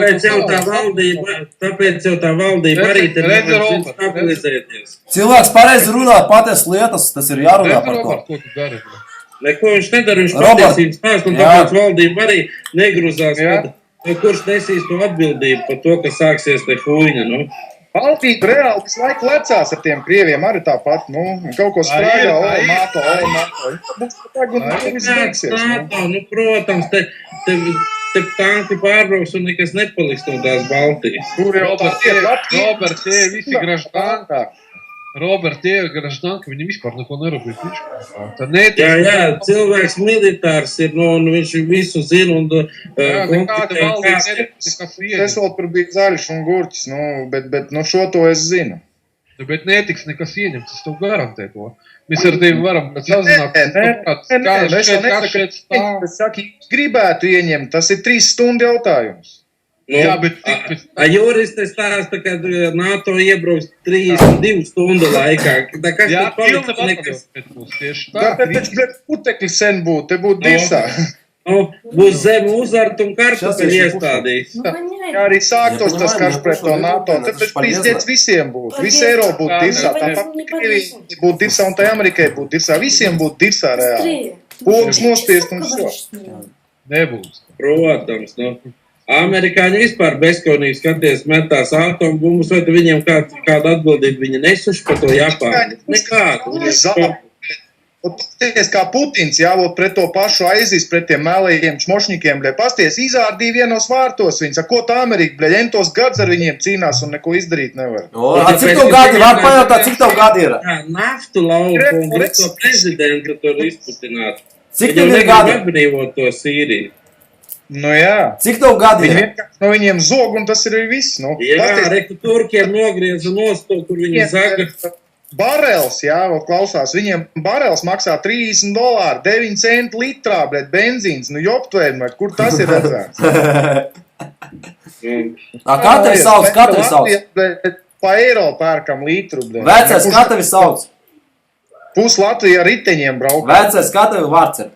Tāpēc jau tā valdība arī te nevar stabilizēties. Cilvēks pareizi runā paties lietas, tas ir jārunā par to. Ko tu dari? Neko viņš nedara, viņš patiesības stāst, un tāpēc valdība arī negruzās, kurš nesīs to atbildību par to, ka sāksies te huīņa, nu. Baltija reāli visu laiku lecās ar tiem Krieviem arī tāpat, nu, kaut ko sprāgā, NATO. Nu, protams, te tanki pārbrauks un nekas nepaliks no tās Baltijas. Tur jau tā Robert, tie visi graždanki. Robert, tie graždanki, viņi vispār neko nerabīja. Jā, cilvēks militārs ir, un viņš visu zina, un... Nekāda valdība netiks. Es vēl tur biju zaļš un gurķis, bet šo to es zinu. Bet netiks nekas ieņemts, es tev garantēju to. Mēs ar tevi varam sazināt. Es saku, gribētu ieņemt, tas ir 3 stundu jautājums. Jā, bet juristi stāsta, ka NATO iebrauks 32 stundu laikā. Jā, pilna paliks pēc mūs tieši tā. Bet putekļi sen būtu, te būtu dirsā. Būs zem uzart un kartupeļi iestādīs. Jā, arī sāktos tas karš pret to NATO. Tad taču pīstiets visiem būtu. Visi Eiropa būtu dirsā. Tāpat Krievija būtu dirsā un tā Amerikai būtu dirsā. Visiem būtu dirsā reāli. Pogas nospiest un šo. Nebūs. Protams, nu. Amerikāņi vispār bezkaunīgi skaties metās atombumbas, vai viņiem kādu atbildību viņi nesuši par to Japānu? Nekādu. Pasties kā Putins, jā, vot pret to pašu aizīs, pret tiem mēlējiem čmošņikiem, bļē, pasties, izārdīja vienos vārtos viņus, ko tā Amerika, bļē, entos gads ar viņiem cīnās un neko izdarīt nevar. Cik tev gadi, var pajautāt, cik tev gadi ir? Naftu lauku un to prezidentu tur izputināt. Cik tev ir gadi? Viņam atbrīvot to Sīriju. Nu jā. Cik tev gadi Viņi ir? vienkārši no viņiem zog un tas ir viss, nu. Jā, Pasties, reku Turkiem nogrieza nost to, kur viņi zaga. barels, jā, vēl klausās, viņiem barels maksā $30, 9 centi litrā, bļēt, benzīns, nu joptvēm, kur tas ir redzēts? Kā tevi sauc, kā tevi sauc? Bļēt, pa eiro pērkam litru, bļēt. Vecais, kā tevi sauc? Pus Latvija ar riteņiem braukā. Vecais, kā tevi vārds ir?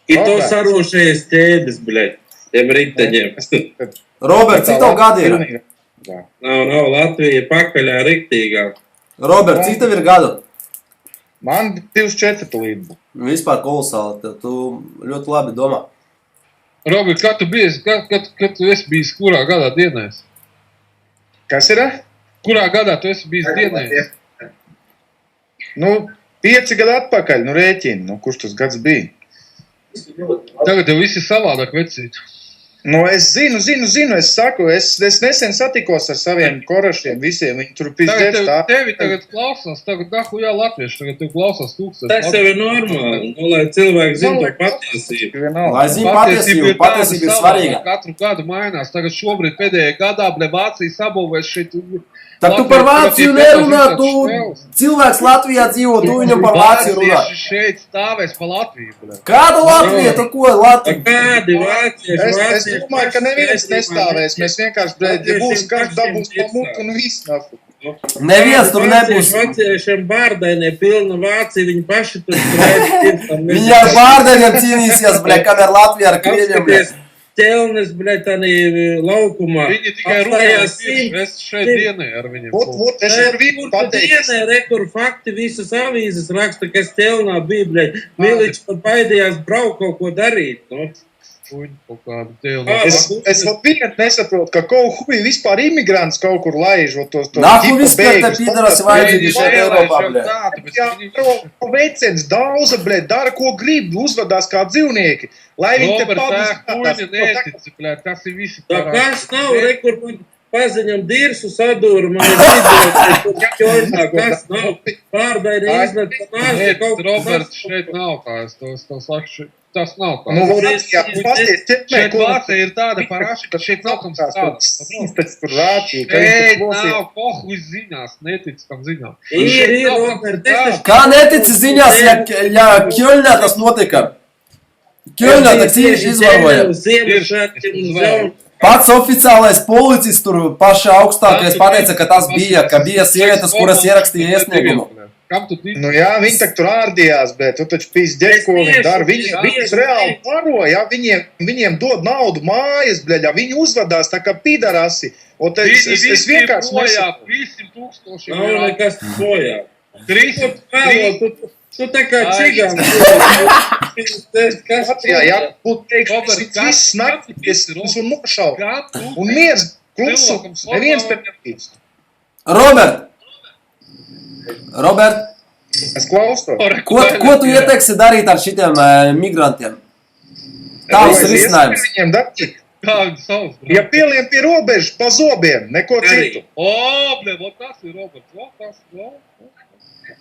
I to sarošais ķēdes, bļēt, tiem riteņiem. Robert, cik tev gadi ir? Nav, Latvija pakaļā riktīgā. Robert, cik tev ir gadu? Man 24 līdzi. Vispār kolosāli, tu ļoti labi domā. Robert, kad tu biesi, kad tu esi bijis kurā gadā dienēs? Kas ir? Kurā gadā tu esi bijis dienēs? Nu, 5 gadu atpakaļ, nu rēķini, nu kurš tas gads bija? Tagad jau visi savādāk vecīt. Nu, es zinu, es saku, es nesen satikos ar saviem korašiem visiem, viņi tur pizdēs tā. Tevi tagad klausās, tagad dahujā latvieši, tagad tev klausās tūkstoši. Tas jau ir normāli, nu, lai cilvēki zina to patiesību. Lai zina patiesību, patiesība ir svarīga. Katru gadu mainās, tagad šobrīd pēdējā gadā, Vācija sabūvēs šeit. Tak tu par Vāciju nerunā, tu cilvēks Latvijā dzīvo, tu viņam par Vāciju runā. Vācieši šeit stāvēs pa Latviju, bļē. Kāda Latvija, tu ko Latvija? Kādi vācieši? Es domāju, ka neviens nestāvēs, mēs vienkārši, bļēd, ja būs kāds dabūs pa mutu un viss nafu. Neviens tur nebūs. Vāciešiem bārdainie pilna Vācija, viņi paši tur skrēdi. Viņi ar bārdaļiem cīnīsies, bļē, kamēr Latvija ar krieviem, bļē. Ķelnes, bļēt, tādā laukumā. Viņi tikai runās, es šeit dienē ar viņiem. Vot, es ar viņu pateiktu. Dienē, rekur fakti, visas avīzes raksta, ka es ķelnā biju, bļēt. Miličs pat baidījās braukt kaut ko darīt, no? Puņi kaut kādu ķelnā. Es vēl vienu nesaprotu, ka kaut huji vispār imigrants kaut kur laiž, tos Nāku vispār te pīdarasi vajadzīgi šeit Eiropā, bļē. Jā, vecens daudza, bļēt, dara ko grib, uzvedās kā dzīvnieki. Lai viņi te Puņi netici, bļēt, tas ir visi Tā kas nav, rekur paziņam dirsu sadūru, man ir video, ķoļnā, kas nav, pārdaini izmet, nāži kaut kas. Roberts, šeit nav tā, es to saku, tas nav tā. Nu, Vācijā, pasties, Šeit Vācija ir tāda paraša, ka šeit nav kam stāsts. Tur Vācija, ka Šeit viņi tur nav pohu ziņās, netic tam ziņām. Ir, Robert, Kā netici ziņās, ja Kjolņā tas notika? Kjolņā tak cīši izvaroja. Pats oficiālais policists tur paša augstākais pateica, ka tas bija, ka bija sievietes, kuras ierakstīja iesniegumu. Kam tu tici? Nu jā, viņi tak tur ārdījās, bet tu taču pīsdēļ, ko viņi dara. Viņus reāli paro, jā, viņiem dod naudu mājas, bļaļ, viņi uzvedās tā kā pidarasi. Es vienkārši nesaku. 300,000. Nav nekas bojā. 300. Tu tā kā cigāns. Jā, būtu teikšu, viņš viss naktis un nošaukt. Un miers, klusu, neviens te nepīst. Robert, es klausos. ko tu ieteiksi darīt ar šitiem migrantiem? Tavs risinājums. Viņiem darīt. Kā viņi savs? Ja pieliem pie robežas, pa zobiem, neko citu. Vot tas ir Roberts,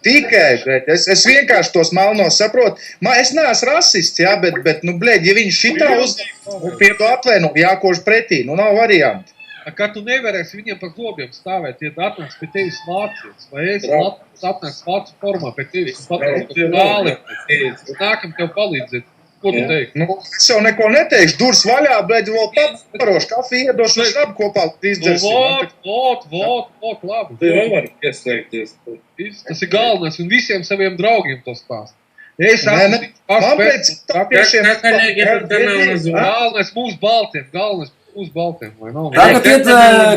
Tikai, bet es vienkārši tos melnos saprotu. Es neesmu rasists, jā, bet nu, bļēd, ja viņš šitā pie to atvainu, jākož pretī, nu nav varianti. Ka tu nevarēsi viņiem pa zobiem stāvēt, ja atnāks pie tevis vācietis, vai es atnāks vācu formā pie tevis, nākam tev palīdzēt. Ko tu teiksi? Nu, es jau neko neteikšu, durs vaļā, bļēd, vēl paparošu, kafiju iedošu, un šrabu kopā izdzersim. Vot, labi. Tu jau vari ieslēgties. Tas ir galvenais, un visiem saviem draugiem to stāst. Man pēc tapiešiem... Galvenais mūsu baltiem, vai nav? Tagad iet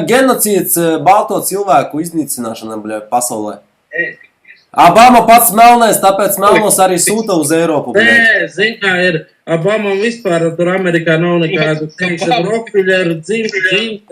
genocīds balto cilvēku iznīcināšana, bļē, pasaulē. Obama pats melnais, tāpēc melnos arī sūta uz Eiropu. Nē, zin kā ir, Obamam vispār tur Amerikā nav nekādu, Rockefeller,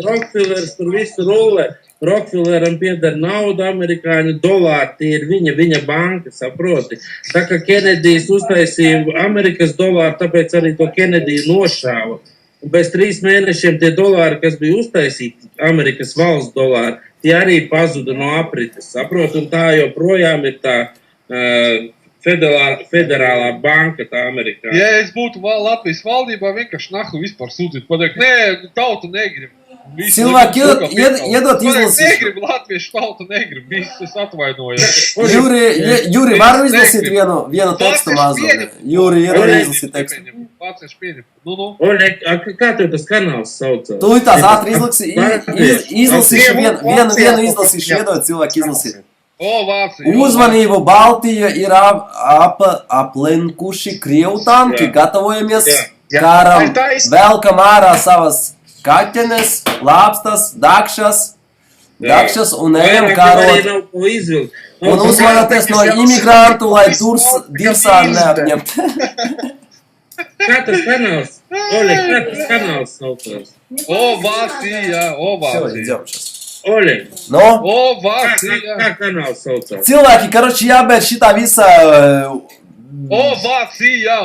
Rockefellers tur visu rullē. Rockefelleram pieder nauda, amerikāņu dolāri, tie ir viņa banka, saproti. Tā kā Kenedijs uztaisīja Amerikas dolāru, tāpēc arī to Kenediju nošāva. Un pēc 3 mēnešiem tie dolāri, kas bija uztaisīti, Amerikas valsts dolāri, tie arī pazuda no aprites, saproti. Un tā joprojām ir tā federālā banka, tā amerikāņu. Ja es būtu Latvijas valdībā, vienkārši nahu vispār sūtīt, pateikt, nē, tautu negrib. Cilvēki iedot izlasīt. Negrib, latviešu tautu negrib, viss es atvainojos. Jūri, varu izlasīt vienu tekstu mazu? Jūri, iedod izlasīt tekstu. Vācieši pieņem. Nu. Oļek, kā tev tas kanāls saucās? Tu tās ātri izlasīšu, vienu izlasīšu, iedod cilvēku izlasīt. Vācija. Uzmanību, Baltija ir aplenkuši Krievu tanki, gatavojamies karam, velkam ārā savas kaķenes, lāpstas, dakšas un ejam karot. Un uzmanoties no imigrantu, lai dirsā neapņemt. Kā tas kanāls? Oļek, kā tas kanāls saucās? Vācija. Oļek, No? Vācija. kā kanāls saucās? Cilvēki, karoči, jābeidz šitā visā... Vācija.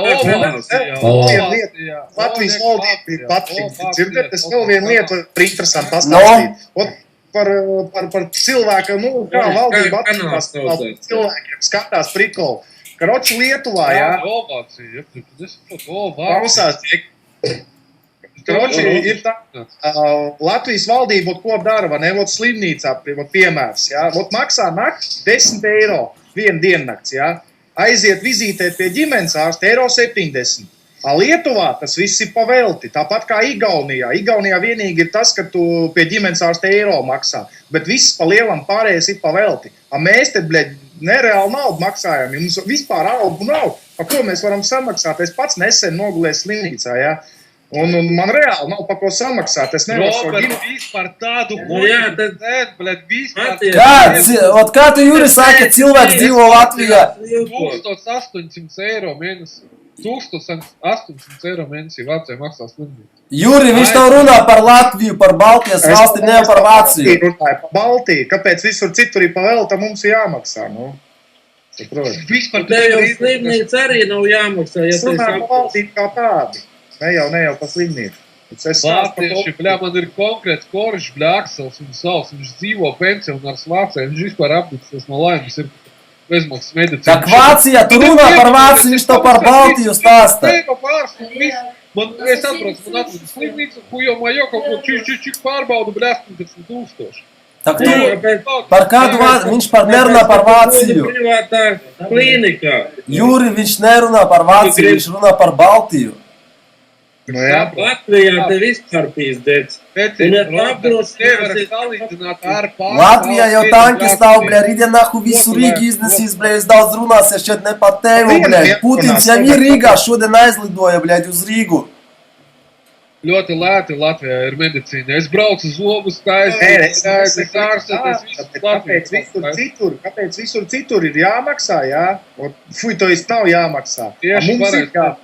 Latvijas valdība ir patīk dzirdēt, es vēl vienu lietu ir interesanti pastāstīt. Par cilvēku, kā valdība attīstās, cilvēkiem skatās prikolu. Karoči Lietuvā, jā. Vācija. Klausās, karoči ir tā, Latvijas valdība, ko dara, vai ne, slimnīcā, piemērs, jā, maksā nakts 10 eiro, viena diennakts, jā. Aiziet vizītēt pie ģimenes ārsta €70. Lietuvā tas viss ir pavelti, tāpat kā Igaunijā. Igaunijā vienīgi ir tas, ka tu pie ģimenes ārsta eiro maksā, bet viss pa lielam pārējais ir pavelti. Mēs te, nereāli naudu maksājam, ja mums vispār algu nav, pa ko mēs varam samaksāt. Es pats nesen nogulēju slimnīcā, jā. Un man reāli nav pa ko samaksāt. Es nevaru šo vispār tādu Kā tu, Juri, saki, cilvēks dzīvo Latvijā? 1800 eiro mēnesi. 1800 eiro mēnesī Vācijā maksā slimnīca. Juri, viņš tev runā par Latviju, par Baltijas valsti, ne par Vāciju. Par Baltiju, kāpēc visur citur ir pavelta, mums ir jāmaksā, Vispār tev jau slimnīca arī nav jāmaksā, ja tu esi valdība kā tādi. Ne jau pa slimnīcu. Latvieši, man ir konkrēts Korš, Aksels un savs, viņš dzīvo pensionārs Vācijā, viņš vispār apdīsies no laimes, ir bezmaksas medicīna. Tak Vācijā, tu runā par Vāciju, viņš to par Baltiju stāsta. Es atbraucu, man atveda slimnīcu, hujo kaut ko čik pārbaudu, 18 000. Tak tu par kādu viņš nerunā par Vāciju. Privātā klīnikā. Juri, viņš nerunā par Vāciju, viņš runā par Baltiju. Latvijā te vispār pīzdēts. Latvijā jau tanki stāv, rīdien nahu visu Rīgu iznesīs, es daudz runās, es šeit ne par tevi, Putins jau ir Rīgā, šodien aizlidoja, uz Rīgu. Ļoti lēti Latvijā ir medicīna. Es braucu zobus taisīt, kāpēc visur citur ir jāmaksā, jā? Fuj, to nav jāmaksā. Mums ir jāmaksā.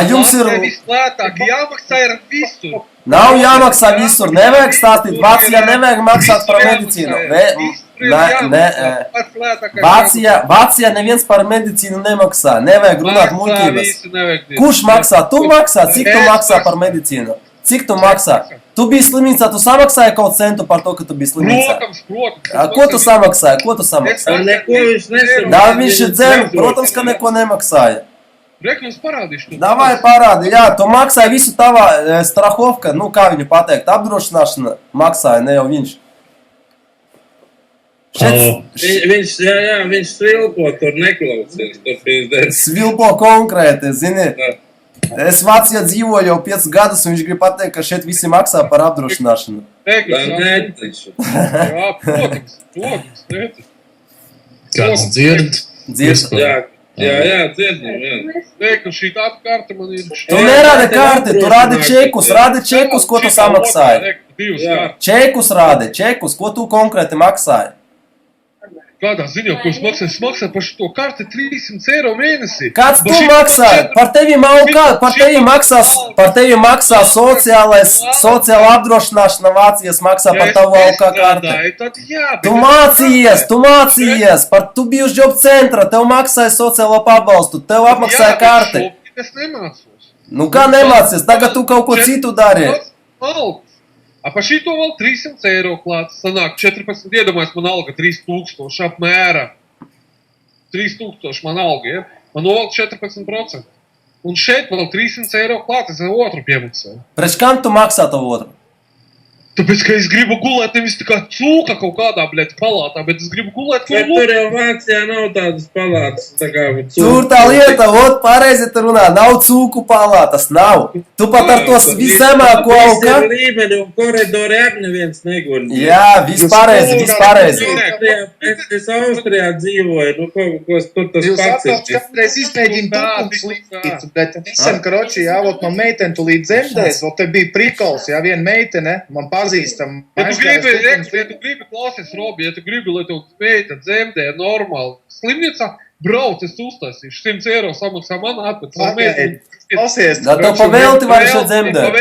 Jums ir... Vislētāk jāmaksā ir visur. Nav jāmaksā visur, nevajag stāstīt. Vācijā nevajag maksāt par medicīnu. Vācijā neviens par medicīnu nemaksā. Nevajag runāt muļķības. Kurš maksā? Tu maksā? Cik tu maksā par medicīnu? Cik tu maksā? Tu biji slimnīcā, tu samaksāji kaut centu par to, ka tu biji slimnīcā? Protams. Ko tu samaksāji? Neko viņš nesamaksāja. Da, viņš ir dzēn, protams, ka neko nemaksāja. Reknums parādīšu. Davai parādi, jā, tu maksāji visu tavā strahovka, kā viņu pateikt, apdrošināšana maksāja, ne jau viņš. Viņš svilpo, tur neklausīs, tur pīzdēs. Svilpo konkrēti, zini. Es Vācijā dzīvoju jau 5 gadus, un viņš grib pateikt, ka šeit visi maksā par apdrošināšanu. Jā, protams. Kāds dzird? Jā, dzirdam, jā. Teiktu, šī tāda karta man ir... Tu nerādi karti, tu rādi čekus, ko tu samaksāji. Čekus rādi, ko tu konkrēti maksāji. Kādā ziņā, ko es maksāju par šo karti 300 eiro mēnesī? Kāds tu maksā? Par tevi maksā sociāla apdrošināšana Vācijas maksā par tavu augā karti. Tad jā, Tu mācījies, tu biji uz job centra, tev maksāja sociālo pabalstu, tev apmaksāja karti. Es nemācos. Nu kā nemācies, tagad tu kaut ko citu dari. A par šito vēl 300 eiro klāts, sanāk 14, iedomājies, man alga 3000 apmēram. 3000 man alga, ja? Man novalda 14%. Un šeit vēl 300 eiro klāts, es otru piemaksāju. Priekš kam tu maksā tavu otru? Tāpēc, ka es gribu gulēt nevis tā kā cūka kaut kādā, bļēt, palātā, bet es gribu gulēt Bet tur jau Vācijā nav tādas palātas, tā kā Tur tā lieta, pareizi tu runā, nav cūku palātas, nav. Tu pat ar tos viszemāko auga. Visi līmeni un koridori arī neviens negur. Jā, viss pareizi. Es Austrijā dzīvoju, nu ko tur tas Jūs pats atklāt, ir. katreiz izmēģinu tukums līdzību, bet visam, karoči, jā, vot man meiteni tu līdz zemdēs, vot te bija prikols, jā, viena meitene, man pazīstam. Ja tu gribi klausies, Robi, ja tu gribi, lai tev meita dzemdē normāli slimnīcā, brauc, es uztaisīšu, 100 eiro samaksā man atpēc. Klausies, Da tev pavelti var šeit dzemdēt.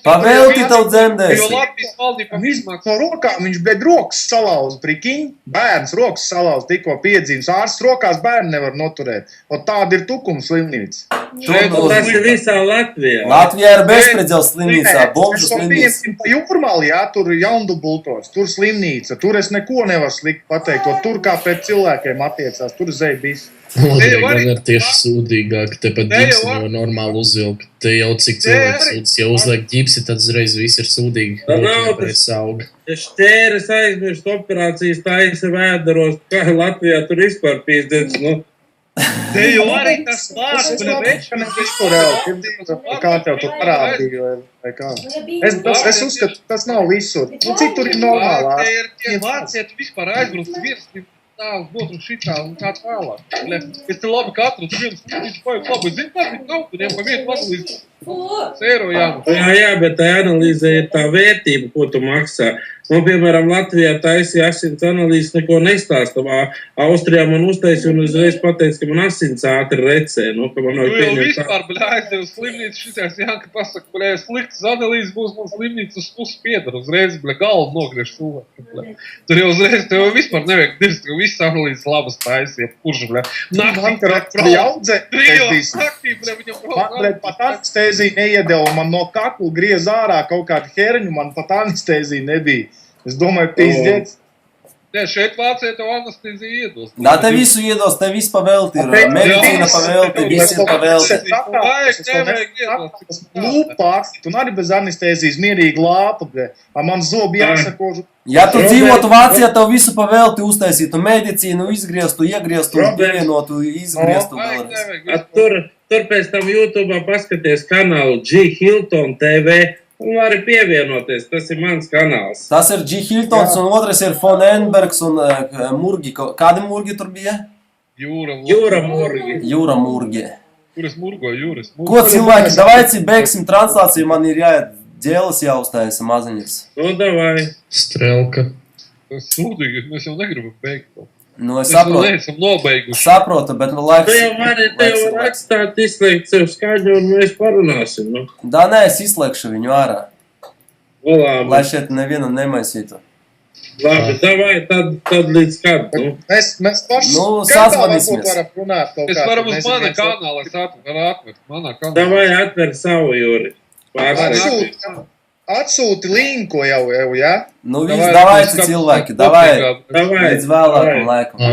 Pavelti tev dzemdēs. Jo Latvijas valdība No rokām viņš bija rokas salauza, prikiņ, bērns rokas salauza, tikko piedzīves, ārsts rokās bērnu nevar noturēt. Un tāda ir tukums slimnīca. Tas ir visā Latvijā. Latvijā ir bezspriedzels slimnīcā, bomžu slimnīca. Jūrmāli, jā, tur jaundubultos, tur slimnīca, tur es neko nevaru slikti pateikt, jo tur kā pēc cilvēkiem attiecās, tur zēj viss. Latvijā gan ir tieši sūdīgāk, tepat ģipsi nevar normāli uzvilkt. Te jau cik cilvēks sūdz, ja uzliek ģipsi, tad uzreiz viss ir sūdīgi. Pēc auga. Šķēres aizmirst operācijas taisa vēdaros, kā Latvijā tur vispār pīzdēts, nu. Te jau arī tas vārds, Kā tev tur parādīja, vai kā? Es uzskatu, tas nav visur. Nu, cik tur ir normālā? Te ir tie vārds, ja tu vispār aizbrauc virs, tā, uz otru šitā un kā tālāk. Es te labi katru, tu viens pajūt labi. Zini, kā viņi kaut kuriem pa vietu padalīs eiro jāmu. Jā, bet tā analīze ir tā vērtība, ko tu maksā. Man, piemēram, Latvijā taisīja asins analīzes, neko nestāsta. Austrijā man uztaisīja un uzreiz pateica, ka man asins ātri recē. Nu, ka man Tu jau vispār, aizdev slimnīcu šitās, Janka pasaka, sliktas analīzes būs man slimnīca uz pusi piedara. Uzreiz, galvu nogriež cilvēku. Tur jau uzreiz, tev vispār nevajag dirst, ka visas analīzes labas taisīja. Kurš, Man jaudzē, man pat anestēzija neiedeva, man no kakla griez ārā kaut kādu herņu, man pat anestēzija nebija. Es domāju, pīzdēts. Nē, šeit Vācijā tev anestēzija iedos. Da, te visu iedos, te viss pavelti ir. Medicīna pavelti, viss ir pavelti. Lūpāks, tu arī bez anestēzijas mierīgi lāpa, man zobi jāsako. Ja tu dzīvotu Vācijā, tev visu pavelti uztaisītu, medicīnu izgrieztu, iegrieztu, pievienotu, izgrieztu vēlreiz. Tur pēc tam YouTube paskaties kanālu G. Hilton TV un vari pievienoties, tas ir mans kanāls. Tas ir G. Hiltons un otrs ir Von Enbergs un Murgi. Kādi Murgi tur bija? Jūra Murgi. Jūra Murgi. Kur es murgoju, Jūras? Ko cilvēki, davaici beigsim translāciju, man ir jāiet ģēles jāuztaisa maziņas. Nu, davai. Strelka. Tas sūdīgi, mēs jau negribam beigt to. Nu, es Mēs vēl saprotu. neesam nobeiguši. Saprotu, bet laiks... Tu jau mani te var atstāt, izslēgt sev skaļu un mēs parunāsim, nu. Da, nē, es izslēgšu viņu ārā, Labi, lai šeit nevienu nemaisītu. labi, davai, tad līdz kad, nu. Mēs paši Nu, skandālā sazvanīsimies. varam runāt kaut Es kā. varam uz mana kanāla, es varu atvērt. Manā kanālā. Davai atver savu, Jūri. Atsūti linku jau, jā? Nu, viss, davaici cilvēki, davai, Davai. līdz vēlākam laikam.